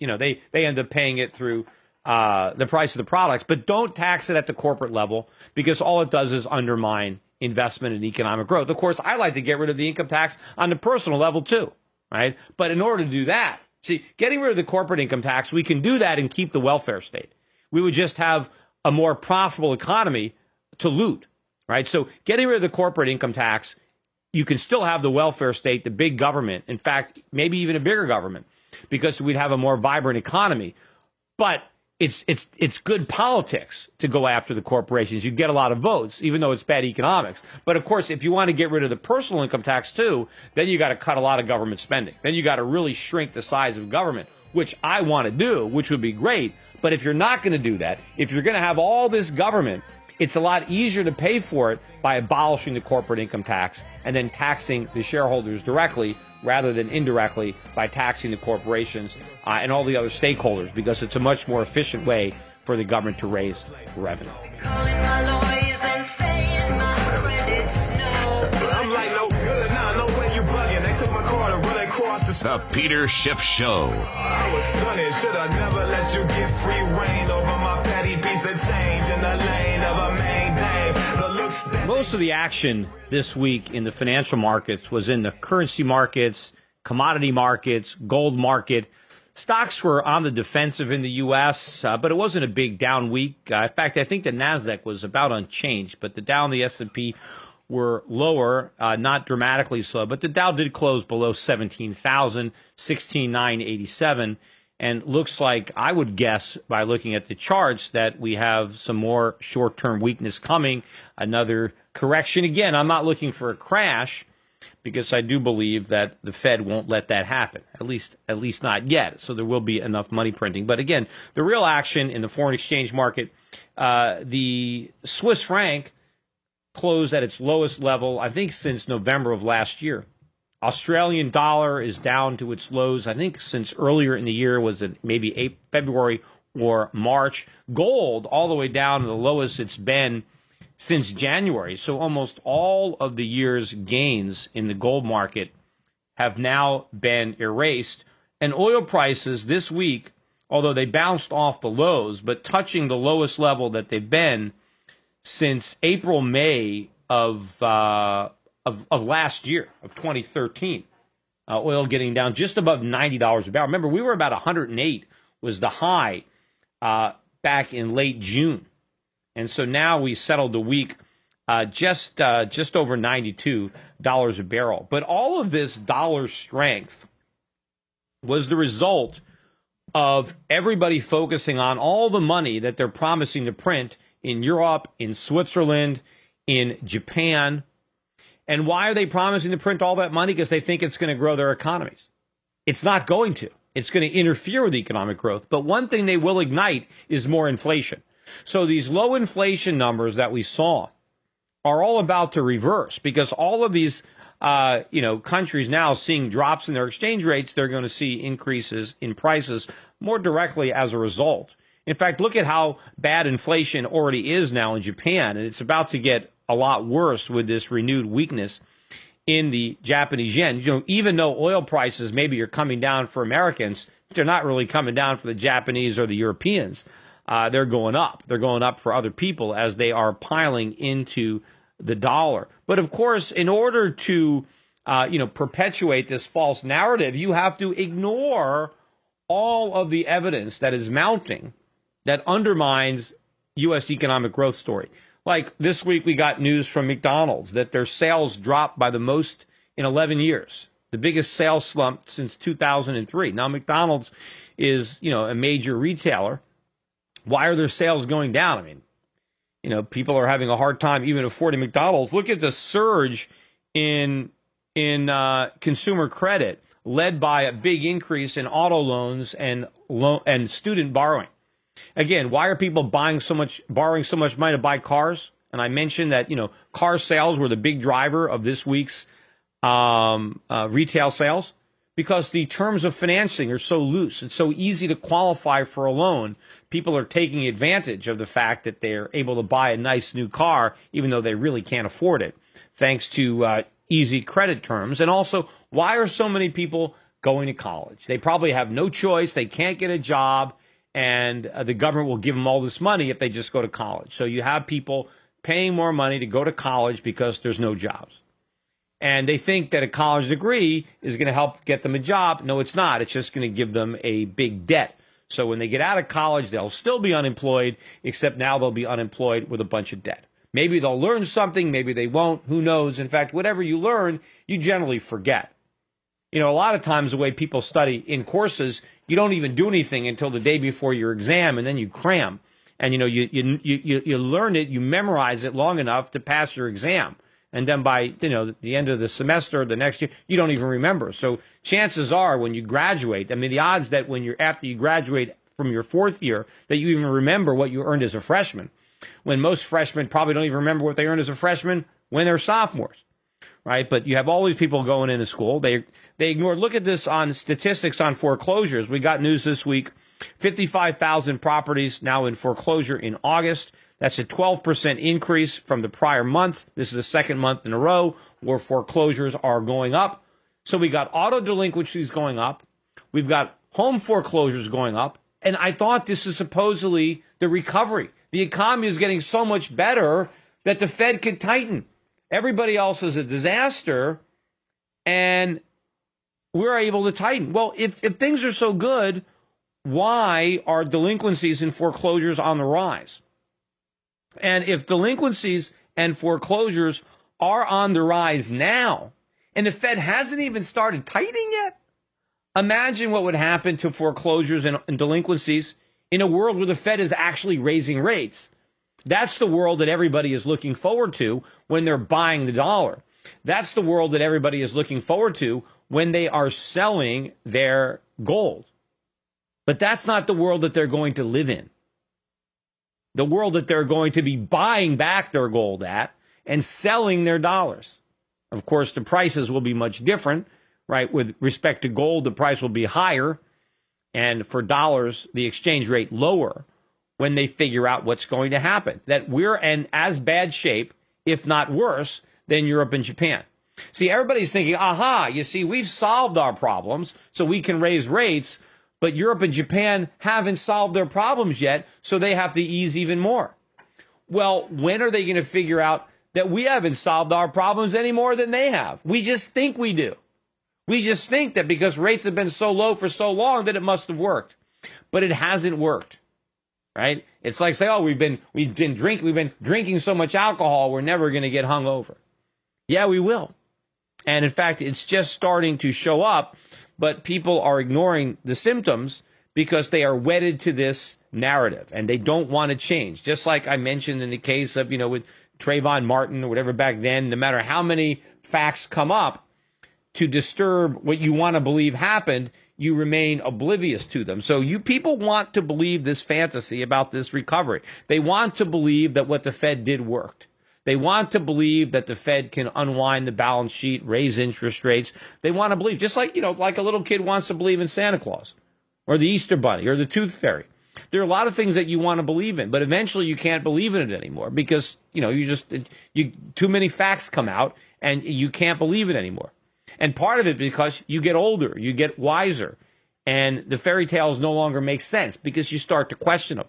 end up paying it through the price of the products, but don't tax it at the corporate level, because all it does is undermine investment and economic growth. Of course, I like to get rid of the income tax on the personal level too, right? But in order to do that, getting rid of the corporate income tax, we can do that and keep the welfare state. We would just have a more profitable economy to loot, right? So getting rid of the corporate income tax, you can still have the welfare state, the big government, in fact, maybe even a bigger government, because we'd have a more vibrant economy. But it's good politics to go after the corporations. You get a lot of votes, even though it's bad economics. But of course, if you want to get rid of the personal income tax too, then you got to cut a lot of government spending. Then you got to really shrink the size of government, which I want to do, which would be great. But if you're not going to do that, if you're going to have all this government, it's a lot easier to pay for it by abolishing the corporate income tax and then taxing the shareholders directly rather than indirectly by taxing the corporations and all the other stakeholders, because it's a much more efficient way for the government to raise revenue. The Peter Schiff Show. I was stunning, should have never let you get free reign over my petty piece of change in the lane of a main dame. The looks that most of the action this week in the financial markets was in the currency markets, commodity markets, gold market. Stocks were on the defensive in the U.S., but it wasn't a big down week. In fact, I think the NASDAQ was about unchanged, but the Dow and the S&P were lower, not dramatically so, but the Dow did close below 17,000, 16,987, and looks like, I would guess by looking at the charts, that we have some more short-term weakness coming, another correction. Again, I'm not looking for a crash, because I do believe that the Fed won't let that happen, at least not yet. So there will be enough money printing. But again, the real action in the foreign exchange market, the Swiss franc closed at its lowest level, I think, since November of last year. Australian dollar is down to its lows, I think, since earlier in the year, was it maybe February or March. Gold all the way down to the lowest it's been since January. So almost all of the year's gains in the gold market have now been erased. And oil prices this week, although they bounced off the lows, but touching the lowest level that they've been since April, May of last year, of 2013. Oil getting down just above $90 a barrel. Remember, we were about 108 was the high back in late June. And so now we settled the week just over $92 a barrel. But all of this dollar strength was the result of everybody focusing on all the money that they're promising to print in Europe, in Switzerland, in Japan. And why are they promising to print all that money? Because they think it's going to grow their economies. It's not going to. It's going to interfere with economic growth. But one thing they will ignite is more inflation. So these low inflation numbers that we saw are all about to reverse, because all of these countries now seeing drops in their exchange rates, they're going to see increases in prices more directly as a result. In fact, look at how bad inflation already is now in Japan, and it's about to get a lot worse with this renewed weakness in the Japanese yen. Even though oil prices maybe are coming down for Americans, they're not really coming down for the Japanese or the Europeans. They're going up. They're going up for other people as they are piling into the dollar. But of course, in order to perpetuate this false narrative, you have to ignore all of the evidence that is mounting that undermines U.S. economic growth story. Like this week, we got news from McDonald's that their sales dropped by the most in 11 years, the biggest sales slump since 2003. Now, McDonald's is, a major retailer. Why are their sales going down? I mean, people are having a hard time even affording McDonald's. Look at the surge in consumer credit, led by a big increase in auto loans and student borrowing. Again, why are people borrowing so much money to buy cars? And I mentioned that, car sales were the big driver of this week's retail sales, because the terms of financing are so loose. It's so easy to qualify for a loan. People are taking advantage of the fact that they're able to buy a nice new car, even though they really can't afford it, thanks to easy credit terms. And also, why are so many people going to college? They probably have no choice. They can't get a job. And the government will give them all this money if they just go to college. So you have people paying more money to go to college because there's no jobs. And they think that a college degree is going to help get them a job. No, it's not. It's just going to give them a big debt. So when they get out of college, they'll still be unemployed, except now they'll be unemployed with a bunch of debt. Maybe they'll learn something. Maybe they won't. Who knows? In fact, whatever you learn, you generally forget. A lot of times the way people study in courses, you don't even do anything until the day before your exam, and then you cram. And, you learn it, you memorize it long enough to pass your exam. And then by, the end of the semester, the next year, you don't even remember. So chances are when you graduate, the odds that after you graduate from your fourth year, that you even remember what you earned as a freshman, when most freshmen probably don't even remember what they earned as a freshman when they're sophomores. Right? But you have all these people going into school. They ignore. Look at this on statistics on foreclosures. We got news this week. 55,000 properties now in foreclosure in August. That's a 12% increase from the prior month. This is the second month in a row where foreclosures are going up. So we got auto delinquencies going up. We've got home foreclosures going up. And I thought this is supposedly the recovery. The economy is getting so much better that the Fed could tighten. Everybody else is a disaster, and we're able to tighten. Well, if things are so good, why are delinquencies and foreclosures on the rise? And if delinquencies and foreclosures are on the rise now, and the Fed hasn't even started tightening yet, imagine what would happen to foreclosures and delinquencies in a world where the Fed is actually raising rates. That's the world that everybody is looking forward to when they're buying the dollar. That's the world that everybody is looking forward to when they are selling their gold. But that's not the world that they're going to live in. The world that they're going to be buying back their gold at and selling their dollars. Of course, the prices will be much different, right? With respect to gold, the price will be higher, and for dollars, the exchange rate lower, when they figure out what's going to happen, that we're in as bad shape, if not worse, than Europe and Japan. See, everybody's thinking, aha, you see, we've solved our problems, so we can raise rates, but Europe and Japan haven't solved their problems yet, so they have to ease even more. Well, when are they going to figure out that we haven't solved our problems any more than they have? We just think we do. We just think that because rates have been so low for so long that it must have worked. But it hasn't worked. Right? It's like saying, oh, we've been drinking so much alcohol, we're never going to get hungover. Yeah, we will. And in fact, it's just starting to show up, but people are ignoring the symptoms because they are wedded to this narrative and they don't want to change. Just like I mentioned in the case of, with Trayvon Martin or whatever back then, no matter how many facts come up to disturb what you want to believe happened, you remain oblivious to them. So you people want to believe this fantasy about this recovery. They want to believe that what the Fed did worked. They want to believe that the Fed can unwind the balance sheet, raise interest rates. They want to believe, just like, like a little kid wants to believe in Santa Claus or the Easter Bunny or the Tooth Fairy. There are a lot of things that you want to believe in, but eventually you can't believe in it anymore because, too many facts come out and you can't believe it anymore. And part of it because you get older, you get wiser, and the fairy tales no longer make sense because you start to question them.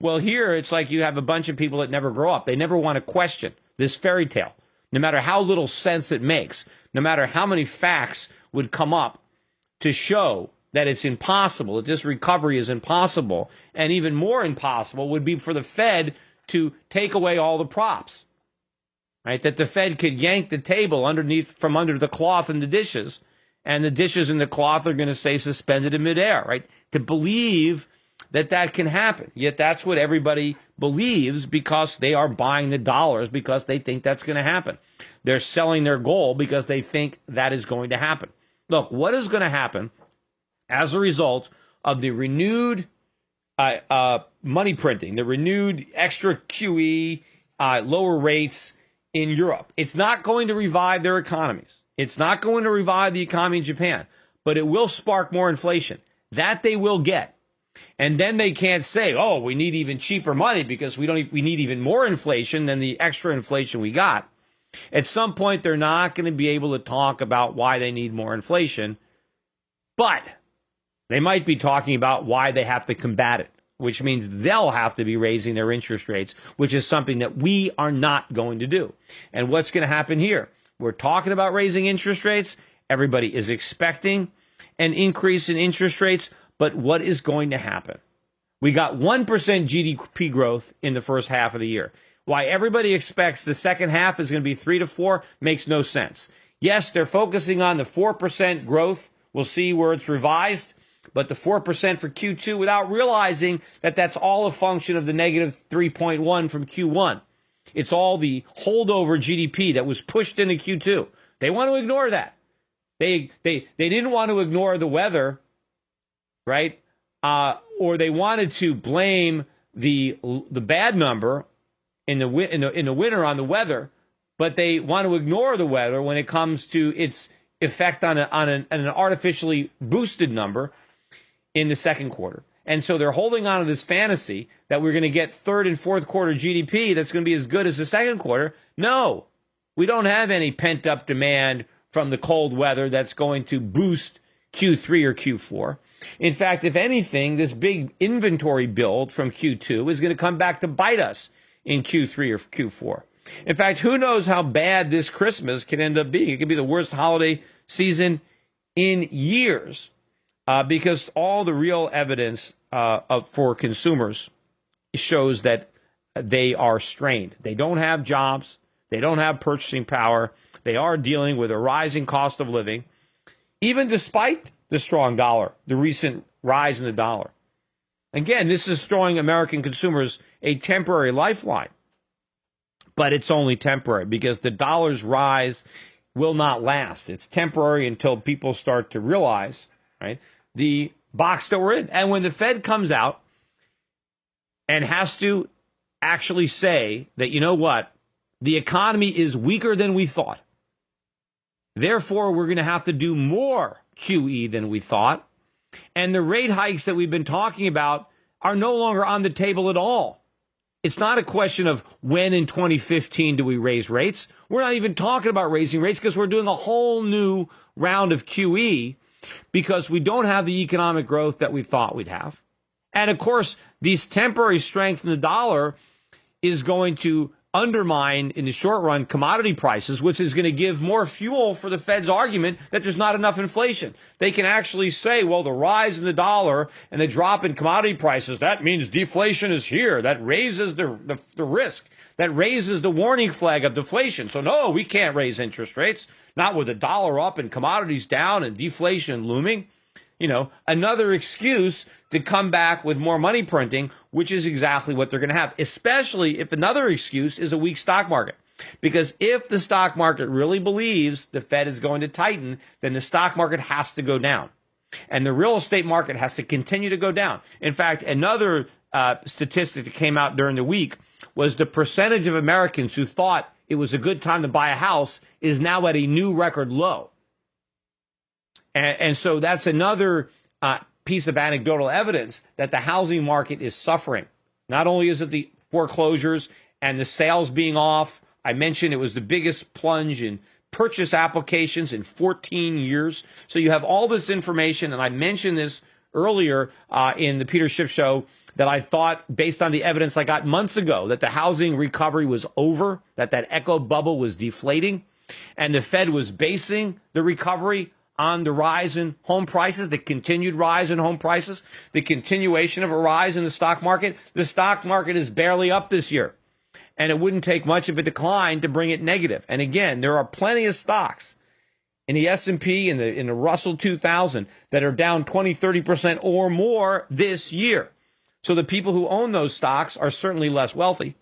Well, here it's like you have a bunch of people that never grow up. They never want to question this fairy tale, no matter how little sense it makes, no matter how many facts would come up to show that it's impossible, that this recovery is impossible, and even more impossible would be for the Fed to take away all the props, right? That the Fed could yank the table from under the cloth and the dishes, and the dishes and the cloth are going to stay suspended in midair, right? To believe that can happen. Yet that's what everybody believes because they are buying the dollars because they think that's going to happen. They're selling their gold because they think that is going to happen. Look, what is going to happen as a result of the renewed money printing, the renewed extra QE, lower rates in Europe? It's not going to revive their economies. It's not going to revive the economy in Japan, but it will spark more inflation. That they will get. And then they can't say, oh, we need even cheaper money because we need even more inflation than the extra inflation we got. At some point, they're not going to be able to talk about why they need more inflation, but they might be talking about why they have to combat it, which means they'll have to be raising their interest rates, which is something that we are not going to do. And what's going to happen here? We're talking about raising interest rates. Everybody is expecting an increase in interest rates. But what is going to happen? We got 1% GDP growth in the first half of the year. Why everybody expects the second half is going to be 3 to 4 makes no sense. Yes, they're focusing on the 4% growth. We'll see where it's revised. But the 4% for Q2 without realizing that that's all a function of the negative 3.1 from Q1. It's all the holdover GDP that was pushed into Q2. They want to ignore that. They didn't want to ignore the weather, right? Or they wanted to blame the bad number in the winter on the weather, but they want to ignore the weather when it comes to its effect on an artificially boosted number in the second quarter. And so they're holding on to this fantasy that we're going to get third and fourth quarter GDP that's going to be as good as the second quarter. No, we don't have any pent up demand from the cold weather that's going to boost Q3 or Q4. In fact, if anything, this big inventory build from Q2 is going to come back to bite us in Q3 or Q4. In fact, who knows how bad this Christmas can end up being? It could be the worst holiday season in years because all the real evidence for consumers shows that they are strained. They don't have jobs. They don't have purchasing power. They are dealing with a rising cost of living, even despite the strong dollar, the recent rise in the dollar. Again, this is throwing American consumers a temporary lifeline. But it's only temporary because the dollar's rise will not last. It's temporary until people start to realize, right, the box that we're in. And when the Fed comes out and has to actually say that, you know what, the economy is weaker than we thought. Therefore, we're going to have to do more QE than we thought. And the rate hikes that we've been talking about are no longer on the table at all. It's not a question of when in 2015 do we raise rates. We're not even talking about raising rates because we're doing a whole new round of QE because we don't have the economic growth that we thought we'd have. And of course, this temporary strength in the dollar is going to undermine, in the short run, commodity prices, which is going to give more fuel for the Fed's argument that there's not enough inflation. They can actually say, well, the rise in the dollar and the drop in commodity prices, that means deflation is here. That raises the risk. That raises the warning flag of deflation. So, no, we can't raise interest rates, not with the dollar up and commodities down and deflation looming. another excuse to come back with more money printing, which is exactly what they're going to have, especially if another excuse is a weak stock market. Because if the stock market really believes the Fed is going to tighten, then the stock market has to go down. And the real estate market has to continue to go down. In fact, another statistic that came out during the week was the percentage of Americans who thought it was a good time to buy a house is now at a new record low. And so that's another piece of anecdotal evidence that the housing market is suffering. Not only is it the foreclosures and the sales being off, I mentioned it was the biggest plunge in purchase applications in 14 years. So you have all this information, and I mentioned this earlier in the Peter Schiff Show, that I thought, based on the evidence I got months ago, that the housing recovery was over, that echo bubble was deflating, and the Fed was basing the recovery on the rise in home prices, the continued rise in home prices, the continuation of a rise in the stock market. The stock market is barely up this year, and it wouldn't take much of a decline to bring it negative. And again, there are plenty of stocks in the S&P and in the Russell 2000 that are down 20, 30% or more this year. So the people who own those stocks are certainly less wealthy.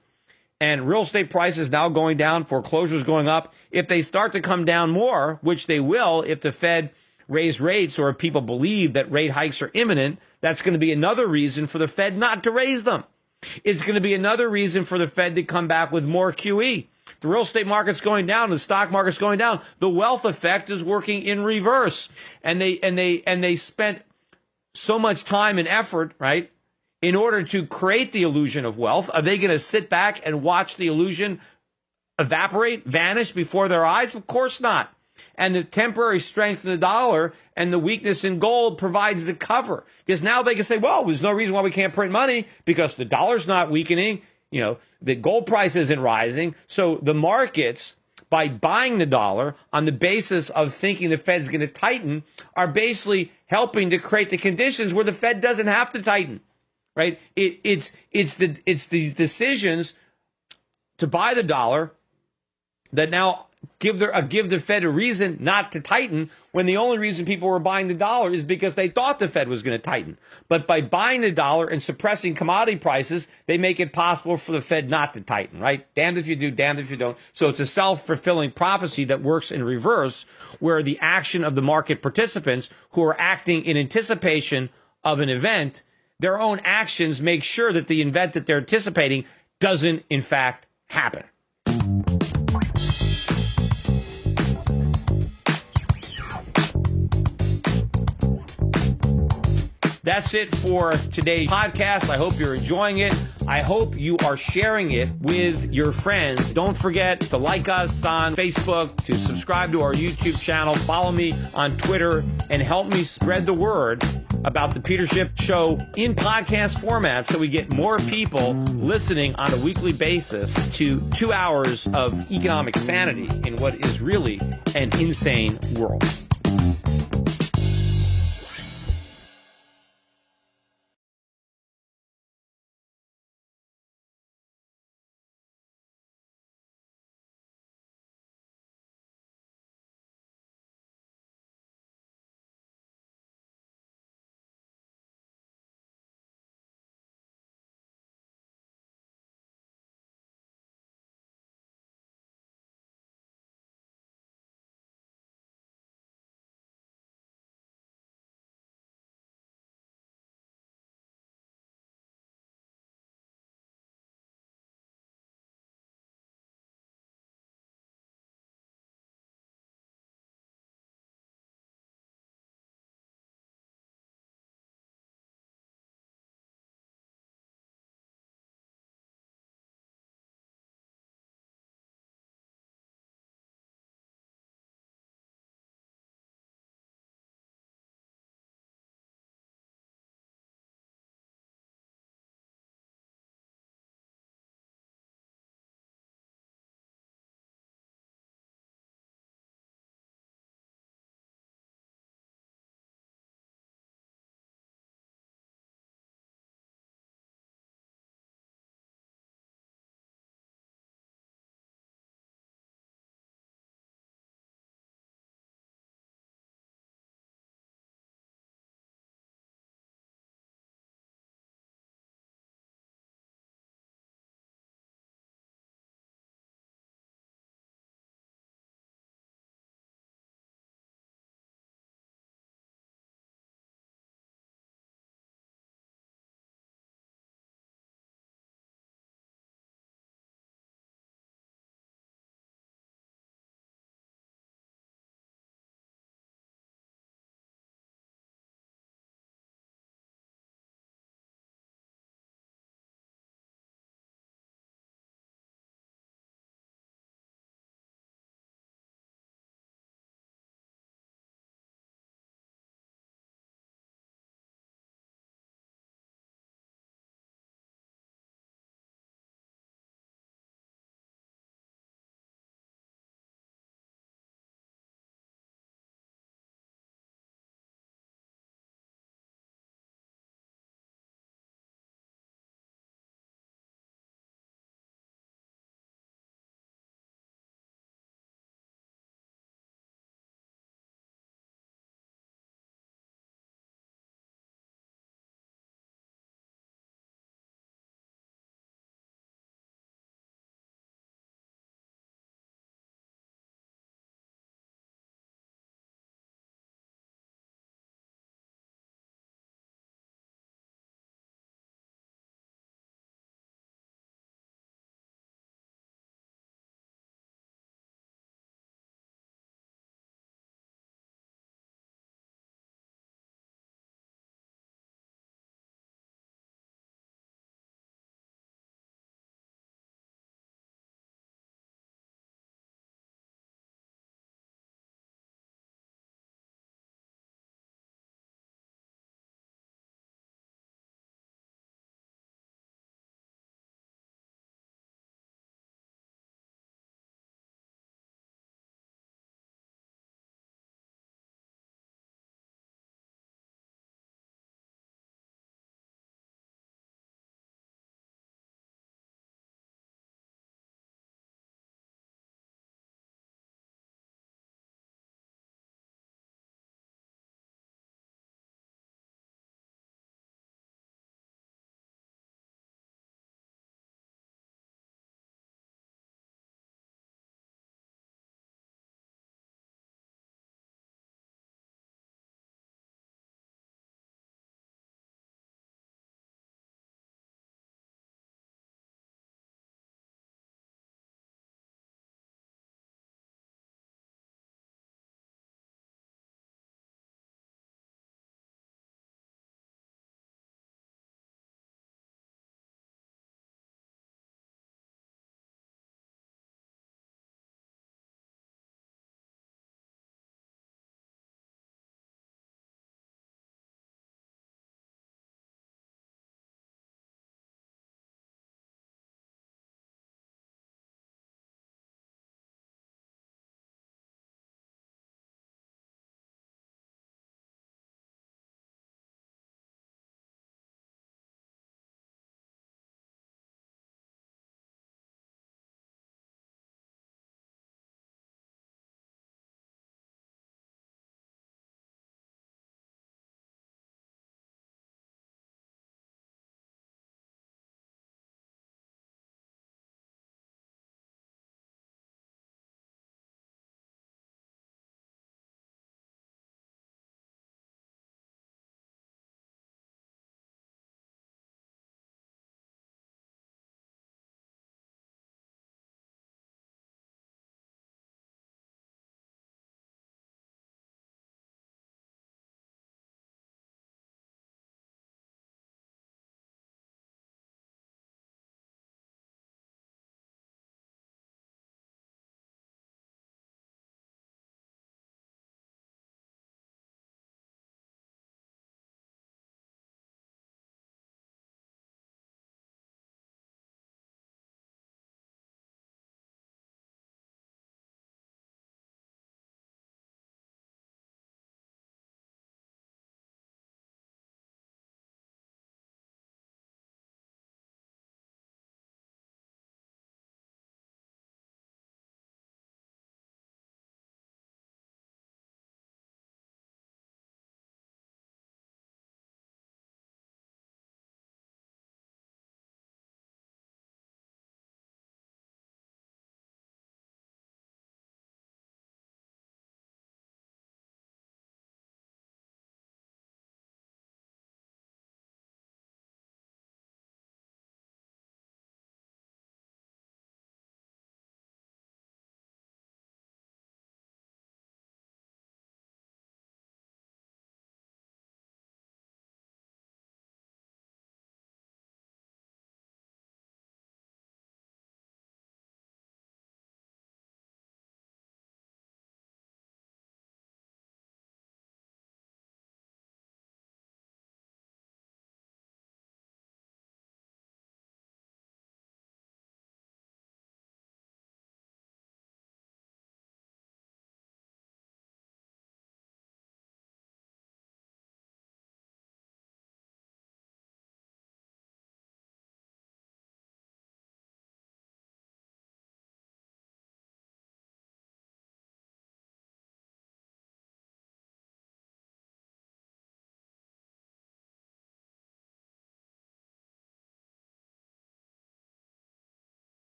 And real estate prices now going down, foreclosures going up. If they start to come down more, which they will if the Fed raise rates or if people believe that rate hikes are imminent, that's going to be another reason for the Fed not to raise them. It's going to be another reason for the Fed to come back with more QE. The real estate market's going down, the stock market's going down. The wealth effect is working in reverse. And they spent so much time and effort, right, in order to create the illusion of wealth. Are they going to sit back and watch the illusion evaporate, vanish before their eyes? Of course not. And the temporary strength of the dollar and the weakness in gold provides the cover. Because now they can say, well, there's no reason why we can't print money because the dollar's not weakening. The gold price isn't rising. So the markets, by buying the dollar on the basis of thinking the Fed's going to tighten, are basically helping to create the conditions where the Fed doesn't have to tighten. Right? It's these decisions to buy the dollar that now give the Fed a reason not to tighten, when the only reason people were buying the dollar is because they thought the Fed was going to tighten. But by buying the dollar and suppressing commodity prices, they make it possible for the Fed not to tighten, right? Damned if you do, damned if you don't. So it's a self-fulfilling prophecy that works in reverse, where the action of the market participants who are acting in anticipation of an event, their own actions make sure that the event that they're anticipating doesn't, in fact, happen. That's it for today's podcast. I hope you're enjoying it. I hope you are sharing it with your friends. Don't forget to like us on Facebook, to subscribe to our YouTube channel, follow me on Twitter, and help me spread the word about the Peter Schiff Show in podcast format so we get more people listening on a weekly basis to 2 hours of economic sanity in what is really an insane world.